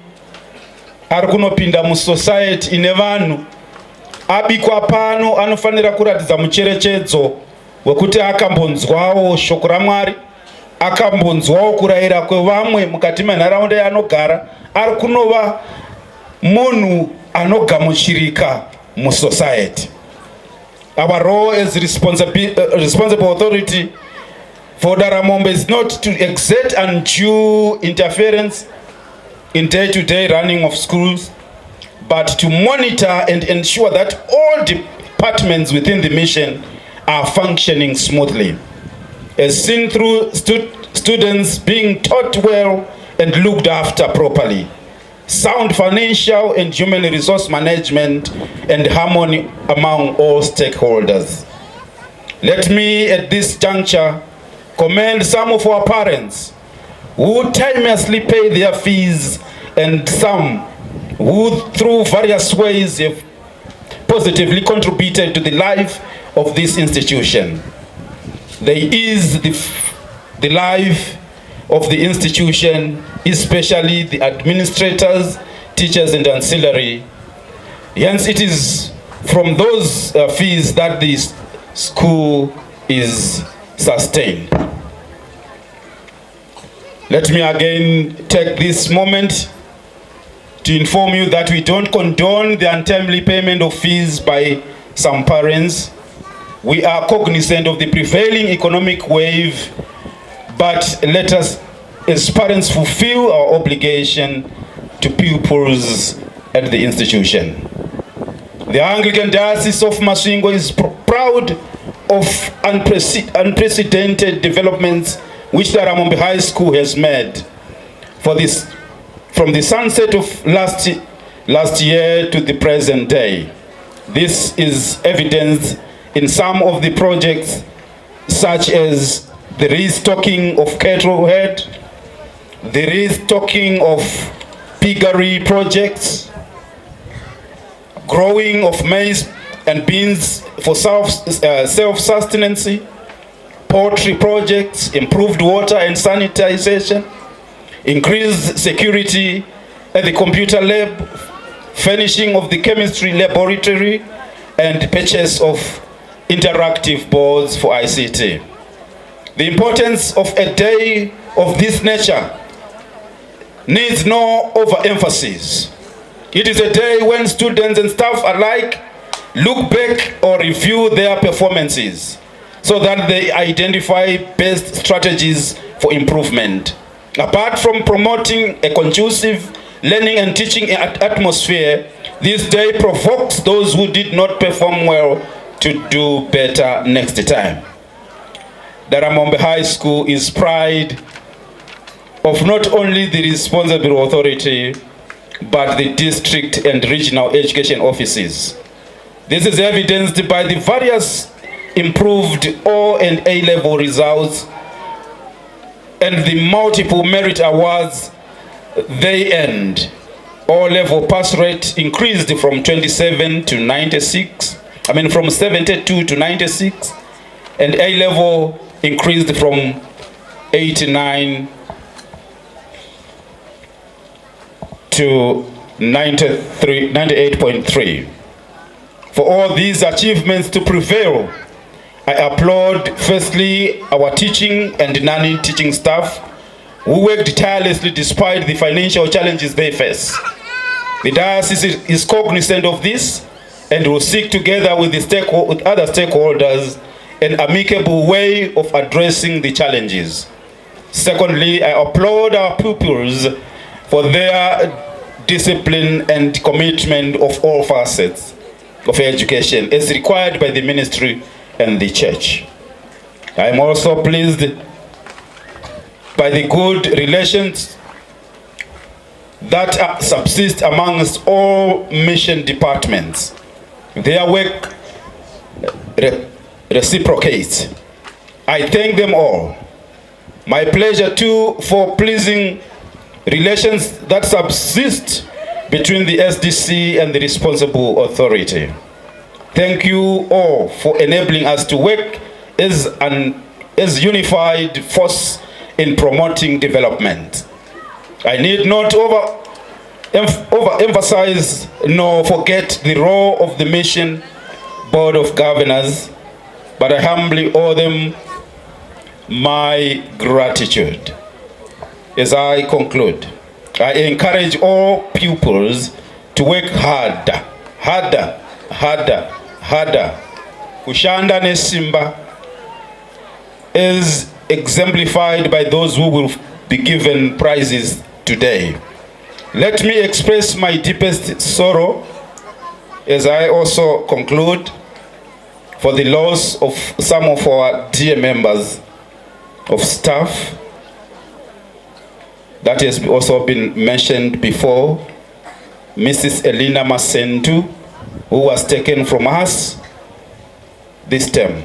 ari kunopinda musociety ine vanhu, abikwa pano anofanira kuratidza mucherechedzo wekuti akambonzwawo shoko raMwari, akambonzwawo kurayira kwevamwe mukati menharaunda yaanogara, ari kunova munhu anogamuchirika musociety. Our role as responsible authority for Daramombe is not to exert undue interference in day-to-day running of schools, but to monitor and ensure that all departments within the mission are functioning smoothly, as seen through students being taught well and looked after properly, sound financial and human resource management, and harmony among all stakeholders. Let me at this juncture commend some of our parents who timelessly pay their fees and some who through various ways have positively contributed to the life of this institution. They ease the life of the institution, especially the administrators, teachers and ancillary. Hence it is from those fees that this school is sustained. Let me again take this moment to inform you that we don't condone the untimely payment of fees by some parents. We are cognizant of the prevailing economic wave, but let us as parents fulfill our obligation to pupils at the institution. The Anglican Diocese of Masvingo is proud of unprecedented developments which the Daramombe High School has made for this, from the sunset of last year to the present day. This is evidenced in some of the projects such as the restocking of cattle head, the restocking of piggery projects, growing of maize and beans for self-sustenance, poultry projects, improved water and sanitization, increased security at the computer lab, finishing of the chemistry laboratory, and purchase of interactive boards for ICT. The importance of a day of this nature needs no overemphasis. It is a day when students and staff alike look back or review their performances so that they identify best strategies for improvement. Apart from promoting a conducive learning and teaching atmosphere, this day provokes those who did not perform well to do better next time. Daramombe High School is pride of not only the responsible authority, but the district and regional education offices. This is evidenced by the various improved O and A level results and the multiple merit awards they earned. O level pass rate increased from 27 to 96, from 72 to 96, and A level increased from 89 to 98.3. For all these achievements to prevail, I applaud firstly our teaching and non-teaching staff who worked tirelessly despite the financial challenges they face. The diocese is cognizant of this and will seek together with other stakeholders an amicable way of addressing the challenges. Secondly, I applaud our pupils for their discipline and commitment of all facets of education as required by the ministry and the church. I am also pleased by the good relations that subsist amongst all mission departments. Their work reciprocate. I thank them all. My pleasure too for pleasing relations that subsist between the SDC and the responsible authority. Thank you all for enabling us to work as unified force in promoting development. I need not overemphasize nor forget the role of the Mission Board of Governors, but I humbly owe them my gratitude. As I conclude, I encourage all pupils to work harder. Kushanda nesimba is exemplified by those who will be given prizes today. Let me express my deepest sorrow as I also conclude for the loss of some of our dear members of staff. That has also been mentioned before. Mrs. Elina Masentu, who was taken from us this term.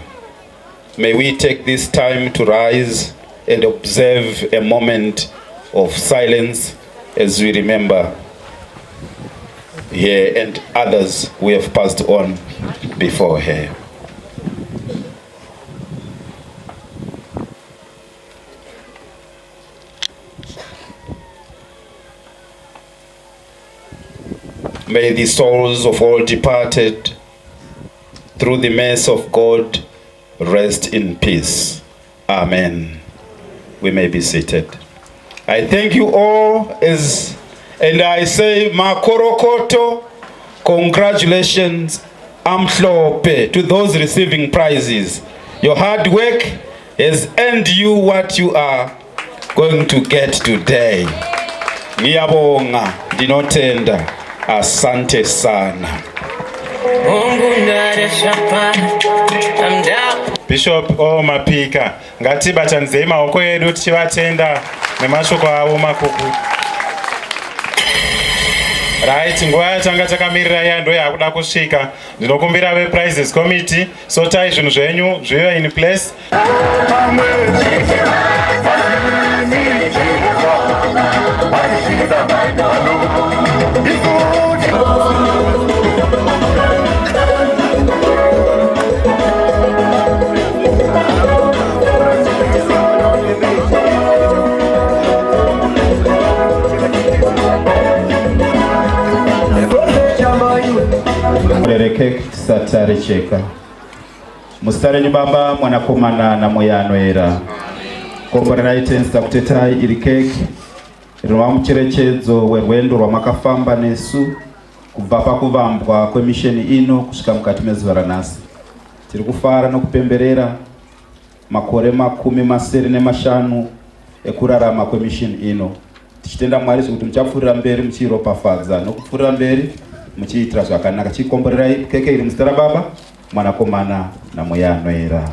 May we take this time to rise and observe a moment of silence as we remember her and others who have passed on before her. May the souls of all departed through the mercy of God rest in peace. Amen. We may be seated. I thank you all and I say makorokoto, congratulations, amhlope to those receiving prizes. Your hard work has earned you what you are going to get today. Ngiyabonga, dinotenda. Asante sana. Bishop Mapika, ngati batanzei maoko edu tichivatenda nemashoko avo makuku. Right, nguva yatanga takamirira iya ndo yakuda kusvika. Ndinokumbira ve prizes committee, sotai zvinhu zvenyu zvive in place. Rereke satari cheka. Mustare ni baba mwanakomana na moyanwera. Komborera itensa kutetai iri keki. Rwa mucherechedzo werwendo rwamakafamba nesu kubva pakuvambwa kwemisheni ino kusvika mukati mezuva ranhasi. Tiri kufara nokupemberera makore 25 ekurarama kwemisheni ino. Tichitenda Mwari kuti muchapfuurira mberi muchiropafadza nokupfuurira mberi muchiitira zvakanaka. Chikomborerai keke iri muzita raBaba, Mwanakomana naMweya Anoyera.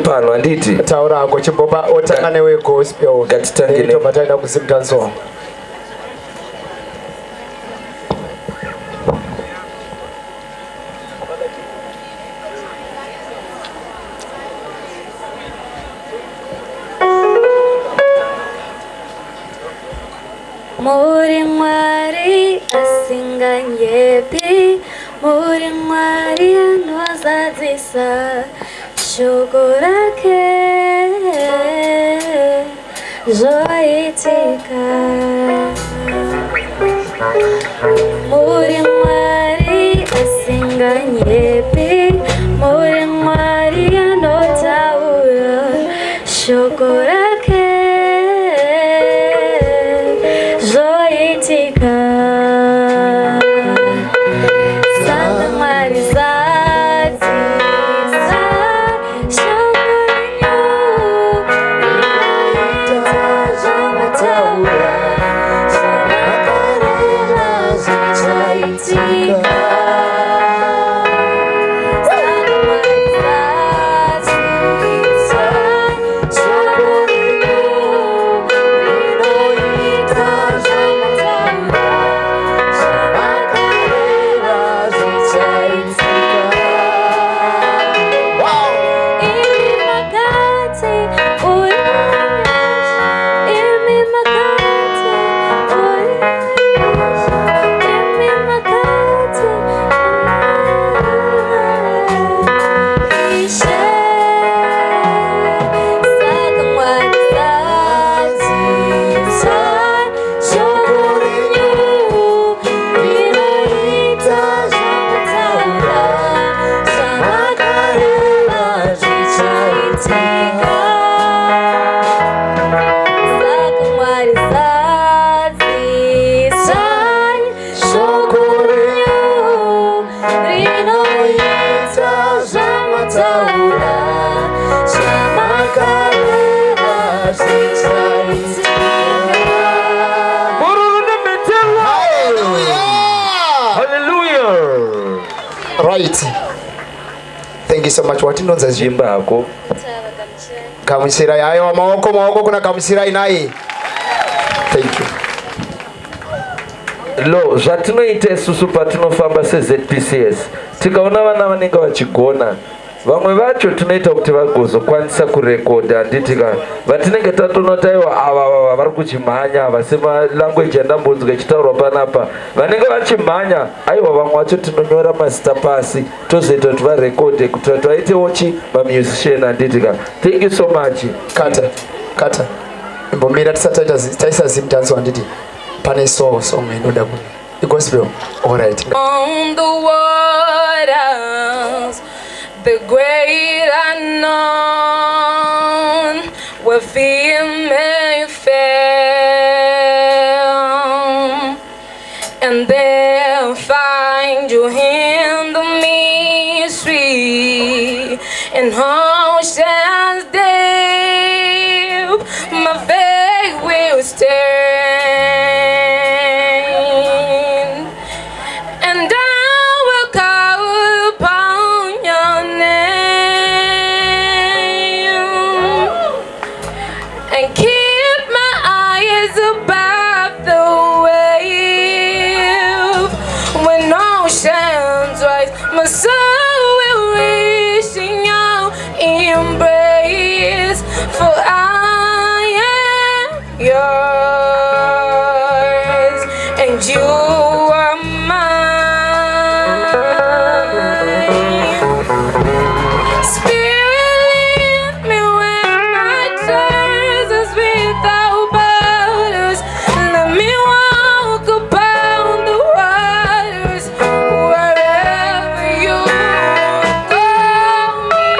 Pano anditi taura ko chimboba otanga newe gospel gatitangire to bataenda kusimtanso Muri mwari asinganyepi Muri mwari anozadzisa shogora ke zoitika Muri mwari asinganyepi Muri mwari anotaura shogora ke zoitika Santa Marizati Right. Thank you so much. Watinonza jimba yako. Kamusira yayo maoko kuna kamusira inai. Thank you. Lo, zvatinoite susu patinofamba seZPCS. Tikaona vana vanenge vachigona. Vamwe vacho tunoita kuti vagozokwanisa kurekodha handitika vatinenge tatonotaiwa ava vari kuchimhanya vasema language yandambonzwa ichitaurwa panapa vanenge vachimhanya aiwa vamwe vacho tinonyora mazita pasi tozoita kuti varekodhe kuti vaitewo mamusician handitika. Thank you so much. Kata imbomira taisa zimtanzo handiti pane song inoda ku gospel. All right. On the waters, the great unknown, where fear may fail, and they'll find you in the mystery, in oceans deep, my faith will stand, and I will call upon your name, and keep my eyes above the wave. When oceans rise, my soul will reach in your embrace, for I am yours, and you are mine. Spirit, lead me where my trust is without borders. Let me walk upon the waters, wherever you call me.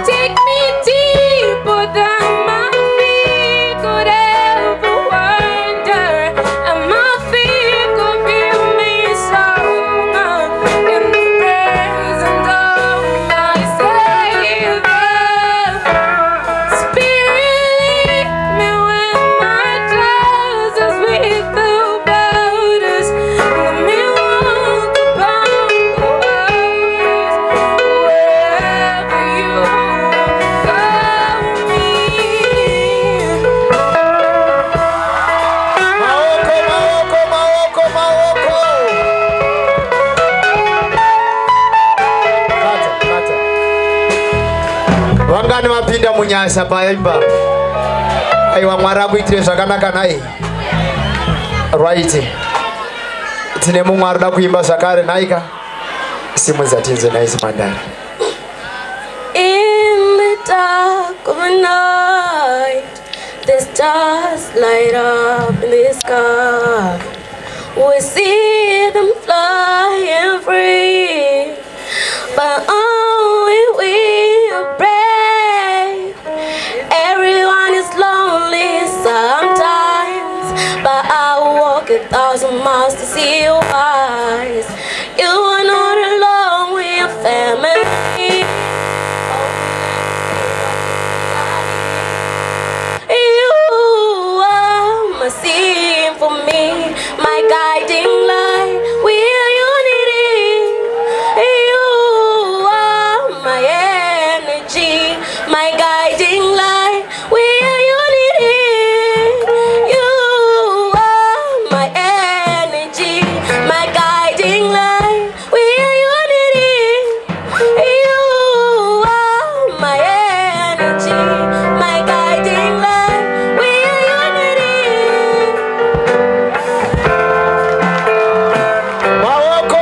Take me deeper than my feet could ever wander, and my mapinda munyasa paimba. Aiwa Mwari akuitire zvakanaka nai. Right. Tine mumwe arida kuimba zvakare naika. Simudza tinze naisi mandara. In the dark of the night, the stars light up in the sky. We see them flying free, but only we are brave. Everyone is lonely sometimes, but I walk 1,000 miles to see your eyes. You are not alone with your family. You are my scene for me, my guiding light. We are unity. You are my energy, my guiding light. We are unity. You are my energy, my guiding light. We are unity. You are my energy, my guiding light. We are unity. Mawoko.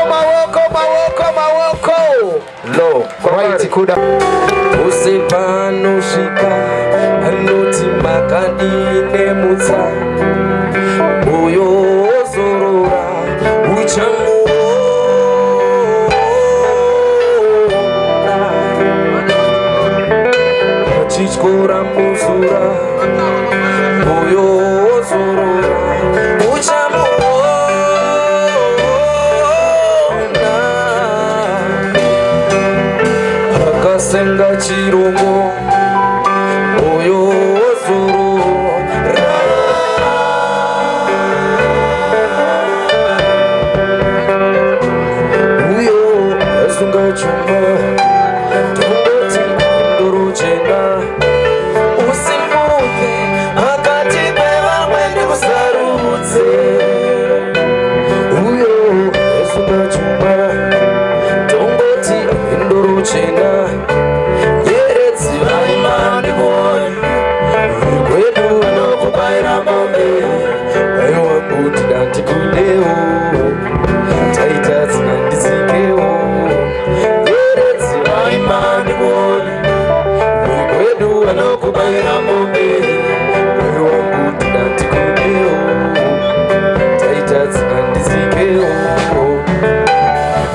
Lo, right kuda. Usipano shika, anoti makadine muta. Uyo zorora, uchamu. Chichkora musura, uyo zorora, uchamu. Akasenga chirongo, uyo zorora. Uyo asunga chuma, tungoti nduru chena. Usimbuke, akati pewa mwende kusarutse. Uyo asunga chuma, tungoti nduru chena. Yeretsi vaimani boy, kwedu vanokubaira mombe. Aiwa kuti dati kudeo, taita tsinandizikewo. Yeretsi vaimani boy, kwedu vanokubaira mombe. Aiwa kuti dati kudeo, taita tsinandizikewo.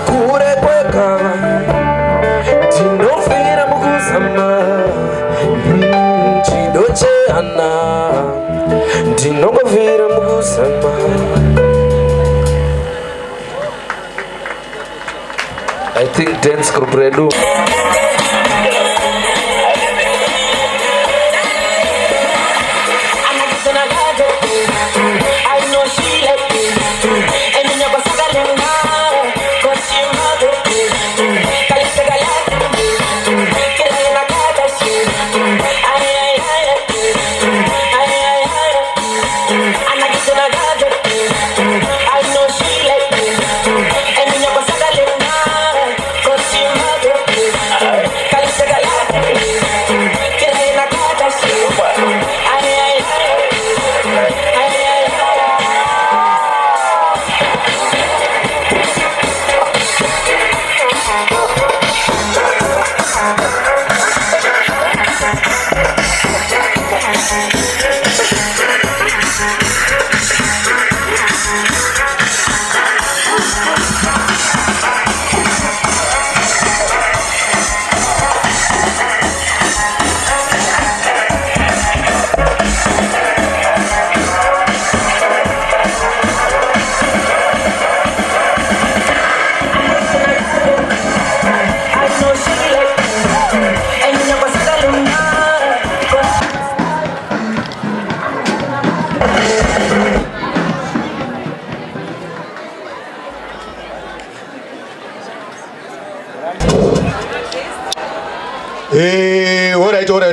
Kure kwekava tinofira mukuzama, chido cheana ndinongovira mukuzama. I think dance group redu.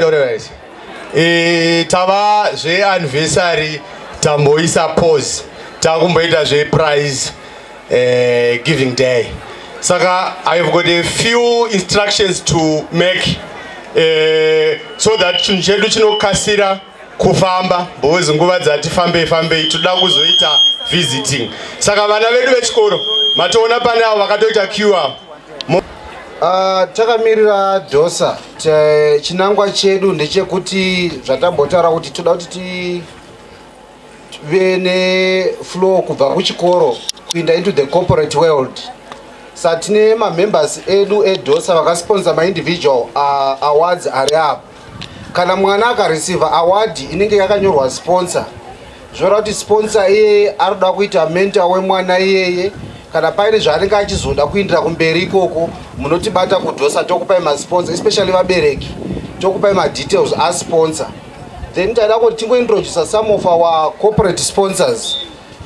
Alright. Tava zve anniversary tamboisa pause takumboita zve prize giving day. Saka I have got a few instructions to make so that chinhu chedu chinokasira kufamba because nguva dzati fambei toda kuzoita visiting. Saka vana vedu vechikoro matoona pane avo vakatoita queue. Takamirira Dosa. Chinangwa chedu ndechekuti zvatambotaura kuti toda kuti tive neflow kubva kuchikoro kuinda into the corporate world. Satine members edu eDosa vakasponsor ma-individual awards ari apo. Kana mwana akareceive award inenge yakanyorwa sponsor, zvoreva kuti sponsor iyeye arikuda kuita mentor wemwana iyeye. Kana paine zvaanenge achizoda kuindira kumberi ikoko, munotibata kuDosa tokupai masponsor, especially vabereki, tokupai madetails asponsor. Then taida kuti tingointroduce some of our corporate sponsors.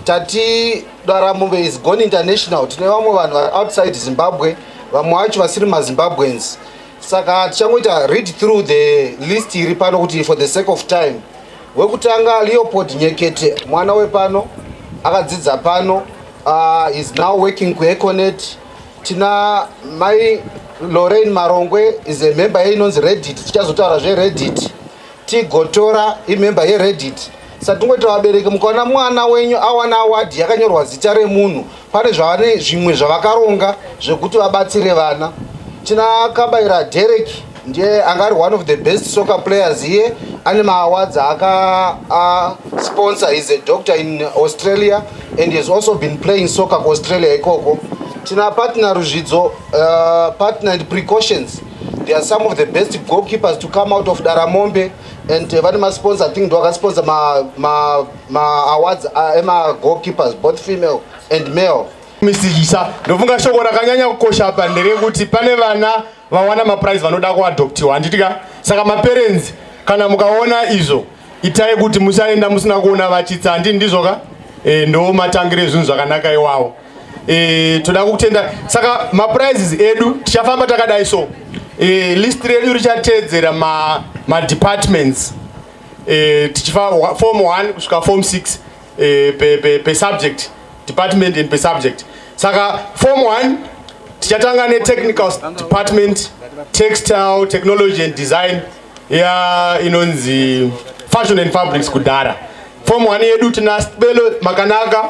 Tati Daramombe is gone international. Tine vamwe vanhu vari outside Zimbabwe, vamwe vacho vasiri maZimbabweans. Saka tichangoita read through the list iri pano kuti for the sake of time. Wekutanga Leopold Nyekete, mwana wepano, akadzidza pano, is now working kuEconet. Tina mai Lorraine Marongwe is a member inonzi Reddit, tichazotaura zveReddit. Gotora imember yeReddit. Satungoita vabereki mukaona mwana wenyu awana award yakanyorwa zita remunhu, pane zvimwe zvavakaronga zvekuti vabatsire vana. Tina Kabaira Derek ndiye angari one of the best soccer players here, ane ma-awards sponsor. He's a doctor in Australia and he has also been playing soccer ku Australia ikoko. Tina partner Ruzhidzo, partner and precautions. They are some of the best goalkeepers to come out of Daramombe, and vane sponsor, I think do sponsor ma awards ema goalkeepers both female and male. Misijisa ndofunga shoko rakanyanya kukosha apa nderekuti pane vana vawana maprize vanoda kuadoptiwa handitika. Saka maparents kana mukaona izvo itai kuti musaenda musina kuona vachitsa handi ndizoka ndo matangire zvinhu zvakanaka iwawo. Toda kutenda saka maprizes edu tichafamba takadai so. List redu richatedzera ma departments tichifa form 1 kusvika form 6 per subject, department and per subject. Saka form 1 tichatanga netechnical department, textile, technology and design, inonzi fashion and fabrics kudara. Form 1 yedu tina Sibelo Makanaka,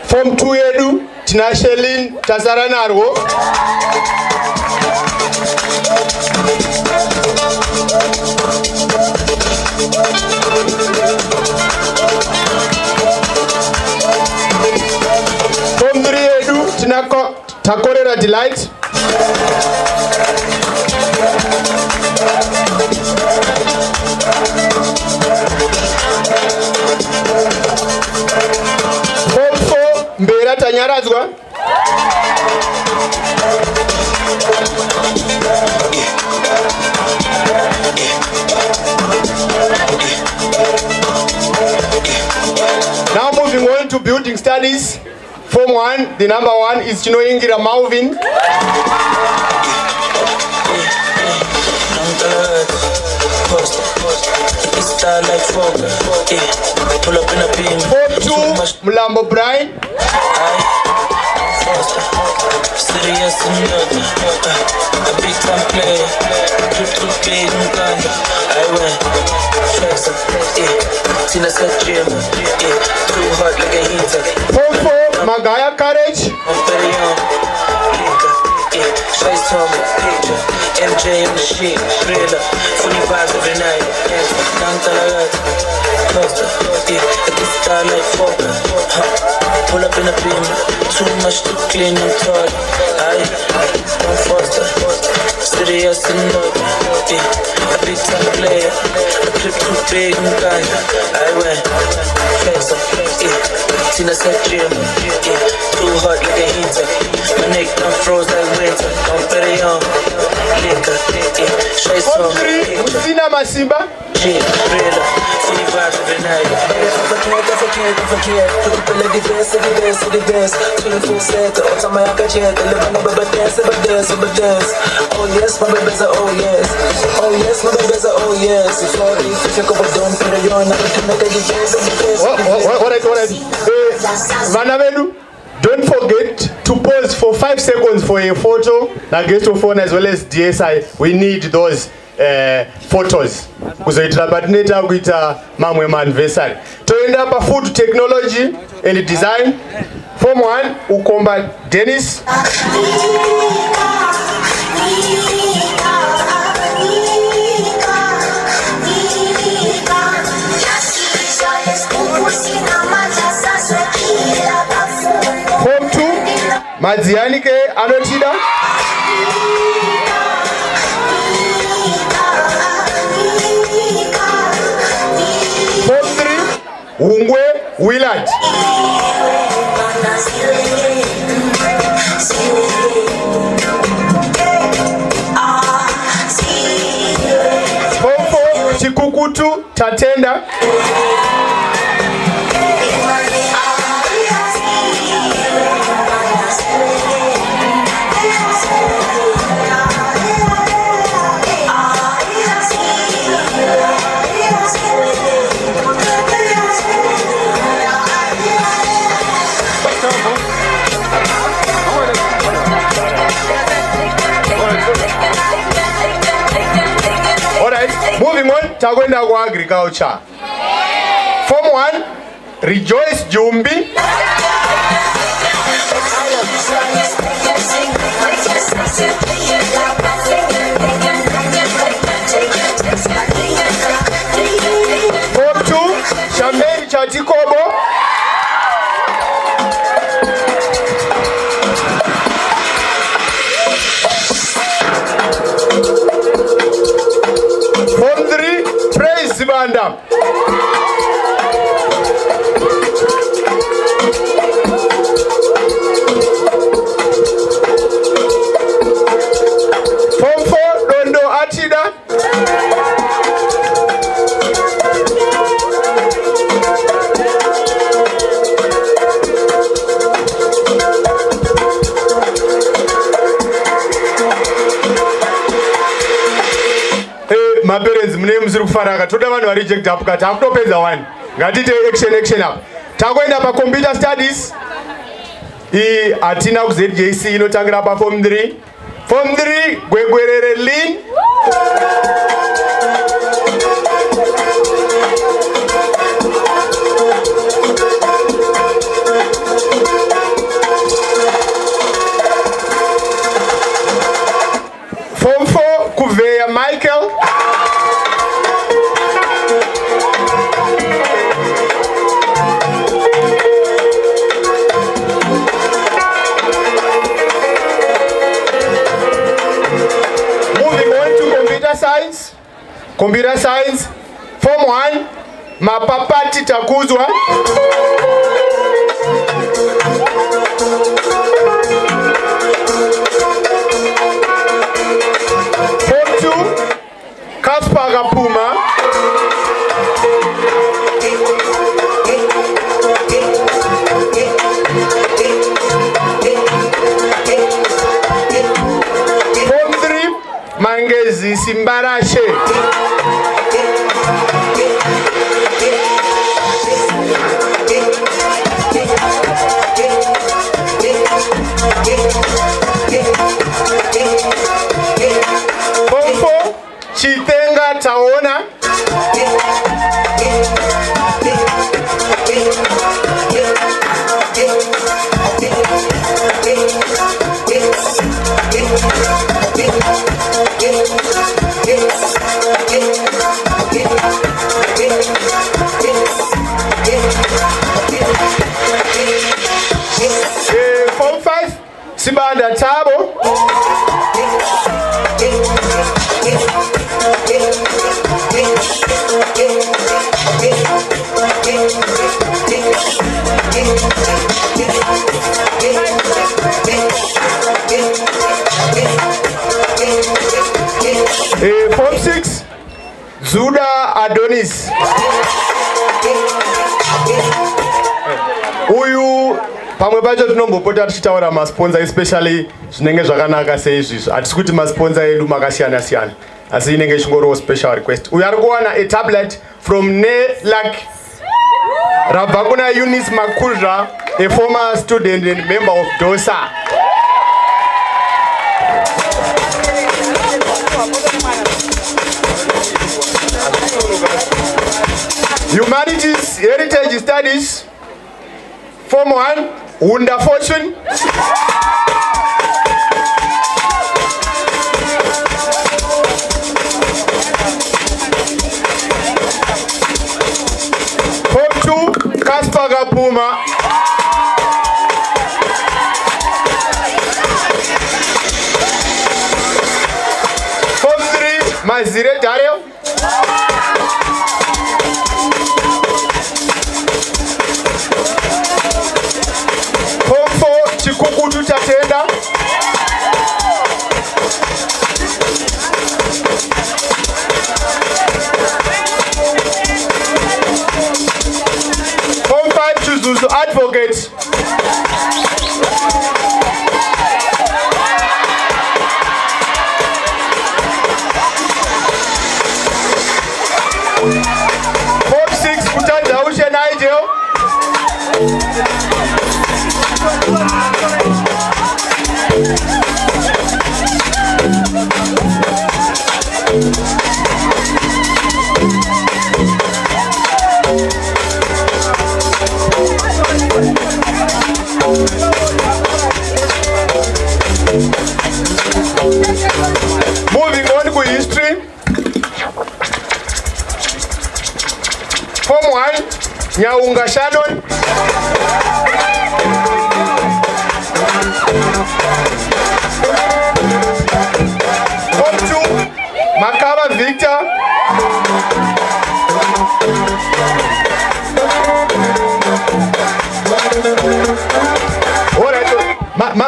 Form 2 yedu tina Shelin Tasaranarwo, Form 3 yedu tina Takorera Delight, Form 4 Mbera Tanyaradzwa, now moving on to building studies. Form 1, the number 1 is Chinoingira Malvin. Form 2, Mulambo Brian. Serious a big time player, to play in Uganda. I went flex up, Tina said gym, too hot like a heater. Form 4, Magaya Courage. I'm very young, Trace told me picture, MJ in the sheet, thriller, funny vibes every night, down to the earth, cluster, I get started like Falker, pull up in a beam, too much to clean and tall, don't foster, serious and not, a big time player, a clip too big and kind, I went, flex up, Tina said gym, too hot like a heater, my neck done froze like winter, I'm very young, liquor, Trace from Tina Masimba. Shit, real, see vibes every night. Don't forget, look up like the best, 24/7, all time I got you, live on but dance. Oh yes, my baby's a oh yes. Oh yes, my baby's a oh yes. If you're ready, if you're going to put it on, I'm going to make a Vanavedu, don't forget to pause for 5 seconds for a photo. Like guest of phone as well as DSI, we need those photos. Kuzoitira patineta kuita mamwe anniversary. Toenda pa food technology and design. Form 1 ukomba Dennis. Form 2 Madzianike Anotida. Form 3 Ungwe Willard. Form 4 Chikukutu Tatenda. Moving on, tagwenda kwa agriculture. Form 1 Rejoice Jumbi. Form 2 Shameri Chatikobo. Form 3 Praise Zibanda. Form 4 Dondo Atida. My parents, my name is Rufaraka. Today one reject up. Got up to pay the one. Got it action up. Tagwenda pa computer studies. Atina ZJC ino tangira pa form 3. Form 3 Gwegwerere Lin. Form 4 Kuveya Michael. Computer science. Form 1 Mapapati Takuzwa. Form 2 Kaspa Gapuma. Form 3 Mangezi Simbarashe. Form 4 Chitenga Taona. Form 5 Sibanda Tabo. Form 6 Zuda Adonis. Uyu pamwe pacho tinombopota tichitaura masponsor especially zvinenge zvakanaka seizvi. Hatisi kuti masponsor edu makasiyana siyana. Asi inenge chingoro special request. Uyu ari kuwana a tablet from Nelak rabva kuna Eunice Makuzha, a former student and member of DOSA. Humanities Heritage Studies, Form 1, Wunda Fortune. Form 2, Kasper Gapuma. Form 3, Mazire Dario. Form 4, Chikukutu Chatenda. Form 5, Chuzuzu Advocate. Form 6, Kutanda Ushe Nigel. Moving on to history. Form 1, Nyaunga Shannon. Form 2, Makaba Victor. All right,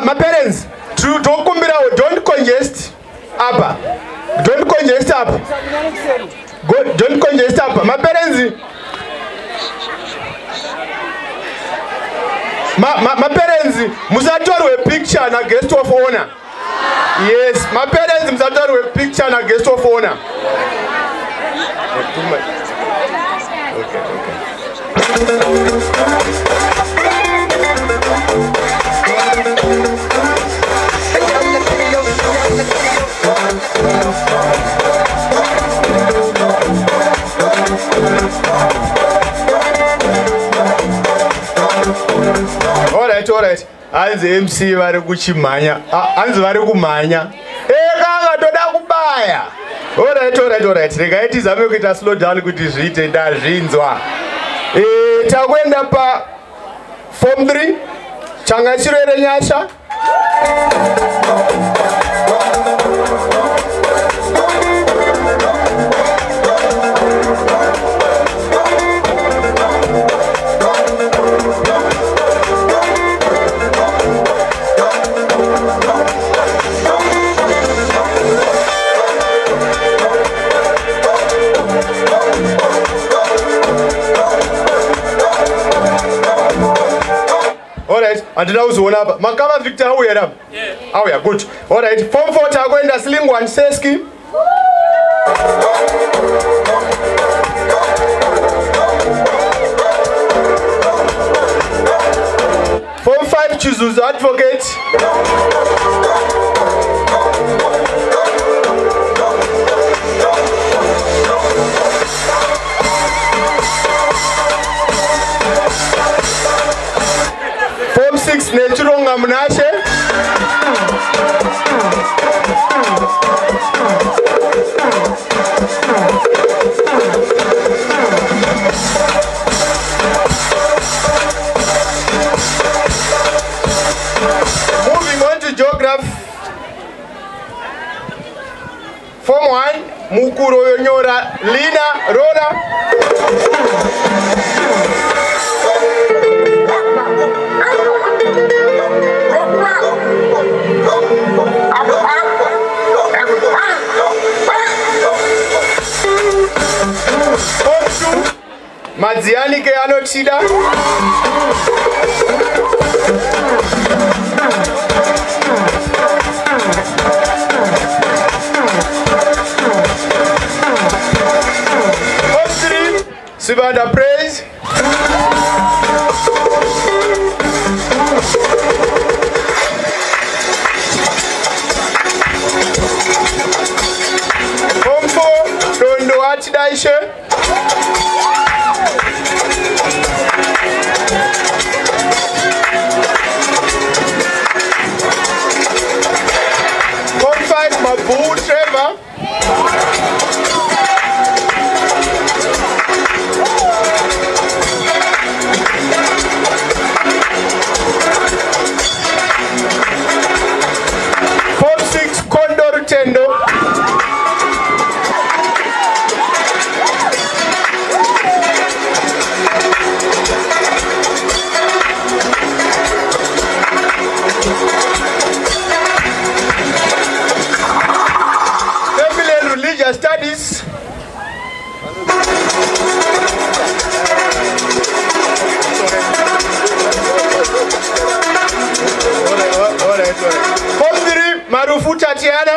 my parents, don't congest up. Don't congest up. Don't congest up. My parents. My parents, musatorwe picture na guest of honor. Yes, my parents musatorwe picture na guest of honor. All right. Anzi MC vari kuchimhanya. Anzi vari kumhanya. Kanga toda kubaya. All right. Regai tizame kuita slow down kuti zviite ndazvinzwa. Takwenda pa Form 3. Changa chirere nyasha. Alright, and now so Makaba Victor, how we are? Yeah. Oh yeah, good. Alright, Form 4 takwenda Sling One Seski. Form 5 Chuzuzu Advocate. Form 6 Nechuronga Mnashe. Moving on to geography. Form 1 Mukuro Yonyora Lina Rola. Madziani ke anotida. Form 3, Sivanda praise. Form 4, Dondo Achidaisha. Form 5, Mabu Trevor. Form 6, Condor Tendo. Family and Religious Studies. Form 3, Marufu Tatiana.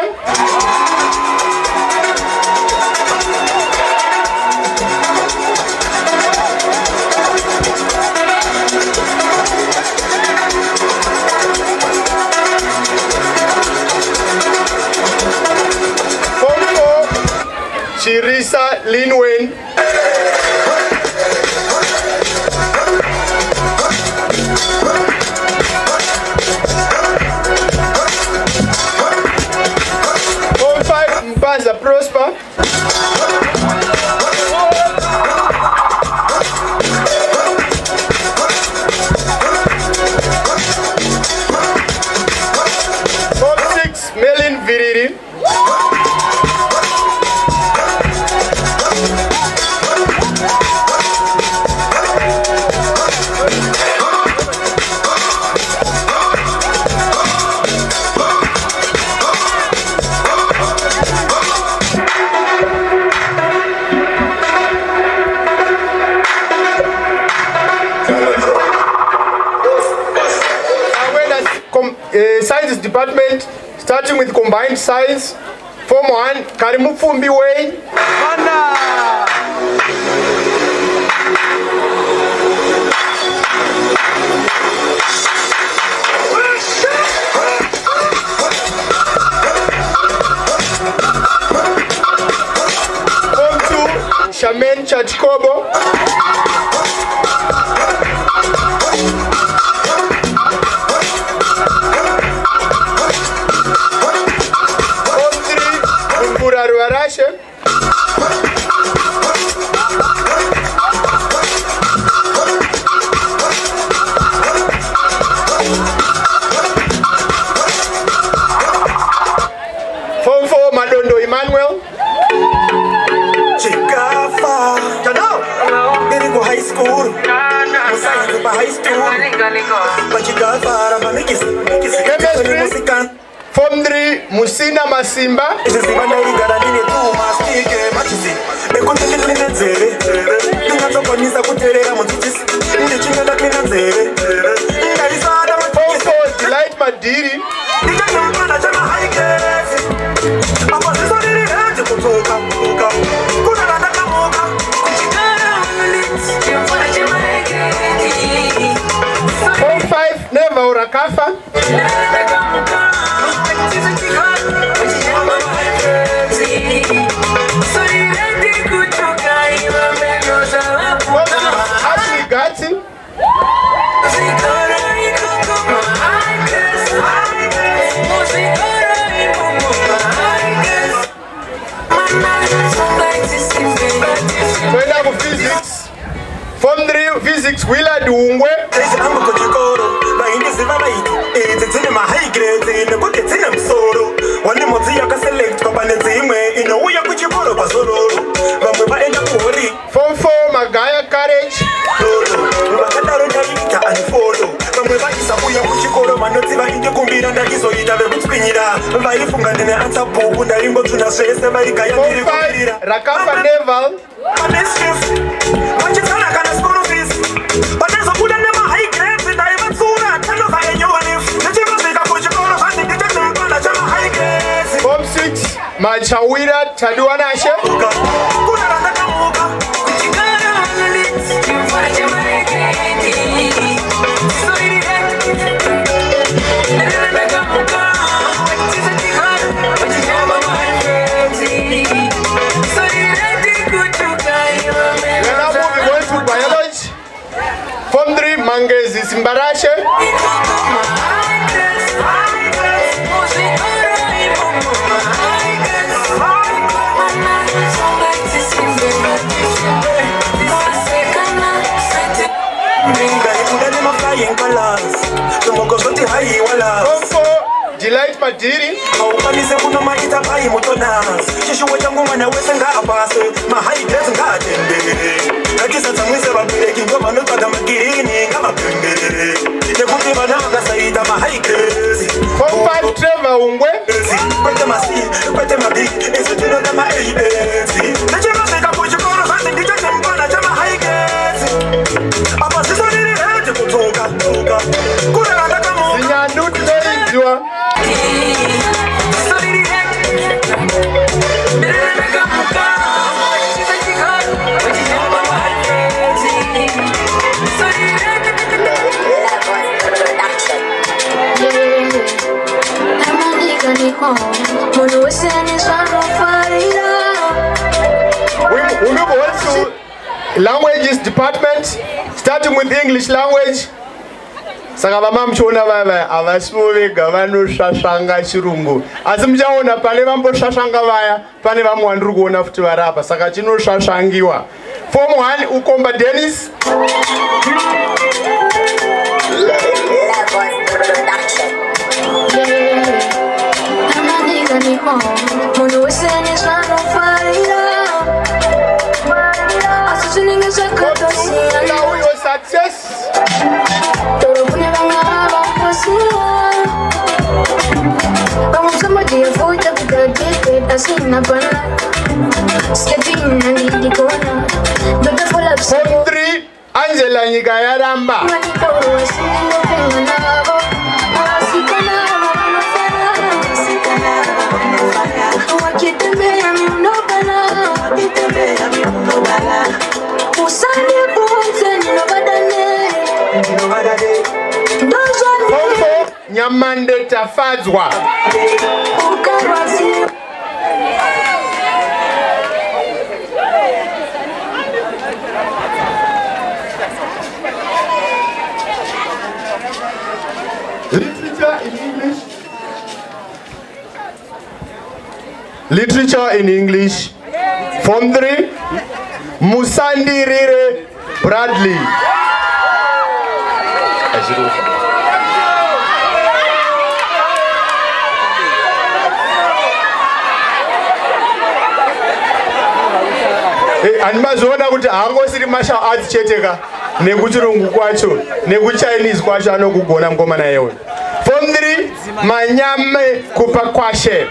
Form 4, Chirisa Linwen. Form 5, Mbanza Prosper. Form 6, Melin Viriri. Science department, starting with combined science. Form 1, Karimu Fumbi Way. Form 2, Shaman Chachikobo. Ruarashe. Form 4, Madondo Emmanuel. Chikafa. Go high school. Chemistry. Form 3, Musina Masimba. Form 4, Delight Madiri. Form 5, Neva Urakafa. Ashley Gatti. Physics. Form 3, Physics, Willard Ungwe. Form 4, Magaya Courage. Form 5, Rakapa Naval. Chawira Taduanashe. Form 3 Mangezi Simbarashe. Form 4 Delight Madiri. Form 5 Trevor Ungwe. Zinyandu tunaijua. We move on to languages department, starting with English language. Sakabama mchona baba abasubwe gavano shashanga chirungu. Asimjaona pane vambo shashanga vaya, pane vamwandru kuona futi varapa. Saka chino shashangiwa. Form 1 Ukomba Dennis. Now your success. Form 3 Angela Nyigayaramba. Form 4 Nyamande Tafadzwa. Literature in English. Form 3 Musandi Rire Bradley. Animazoona kuti haangosiri martial arts cheteka nekuchirungu kwacho nekuchinese kwacho anokugona ngomana yewe. Form 3 Manyame Kupa Kwashe.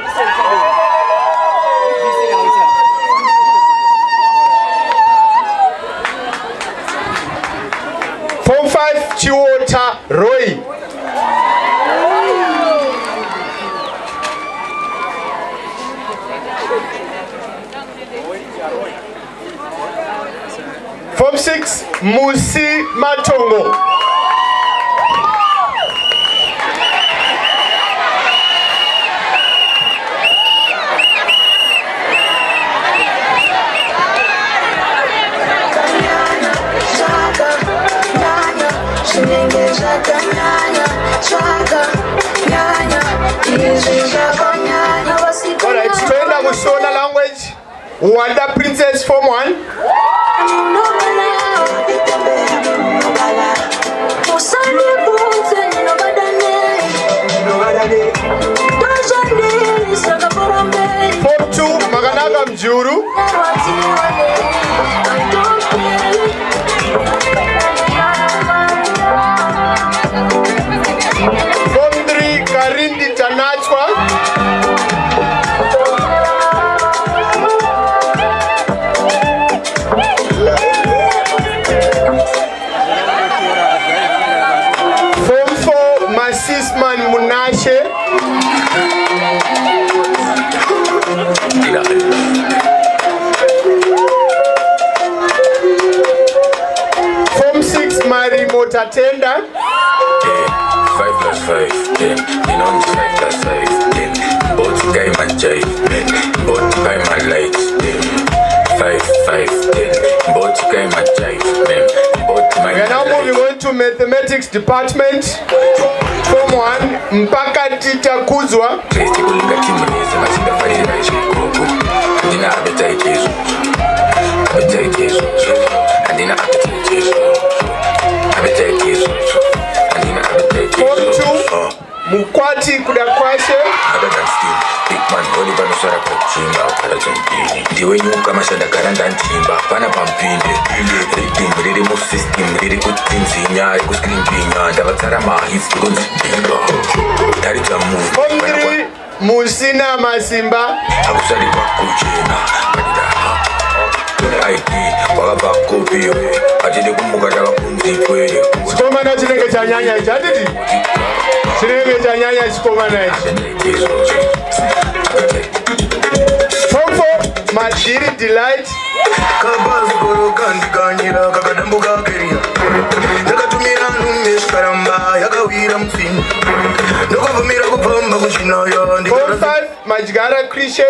Form 5 Chiwota Roy. Form 6 Musi Matongo. Alright, tuenda kushona language. Wanda Princess Form 1. Form 2 Maganaga Mjuru. Form 3 Karindi Tanachwa. Form 4 Masisman Munashe. Form 6 Mary motor tender. 5 plus 5, 10. You know it's 5 plus 5, 10. Both guy my jive, 10. Both guy my lights, 10. 5, 5, 10. Both guy my jive, 10. Both my. We are now moving on to mathematics department. Form 1 mpaka tita kuzwa. Kristi kulika timu nezi masinda faili na ishi kuku. Dina appetite yesu. Appetite yesu. Adina appetite yesu. Appetite yesu. Adina appetite yesu. Mukwati kudakwashe. Big man, holy banusara kwa chimba, ukala chumpini. Diwe nyuka mashada karanda nchimba, pana pampinde. Ridim, riri mu system, riri kutinzi nyari, kuskrin pinya, davatara mahis, kunzi bingo. Tari jamu. Omri, musina masimba. Akusari kwa kuchena, kadida ha. ID, wakaba kopiwe, ajide kumukata wakunzi kwele. Sikoma na chinenge cha nyanya chadidi. Chinenge cha nyanya sikoma na Form 4 Madiri Delight. Kabazi koro kandi kanyira kakadambuka keria. Nakatumira nume karamba yakawira mfini. Nokuvumira kupamba kuchinaya. Form 5 Majigara Christian.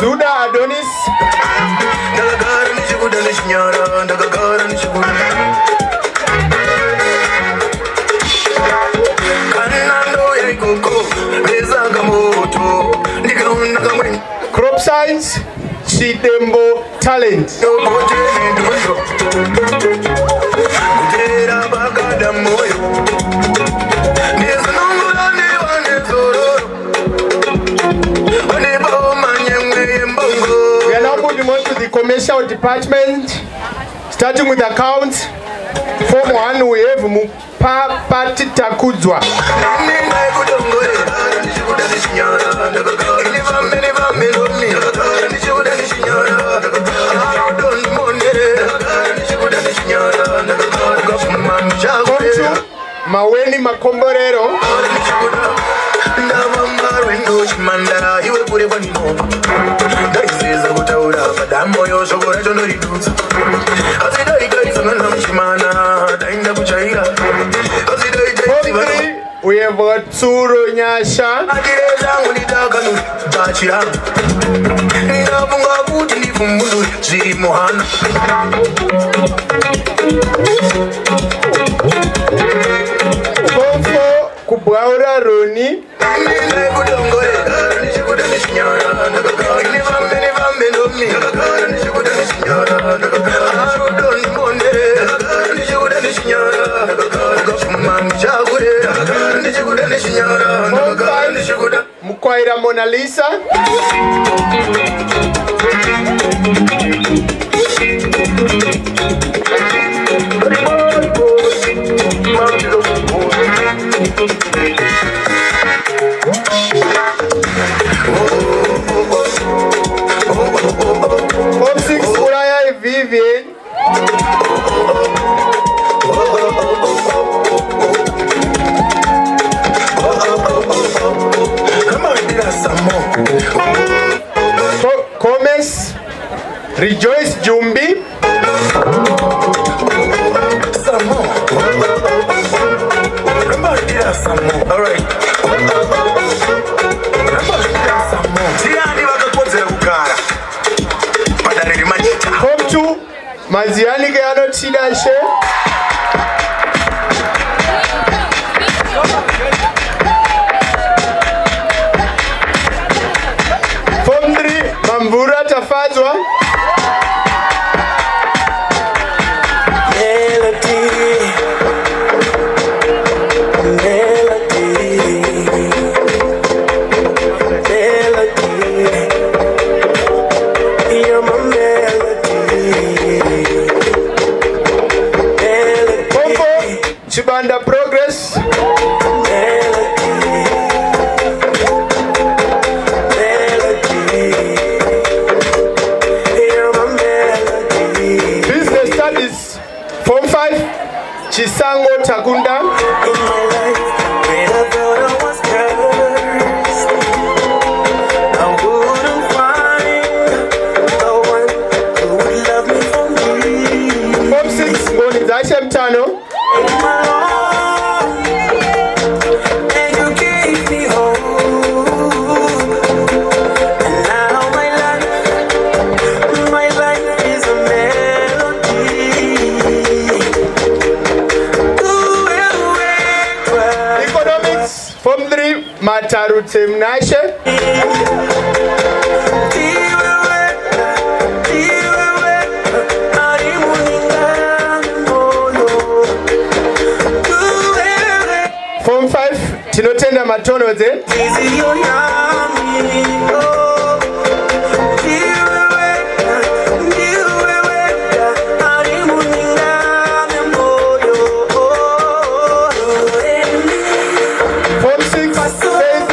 Zuda Adonis. Crop science, Chidembo talent. We are now moving on to the commercial department, starting with accounts. Form 1 we have Mupapati Takuzwa. Maweni Makomborero. We have Tsuro Nyasha. Fofo Kubwaura Roni. Mukwaira Mona Lisa. Form 6 Uraya Vivian. Comes Rejoice Jumbi. All right. Form 2 Maziani Gano Tidashe. Form 3 Mambura Tafazwa. Chibanda Progress. akunda. Form 6 ngoni dzashe mtano. Mataru Temnashe. Form 5 tinotenda matono ze.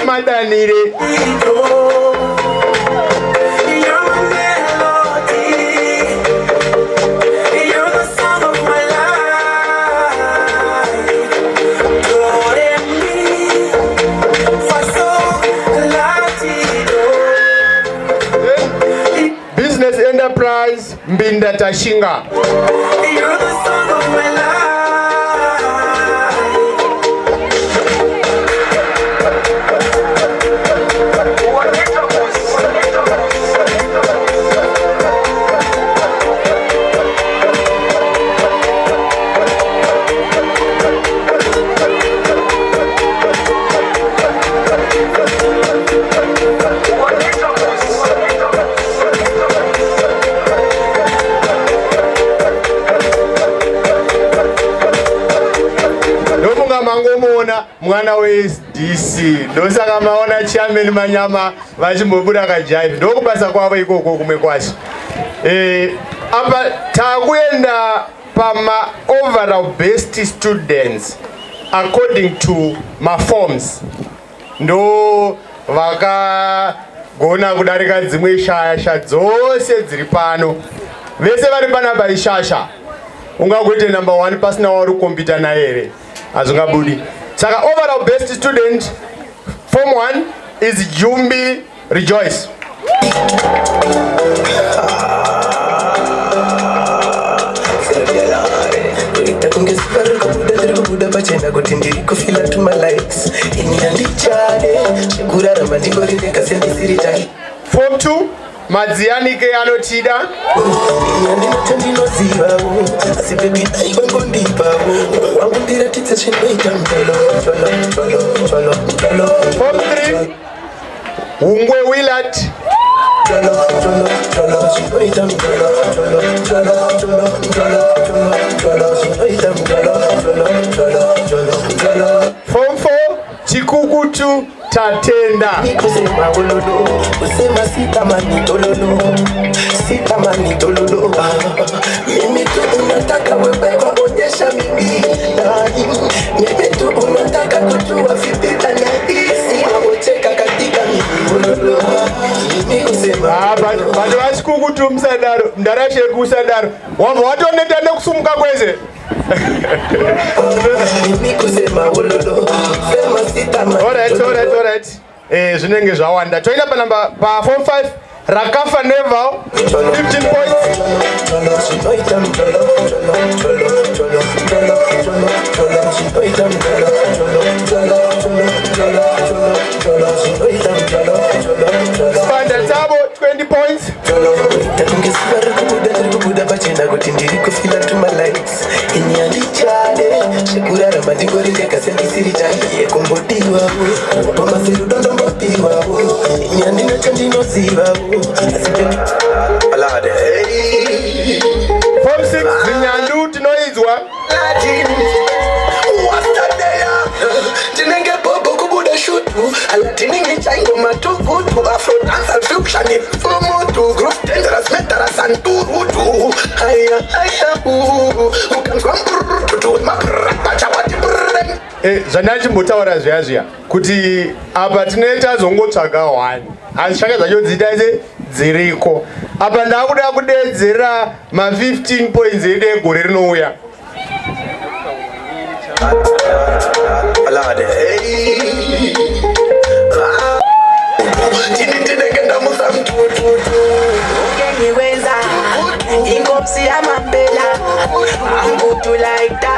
Madanire. Business enterprise Mbinda Tashinga. You're the song of my life. Mwana we DC ndosaka maona chairman Manyama vachimbobuda kajive ndokubasa kwavo ikoko kumwe kwacho. Apa takuenda pama overall best students according to ma forms ndo vakagona kudarika dzimwe shasha dzose dziri pano. Vese vari panapa ishasha ungakuite number 1 pasina wari kompita naye here azungabudi. Saka overall best student form 1 is Jumbi Rejoice. Form 2 Madziani ke anotida. Form 3 Ungwe Willard. Form 4 Chikukutu Tatenda. Vanhu vachikukutu musadaro ndarashe kusadaro wabva watoneta nekusumuka kwese. Alright. Zvinenge zvawanda. Toenda pa form 5 Rakafa Neval 15 points. Spanda Tabo 20 points. Form 6 Zinyandu tinoizwa. Zvandachimbotaura zviya kuti apa tinoita zongotsvaga 1 asi shaka dzacho dzita ise dziriko. Apa ndakuda kudedzera ma 15 points ede gore rinouya. I'm good to like that.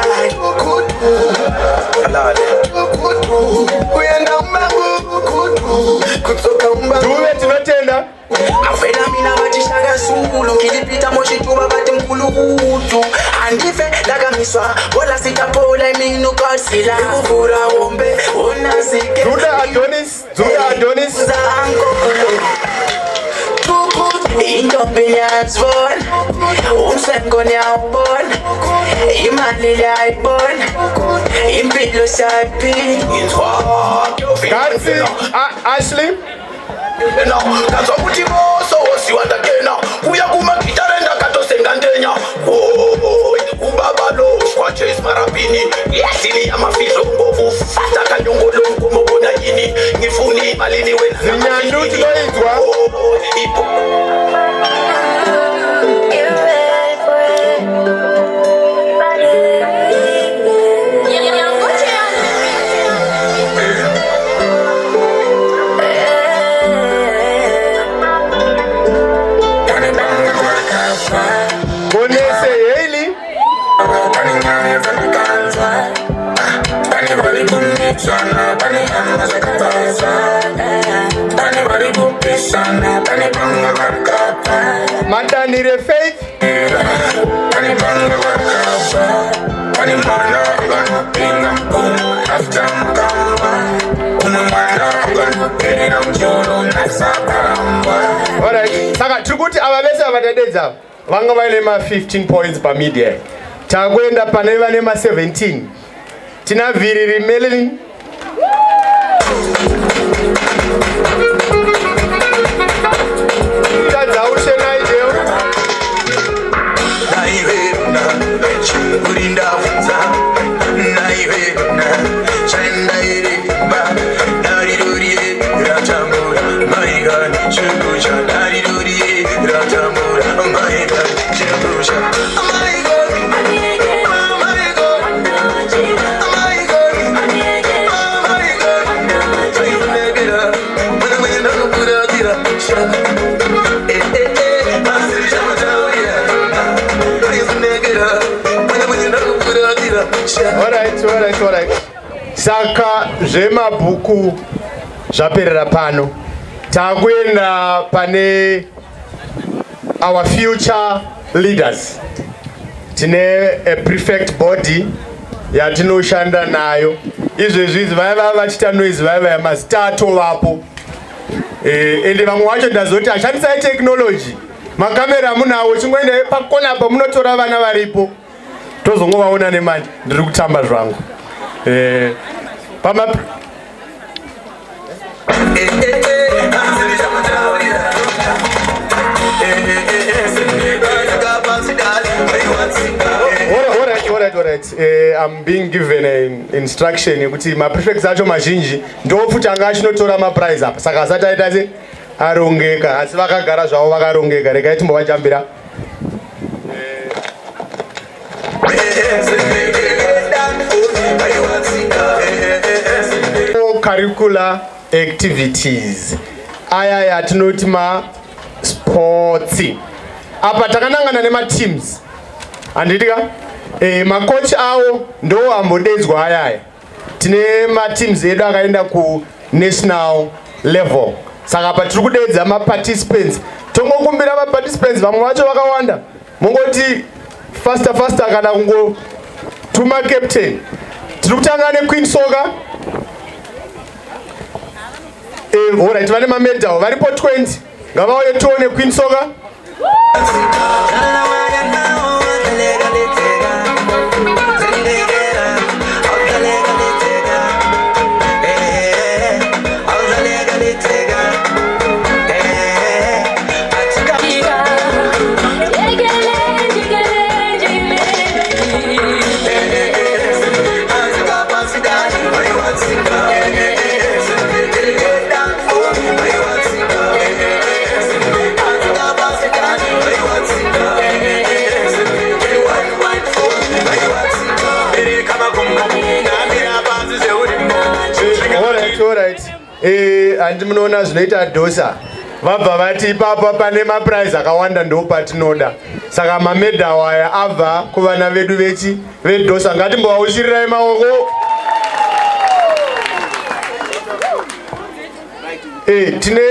Afena mina batishaka sulu kilipita moshituba bati mkulu kutu andife lakamiswa bola sitapola iminu karsila kuvura wombe unazike Zuda Adonis intombi yazibona umsengo niyawubona imali liyayibona impilo siyayiphila. Ashley kazwa kuti moso wosiwandakena uya kumagitarenda katosengandenya ubabalo kwaches marapini yasini yamafiso ngovu fata kanyongolongo mobona yini ngifuni malini wena Zinyandu tuloitwa Madanire Faith Alright, saka tukuti ababesa abadadedza vanga vaine ma 15 points pa media takwenda pane vane ma 17 tina Viriri Melin Alright. Saka zvemabhuku zvaperera pano. Takwenda pane our future leaders. Tine a prefect body yatinoshanda nayo. Izvezvi vaiva vachita noise vaiva mazita atovapo. Ende vamwe vacho ndazoti ashandisai technology. Makamera munawo chingoenda pakona apa munotora vana varipo. Tozongovaona nemanje ndiri kutamba zvangu. Pama Alright. I'm being given an instruction yekuti ma prefects acho mazhinji ndofuti anga achinotora ma prize apa. Saka asati aita se arongeka asi vakagara zvavo vakarongeka. Regai timbovachambira. Curricular activities aya yatinoti ma sports apa takanangana nema teams anditika macoach awo ndo ambodedzwa ayaya tine ma teams edu akaenda ku national level saka apa tiri kudedza ma participants tongokumbira ma participants vamwe vacho vakawanda mongoti faster kana kungo tuma captain tiri kutanga ne Queen Soccer. Alright, vane mamedal varipo 20 ngavauye tione Queen Soccer. handi munoona zvinoita dosa vabva vati ipapa pane maprize akawanda ndo patinoda saka mamedhal aya abva kuvana vedu vedosa ngatimbovausirirai maoko. Tine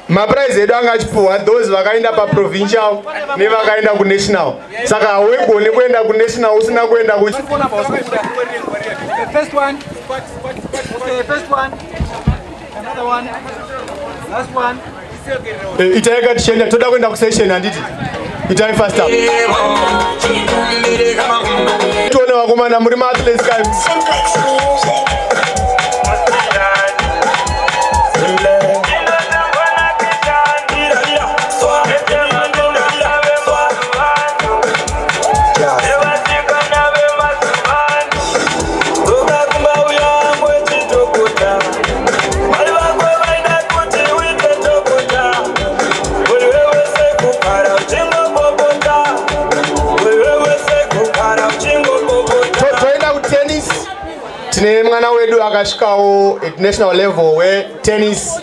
maprize edu anga achipuhwa those vakaenda paprovincial nevakaenda kunational saka hawegoni kuenda kunational usina kuenda itai katichenda toda kuenda kusession handiti itai fast up tione vakomana muri maathletes kai tine mwana wedu akasvikawo at national level wetennis.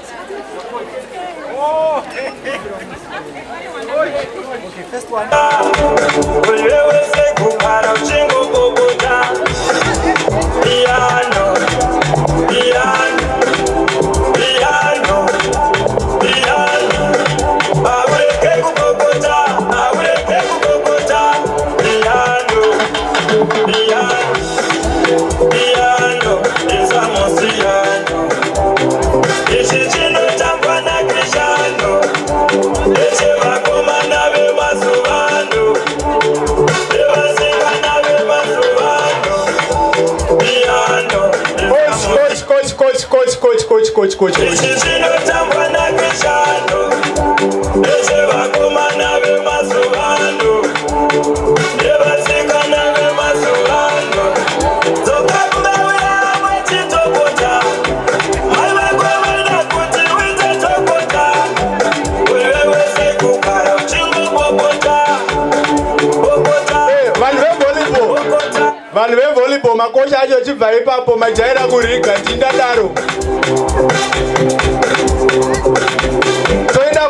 Coach. Vanhu vevolleyball makosha acho chibva ipapo majaira kuriga tindadaro. Toenda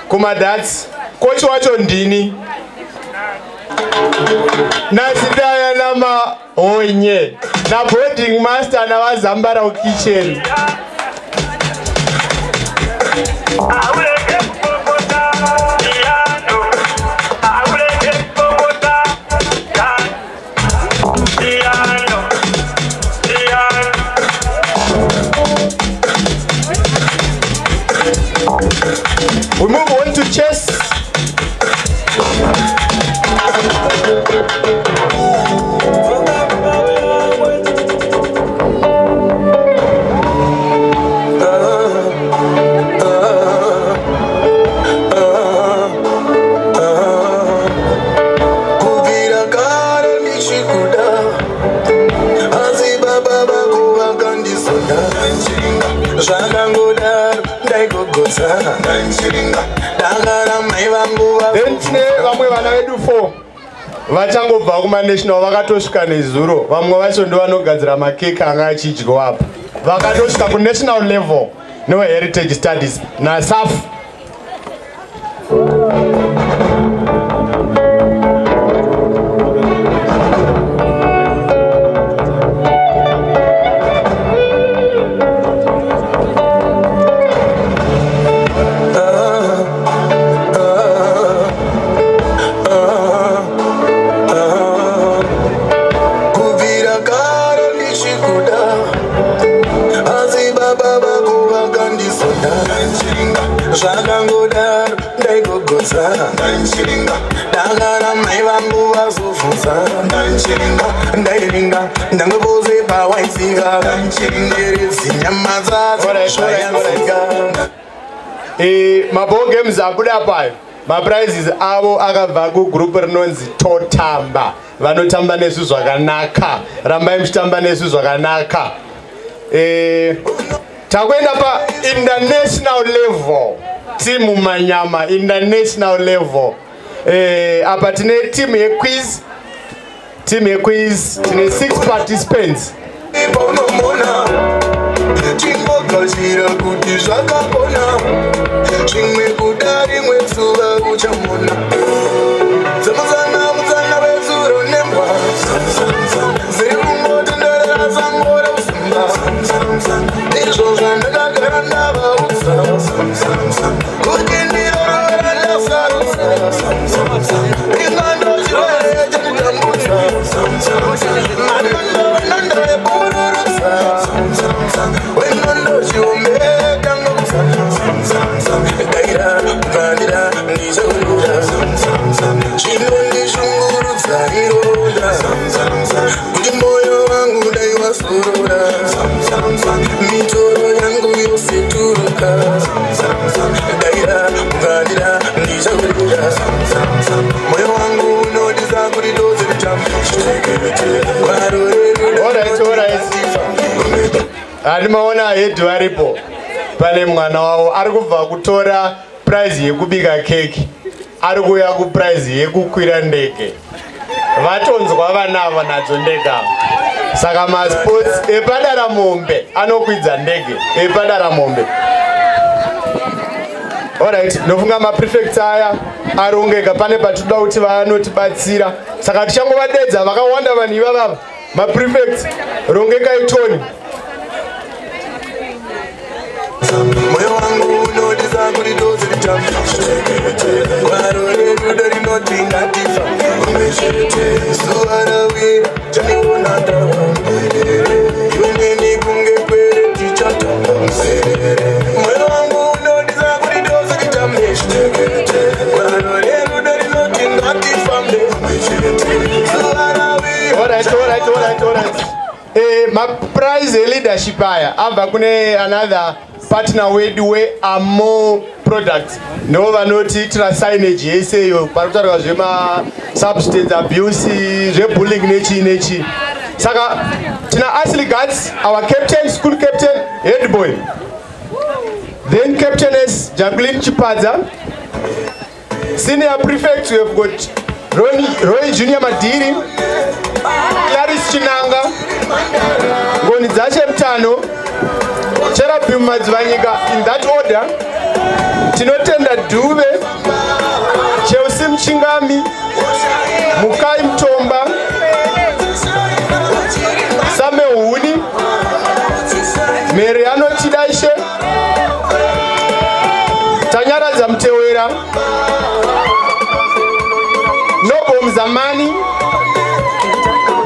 kumadats coach wacho ndini nasidaya namahonye naboarding master navazambara kitchen. We move on to chess. Then tine vamwe vana vedu 4 vachangobva kumanational vakatosvika nezuro. Vamwe vacho ndo vanogadzira makeke anga achidyiwa apa. Vakatosvika kunational level neheritage studies naSAF. Maball games abuda payo. Maprizes avo akabva kugroup rinonzi totamba. Vanotamba nesu zvakanaka. Rambai muchitamba nesu zvakanaka. Takwenda pa international level. Team manyama international level. Apa tine team yequiz. Tine 6 participants. chimbogadzira kuti zvakakona zvimwe kuda rimwe zuva uchamona zamuzana wezuro nembwa ziri kungotenderera sango reusumba izvo zvandakagara ndavaudza kuti ndirorovera ndasarusa ingando chirwere chanitambudza manando ebururusa wenondo chiumbeka ngokutsa daira kukandira ndichaurira chinondishungurudza ironda kuti moyo wangu dai wasorora mitoro yangu yose turuka daira kukandira ndichaurira moyo wangu unodisa kuti doze Maona hedu aripo pane mwana wavo ari kubva kutora prize yekubika keki ari kuuya kuprize yekukwira ndege. Vatonzwa vanava nadzo ndege ava. Saka masports epaDaramombe anokwidza ndege epaDaramombe. Alright, ndofunga maprefects aya arongeka pane patinoda kuti vanotibatsira. Saka tichangovadedza vakawanda vanhu ivava. Maprefects rongekai toni. moyo wangu unodisa kuti dozi gwaro redu rinoti ngatifa zuva rawira chaniona iwe neni kunge kwere tichatamba moyo wangu unodisa kuti dozi gwaro redu rinoti ngatifambe zuva rawira. Alright. Maprize leadership aya abva kune another partner wedu weAmo products ndo vanotiitira signage yeseyo parikutaurwa zvema-substance abuse zvebullying nechi. Saka tina Ashley Guards, our captain, school captain, head boy. Then captainess Jacqueline Chipadza. Senior prefect, we have got Roy Junior Madiri, Clarice Chinanga, Ngoni Dzache Mtano, Cherapi Madzivanyika. In that order, tinotenda Dube, Chelsea Mchingami, Mukai Mtomba, Same Uhuni, Mariano Chidaishe, Tanyara Zamtewera, Nobo Mzamani,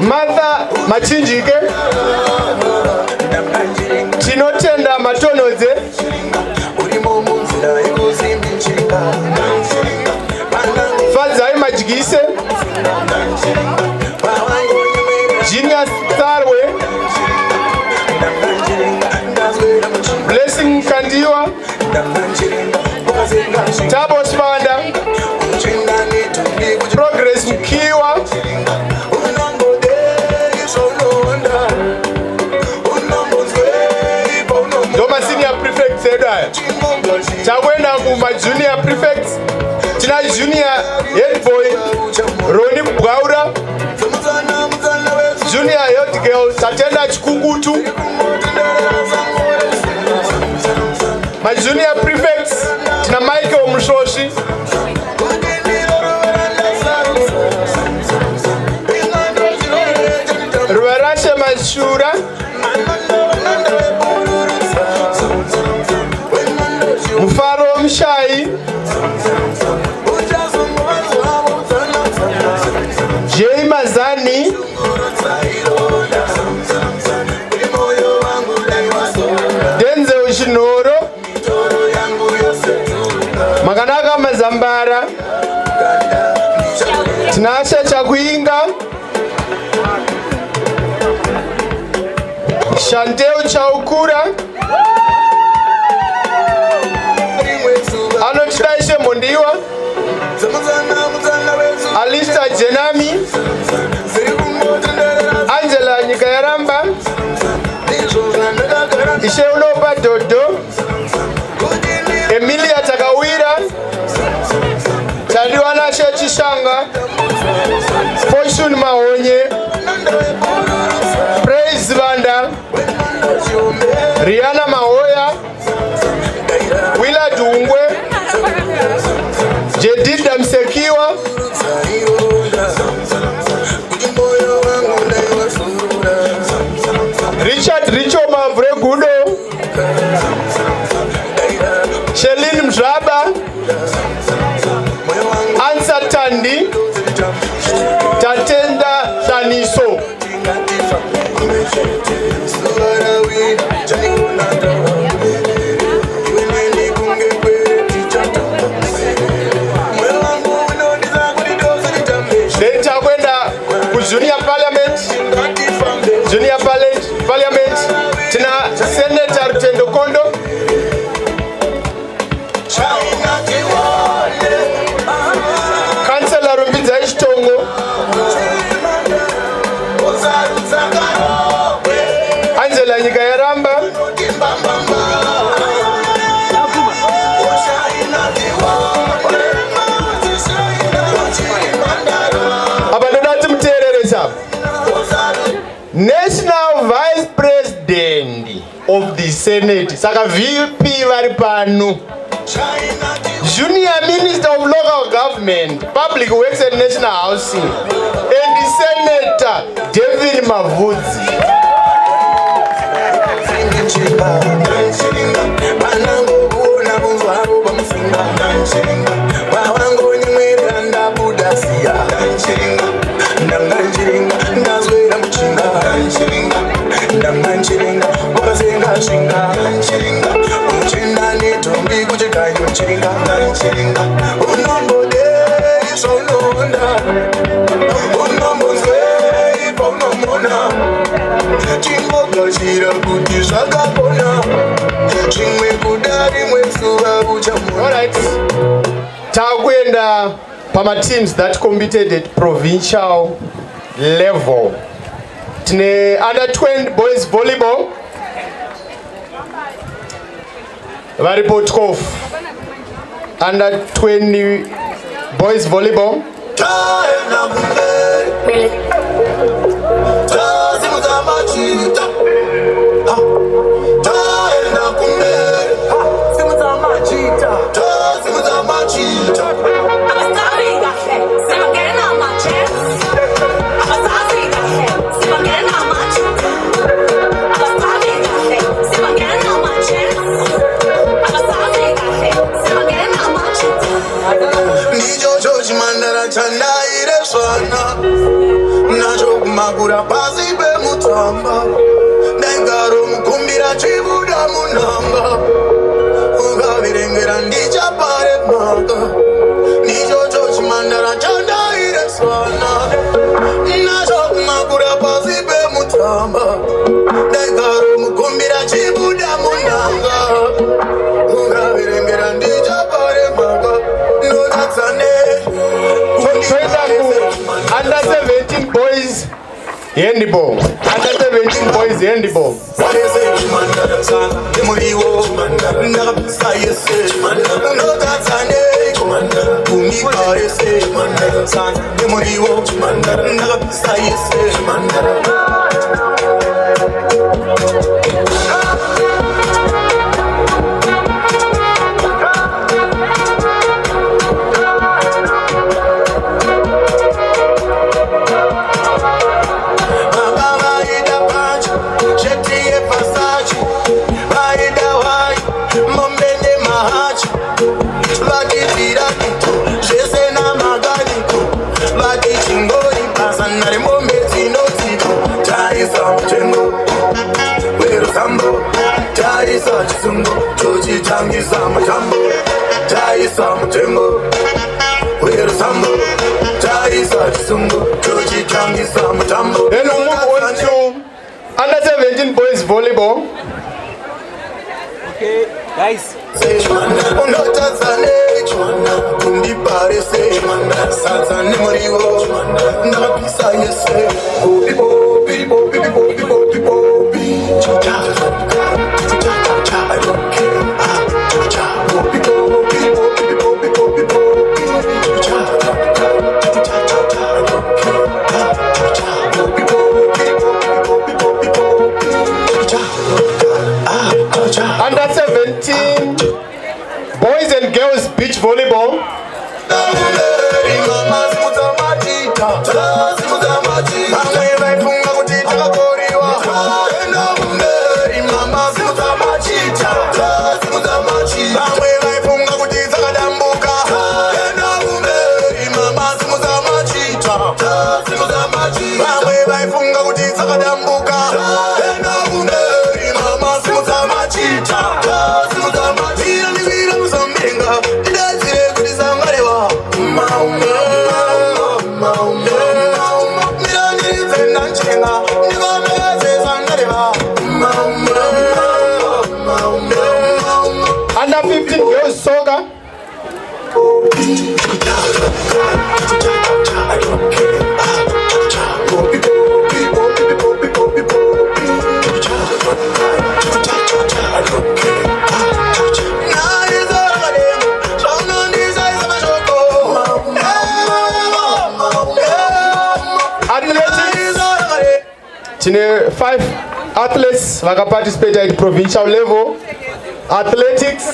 Martha Machinjike, tinotenda Matonoze, Fadzai Majigise, Genius Sarwe, Blessing Kandiwa, Tabo Spanda, Progress Mkiwa, Doma Senior Prefect Sedaya. Chawenda kuma Junior Prefect, tina Junior Head Boy, Roni Bwaura, Junior Head Girl, Satenda Chikungutu. My Junior Prefects, tina Michael Mshoshi, Ruarashe Mashura, Mufaro Mshai, Jay Mazani, Denze Ushinoro, Makanaka Mazambara, Tinasha Chakuinga, Shanteu Chaukura, Anotidaishe Mondiwa, Alista Jenami, Angela Nyikayaramba, Isheunopa Dodo, Emilia Takawira, Chadiwana Shechishanga, Fortune Mahonye, Praise Vanda, Rihanna Mahoya, Willa Dungwe, Jedida Msekiwa, Richard Richo Mavregudo, Shelin Mzraba, Ansa Tandi, Tatenda Taniso. Leta kwenda ku Junior Parliament, Parliament, tina Senator Rutendo Kondo, Councillor Rumbidza Ishtongo, Angela Nyigayaramba, National Vice President of the Senate, Saka VP Varipanu, Junior Minister of Local Government, Public Works and National Housing, and the Senator David Mavudzi. Alright, takwenda pama teams that competed at provincial level. Tine under 20 boys volleyball. Report off. Under 20 boys volleyball. Magura pasi be mutamba Nengaro mukumbira chibuda munanga Uga virengera ndicha pare maga Nijo chochi mandara chanda ire swana Nacho magura pasi be mutamba Nengaro mukumbira chibuda munanga Uga virengera ndicha pare maga No datsane Under 17 boys handball. Under 17 boys handball. Then we move on to under 17 boys volleyball. Okay, guys. Ah. Boys and girls beach volleyball. Under 15 girls soccer. Tine 5 athletes vaka participate at provincial level. Athletics.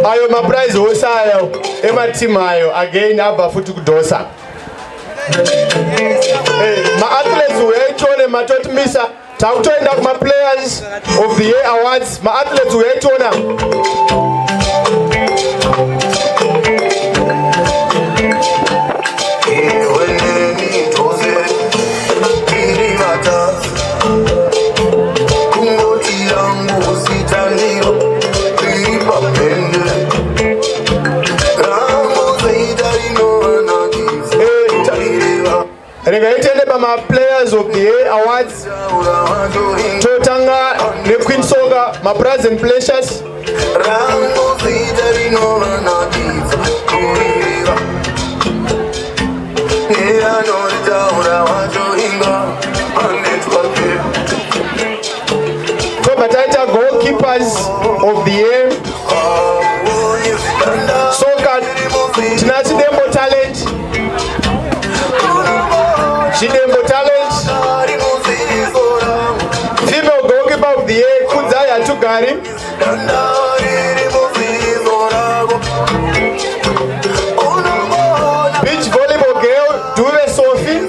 Ayo maprize osayo ema team ayo again aba futhi kudosa. Ma athletes wetone matoti misa takutoenda kuma players of the year awards. Ma athletes wetona my players of the year awards. Totanga ne Queen Soga, my present pleasures. Kobatata goalkeepers of the year. Soka Tinachidembo talent. Chidembo talent. Female goalkeeper of the year, Kudzaya Tugari. Beach volleyball girl, Dure Sophie.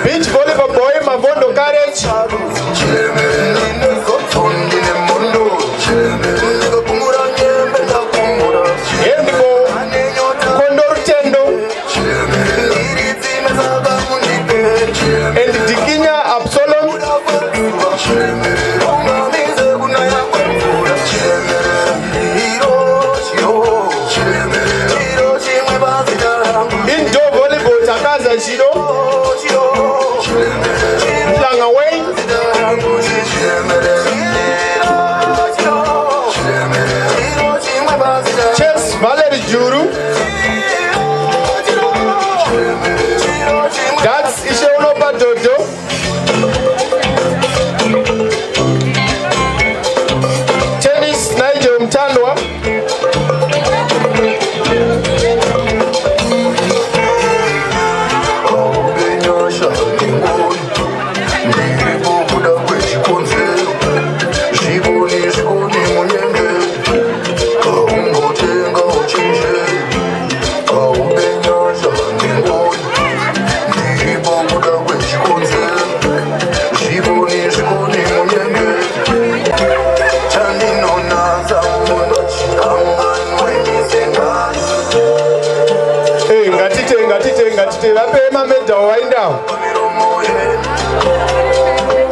Beach volleyball boy, Mavondo Courage. And Dikinya Absalom. Indoor volleyball Takaza Shiro. Langaway. Chess Valerie Juru. That's Isheono Dodo. Tennis Nigel Mtandwa. Oh, down.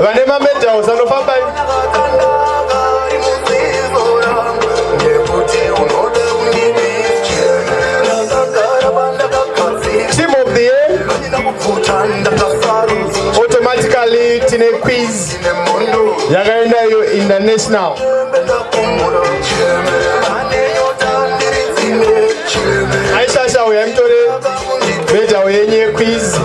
Vanema medals anofamba. Team of the year. Automatically tine quiz. Yagaenda yo international. Aisha shawe mtore beta wenye quiz.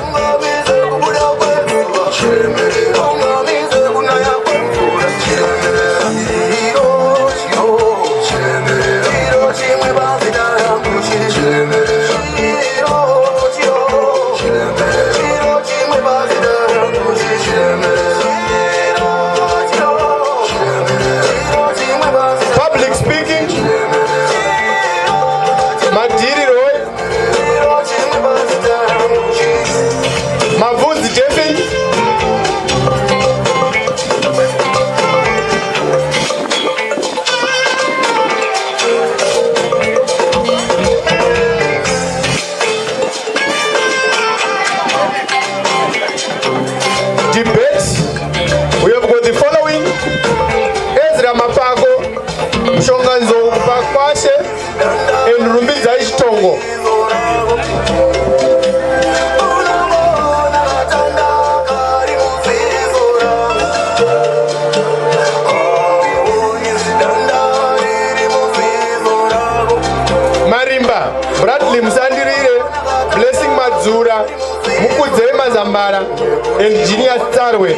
Public speaking. Madiri Roy. Mavunzi Devin. Debates. We have got the following. Ezra Mapago, Mshonganzo Pakwashe, and Rumbiza Ishtongo. Marimba, Bradley Msandirire, Blessing Mazura, Mukudze Mazambara, Engineer Starwe.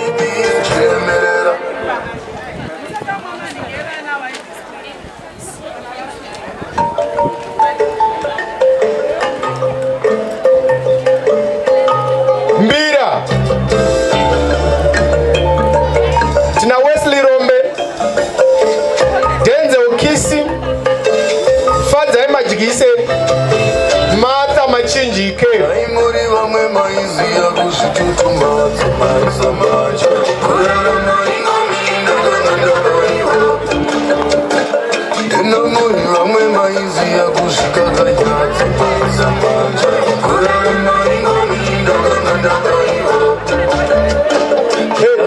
Mbira, Tina Wesley Rombe, Denze Okisi, Fadza Emajigise, Martha Machinjike.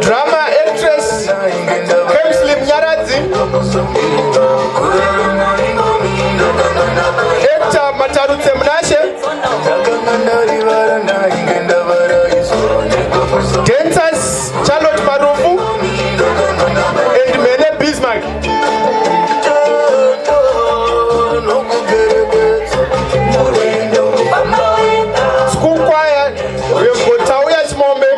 Drama actress Kemsley Mnyaradzi, actor Matarutse Mnashe, dancers Charlotte Marufu and Mene Bismarck. School choir, we have got Tauya Chimombe,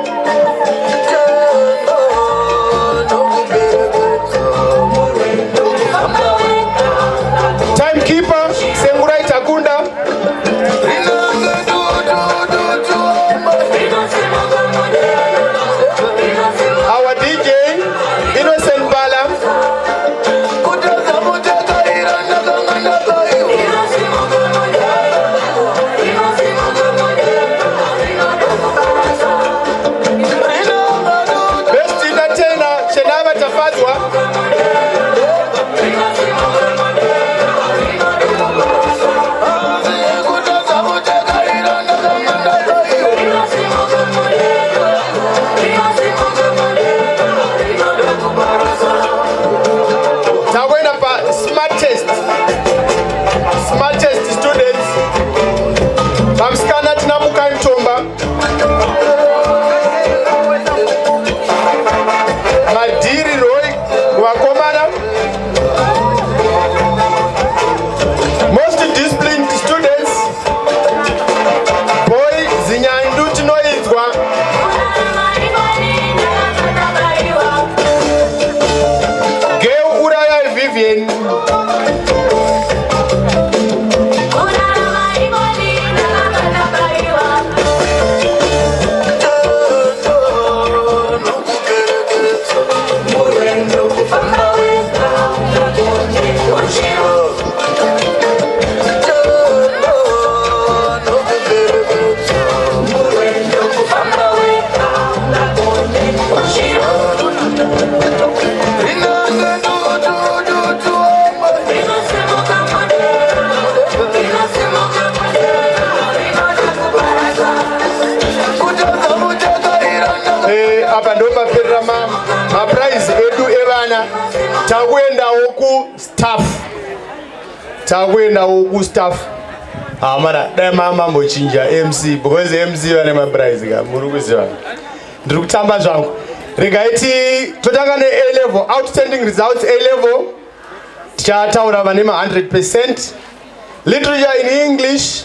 apa ndo paperera maprize edu evana. Takuendawo ku staff. Mara dai mama mbochinja MC because MC vane maprize ka muri kuziva. Ndiri kutamba zvangu. Regaiti totanga ne A level, outstanding results A level. Tichataura vane 100%. Literature in English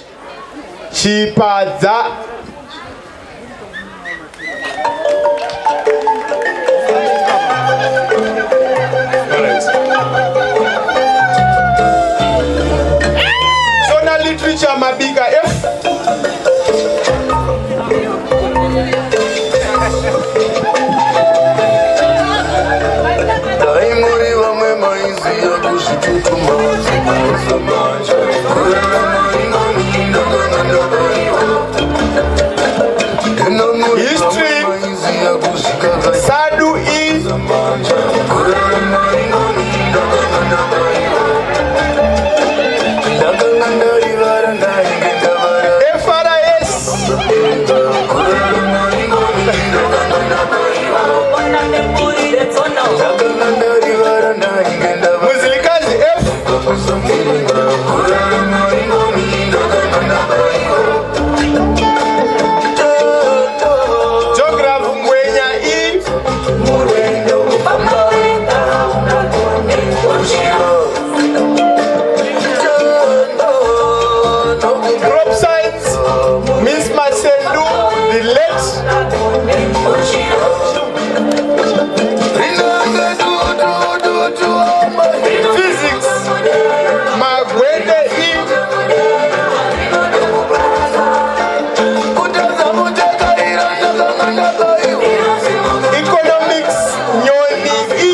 chipadza literature mabiga F. Daimuri vamwe maizi ya kushitutuma zamanja history Sadu is Muzilikazi F. Geography Mwenya E. Crop science Miss Masendu the late. Physics Magwende E. Economics Nyoni E.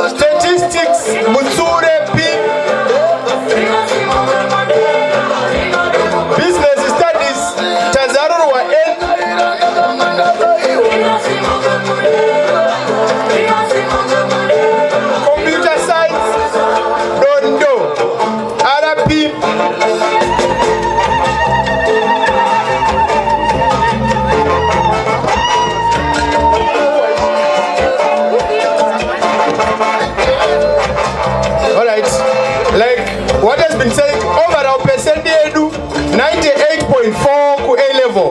Statistics Mutsure P. Business Studies Tazarurwa N. Computer Science Dondo RP. Alright, like what has been said, overall percent edu 98.4 ku A level.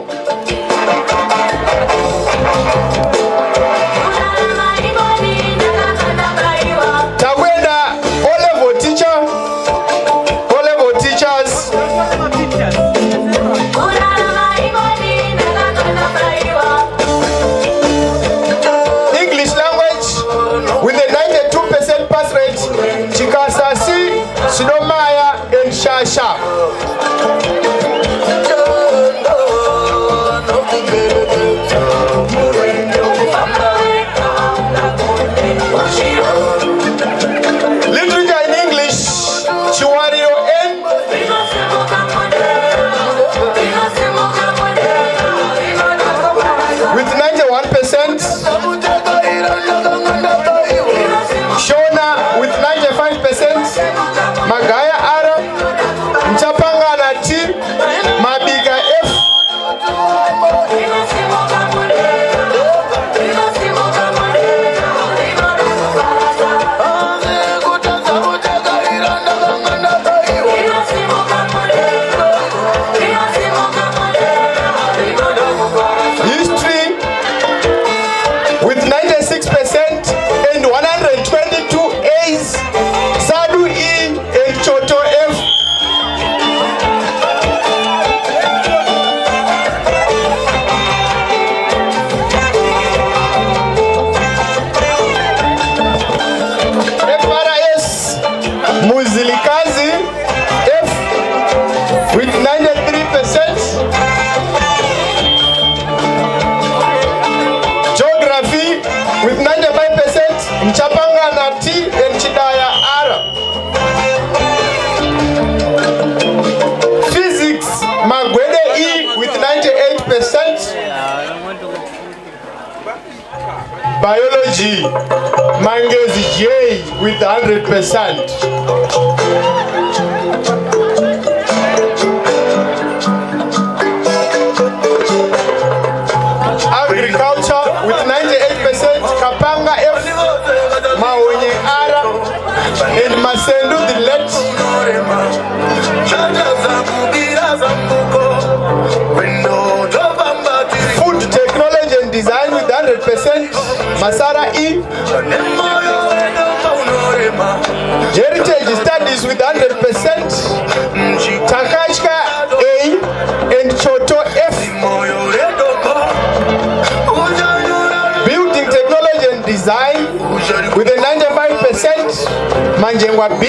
Tawenda O level teachers. English language with a 92% pass rate. Chikasasi, Sinomaya, and Shasha. Literature in English, Chiwario N. With 91%. Shona with 95%. Magaya Ara. Mchapangana T. Mabiga F. History with 96% and 122 A's. Sadu E and Choto F. FRS Muzilikazi F with 93%. Geography with 95%. Mchapangana T and Chidaya R. Physics Magwede E with 98%. Biology Mangezi J with 100%. Masara E. Heritage studies with 100%. Takashka A and Choto F. Building technology and design with a 95%. Manjengwa B.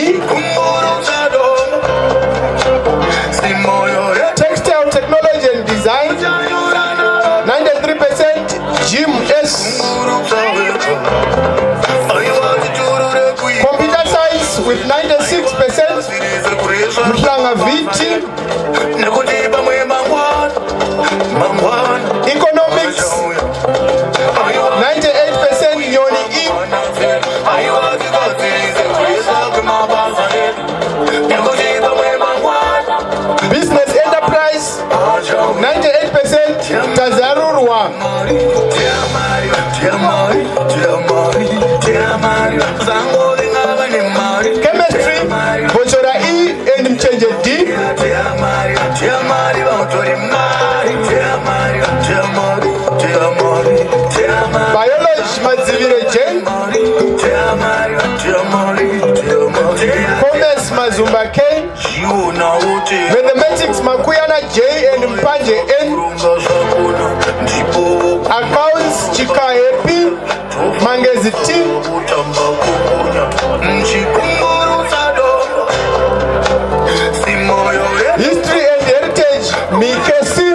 Textile technology and design 93%. Jim S. Computer science with 96%. Mhlanga Viti. Economics 98%. Yoni E. Business enterprise 98%. Tazarurwa. Chemistry Bochora E and Mchenje D. Biology Mazivire J. Commerce Mazumba K. Mathematics Makuyana J and Mpanje N. Accounts Chikae P. Mangezi T. History and heritage Mikesi.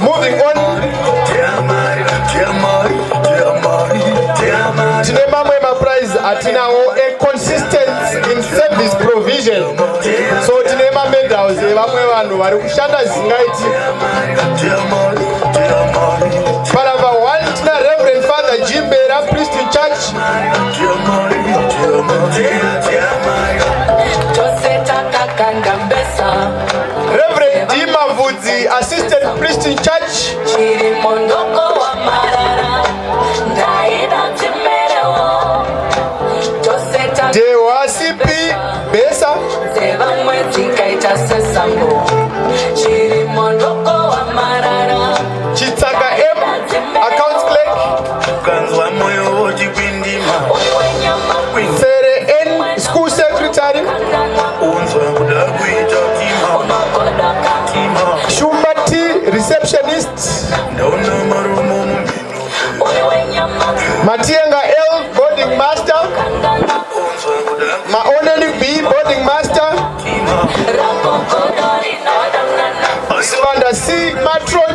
Moving on. Tinemamwema prize atinawo a consistency in service provision. So tinema medals vamwe vanhu vari kushanda zingaiti. Parava 1 tina Reverend Father Jimbera, priest in church. Reverend Dima Vudzi, assistant priest in church. Dewa CP Besa. Chitaka M, accounts clerk. Sere N, school secretary. Shumba T, receptionist. Matienga L, boarding master. Maoneni B, boarding master. Sivanda C, matron.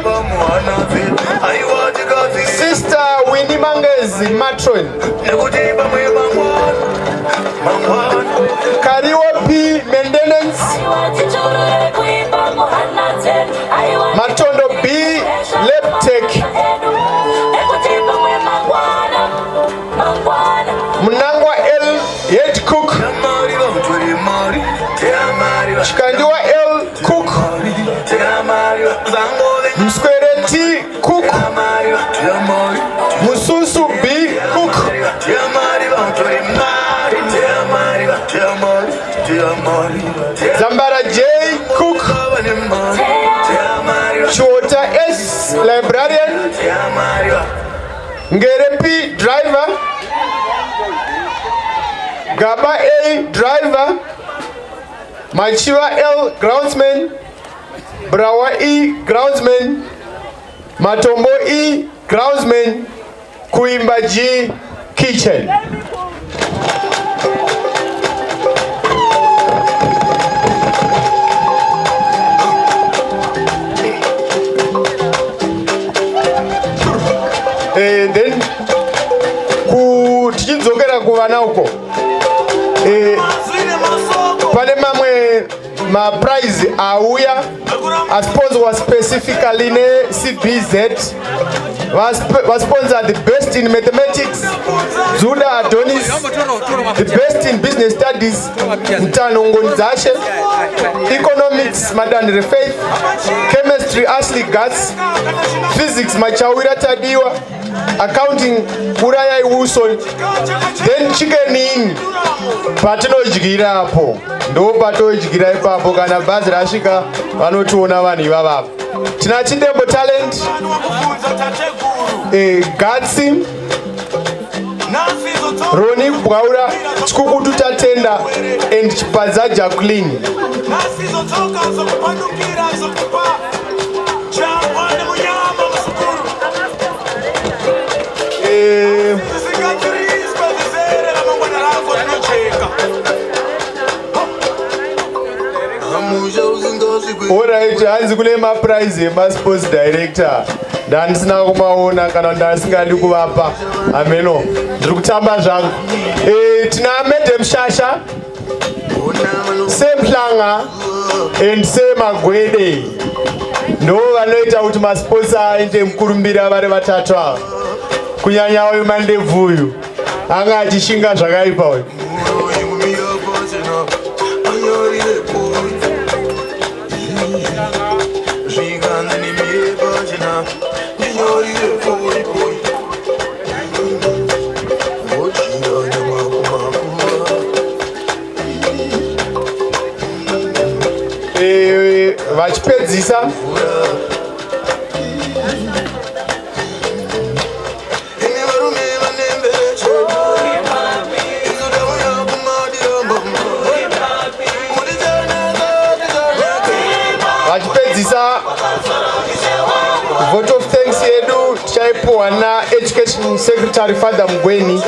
Sister Winnie Mangezi, matron. Kariwa P, maintenance. Matondo B, lab tech. Mnangwa L, head cook. Shikandiwa L, cook. Mskwere T, cook. Mususu B, cook. Zambara J, cook. Chota S, librarian. Ngere P, driver. Gaba A, driver. Machiwa L, groundsman. Brawa E, groundsman. Matombo E, groundsman. Kuimba G, kitchen. Then tichidzokera kuvana uko pane mamwe maprize auya asponzwa specifically ne CBZ Sponsor the best in mathematics, Zuda Adonis, the best in business studies, Mtano Ngonzashe, economics, Madame Faith, chemistry, Ashley Gatz, physics, Machawira Tadiwa, accounting, Uraya Iwuson, then chicken in, Patino Jigirapo, no Pato Jigirapo, Kana Bazrashika, Anotuona Vani Baba. Tinachidemo talent, Gatsim, Roni Bwaura, Chikukutu Tatenda, and Chipaza Jacqueline. Alright, hanzi kune maprize emasports director ndandisina kumaona kana ndasingadi kuvapa ameno ndiri kutamba zvangu. Tina Madam Shasha, Semplanga and Semagwede ndo vanoita kuti masports aende mukurumbira vari vatatu ava, kunyanya uyu Mandebvu uyu anga achishinga zvakaipa uyu. Vachipedzisa vote of thanks yedu chaipowa na education secretary Father Mgweni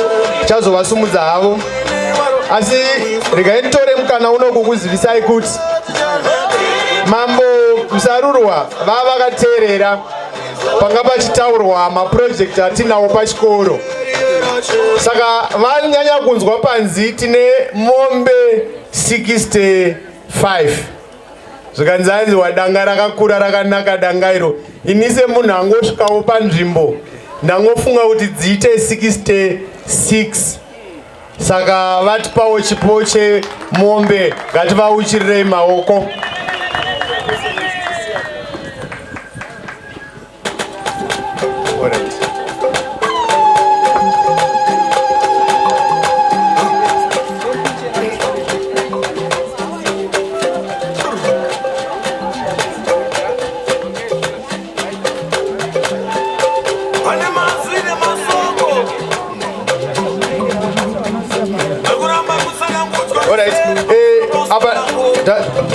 chazovasumudza havo, asi regai nditore mukana uno kukuzivisai kuti mambo Musarurwa vava vakateerera panga pachitaurwa maproject atinawo pachikoro, saka vanyanya kunzwa panzi tine mombe 65 zvikanzanziwa danga rakakura rakanaka danga iro. Inise munhu angosvikawo panzvimbo ndangofunga kuti dziite 66, saka vatipawo chipo chemombe, ngativauchirirei maoko.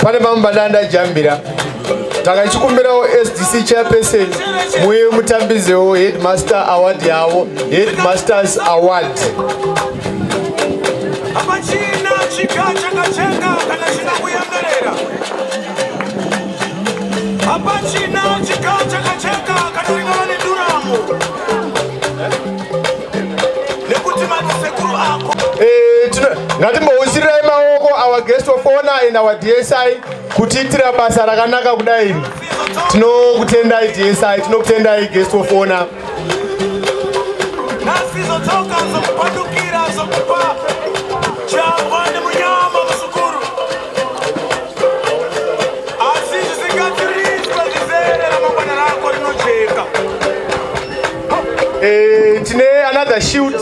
Pane pambadanda jambira takachikumbirawo SDC chairperson muye mutambizewo headmaster award yavo, headmasters award. Apachina chika chakachenga kana china kuyemberera. Apachina chika chakachenga kana ringavane Duramo. Nekuti makusekuru ako. Ngatimbousirirai maoko our guest of honor and our DSI kutiitira basa rakanaka kudai. Tinokutendai DSI, tinokutendai guest of honor. Nasizotoka zokupandukira zokupa changwane munyama musukuru. Asisi zingatirizwa zizere ramangwana rako rinocheka. Tine another shoot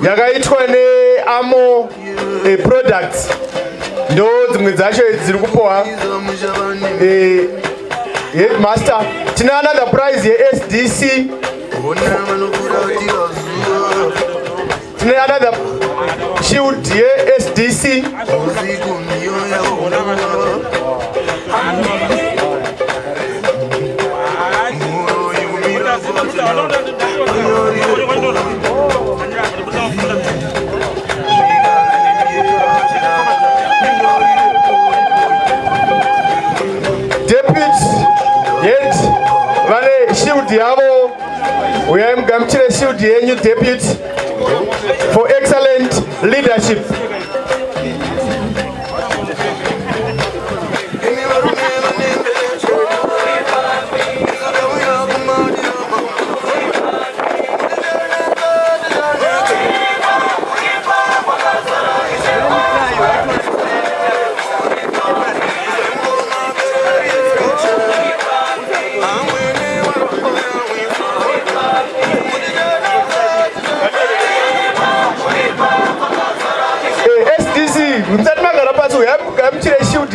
yakaitwa neAmo products ndo dzimwe dzacho dziri kupowa headmaster. Tine another prize yeSDC, tine another shield yeSDC. Shield yavo uyai mugamuchire shield yenyu deputy for excellent leadership.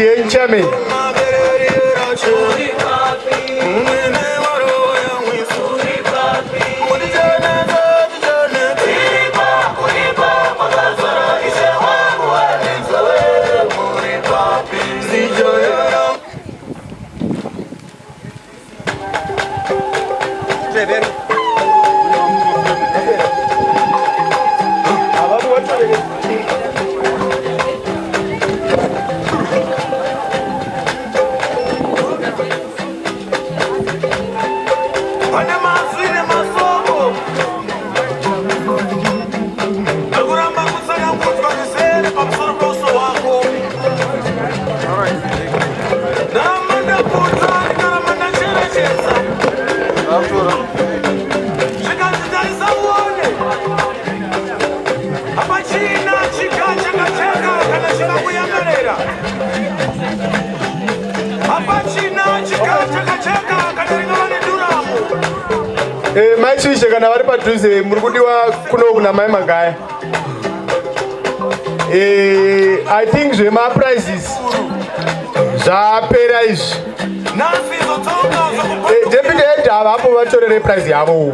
PTA chairman. Maisha kana vari padhuze muri kudiwa kuno kuna mai magaya. I think zvema prizes zvapera izvi. Deputy head hapo vatorere prize yavo.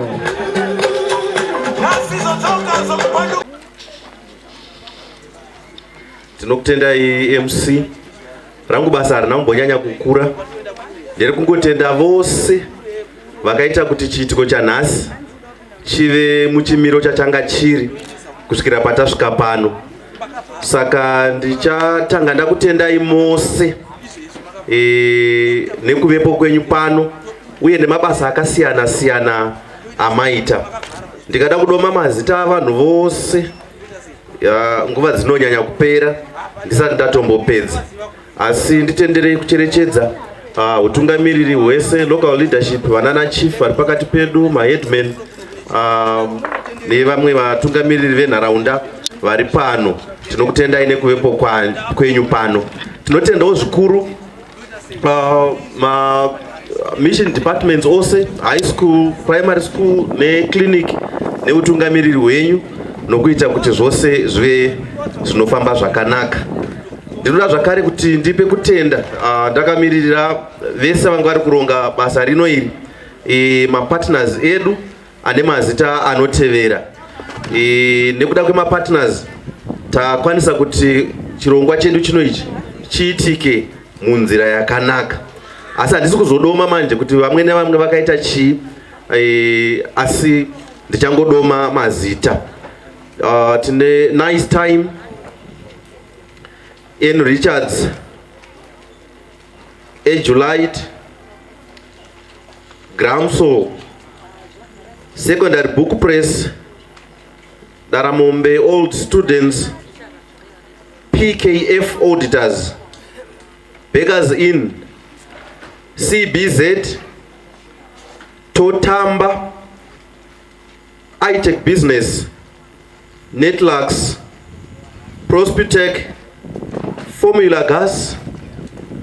Tinokutendai MC. Rangu basa harina kumbonyanya kukura. Ndiri kungotenda vose vakaita kuti chiitiko chanhasi chive muchimiro chachanga chiri kusvikira patasvika pano. Saka ndichatanga ndakutendai mose nekuvepo kwenyu pano uye nemabasa akasiyana siyana amaita. Ndikada kudoma mazita avanhu vose nguva dzinonyanya kupera ndisati ndatombopedza, asi nditenderei kucherechedza utungamiriri hwese, local leadership, vanana chief vari pakati pedu, maheadman nevamwe vatungamiriri venharaunda vari pano. Tinokutendai nekuvepo kwenyu pano. Tinotendawo zvikuru mission departments ose, high school, primary school neclinic, neutungamiriri hwenyu nokuita kuti zvose zvive zvinofamba zvakanaka. Ndinoda zvakare kuti ndipe kutenda ndakamiririra vese vanga vari kuronga basa rino iri, mapartners edu ane mazita anotevera. Nekuda kwemapartners takwanisa kuti chirongwa chedu chino ichi chiitike munzira yakanaka. Asi handisi kuzodoma manje kuti vamwe nevamwe vakaita chii, asi ndichangodoma mazita. Tine Nice Time, N. Richards, Edulite, Gramso, Secondary Book Press, Daramombe Old Students, PKF Auditors, Beggars Inn, CBZ, Totamba, iTech Business, Netlux, Prospitech, Formula Gas,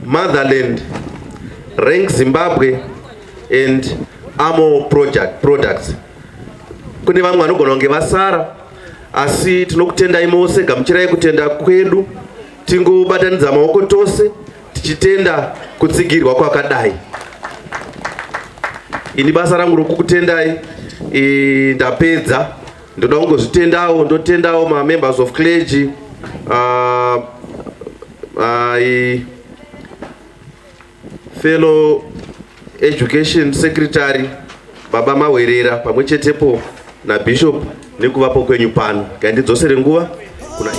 Motherland, Rank Zimbabwe, and Amo Products. Kune vamwe vanogona kunge vasara, asi tinokutendai mose. Gamuchirai kutenda kwedu, tingobatanidza maoko tose tichitenda kutsigirwa kwakadai. Ini basa rangu rokukutendai ndapedza. Ndoda kungozvitendawo, ndotendawo ma members of clergy, fellow education secretary Baba Mawerera pamwe chetepo na bishop nekuvapo kwenyu pano. Kandidzosere nguva kuna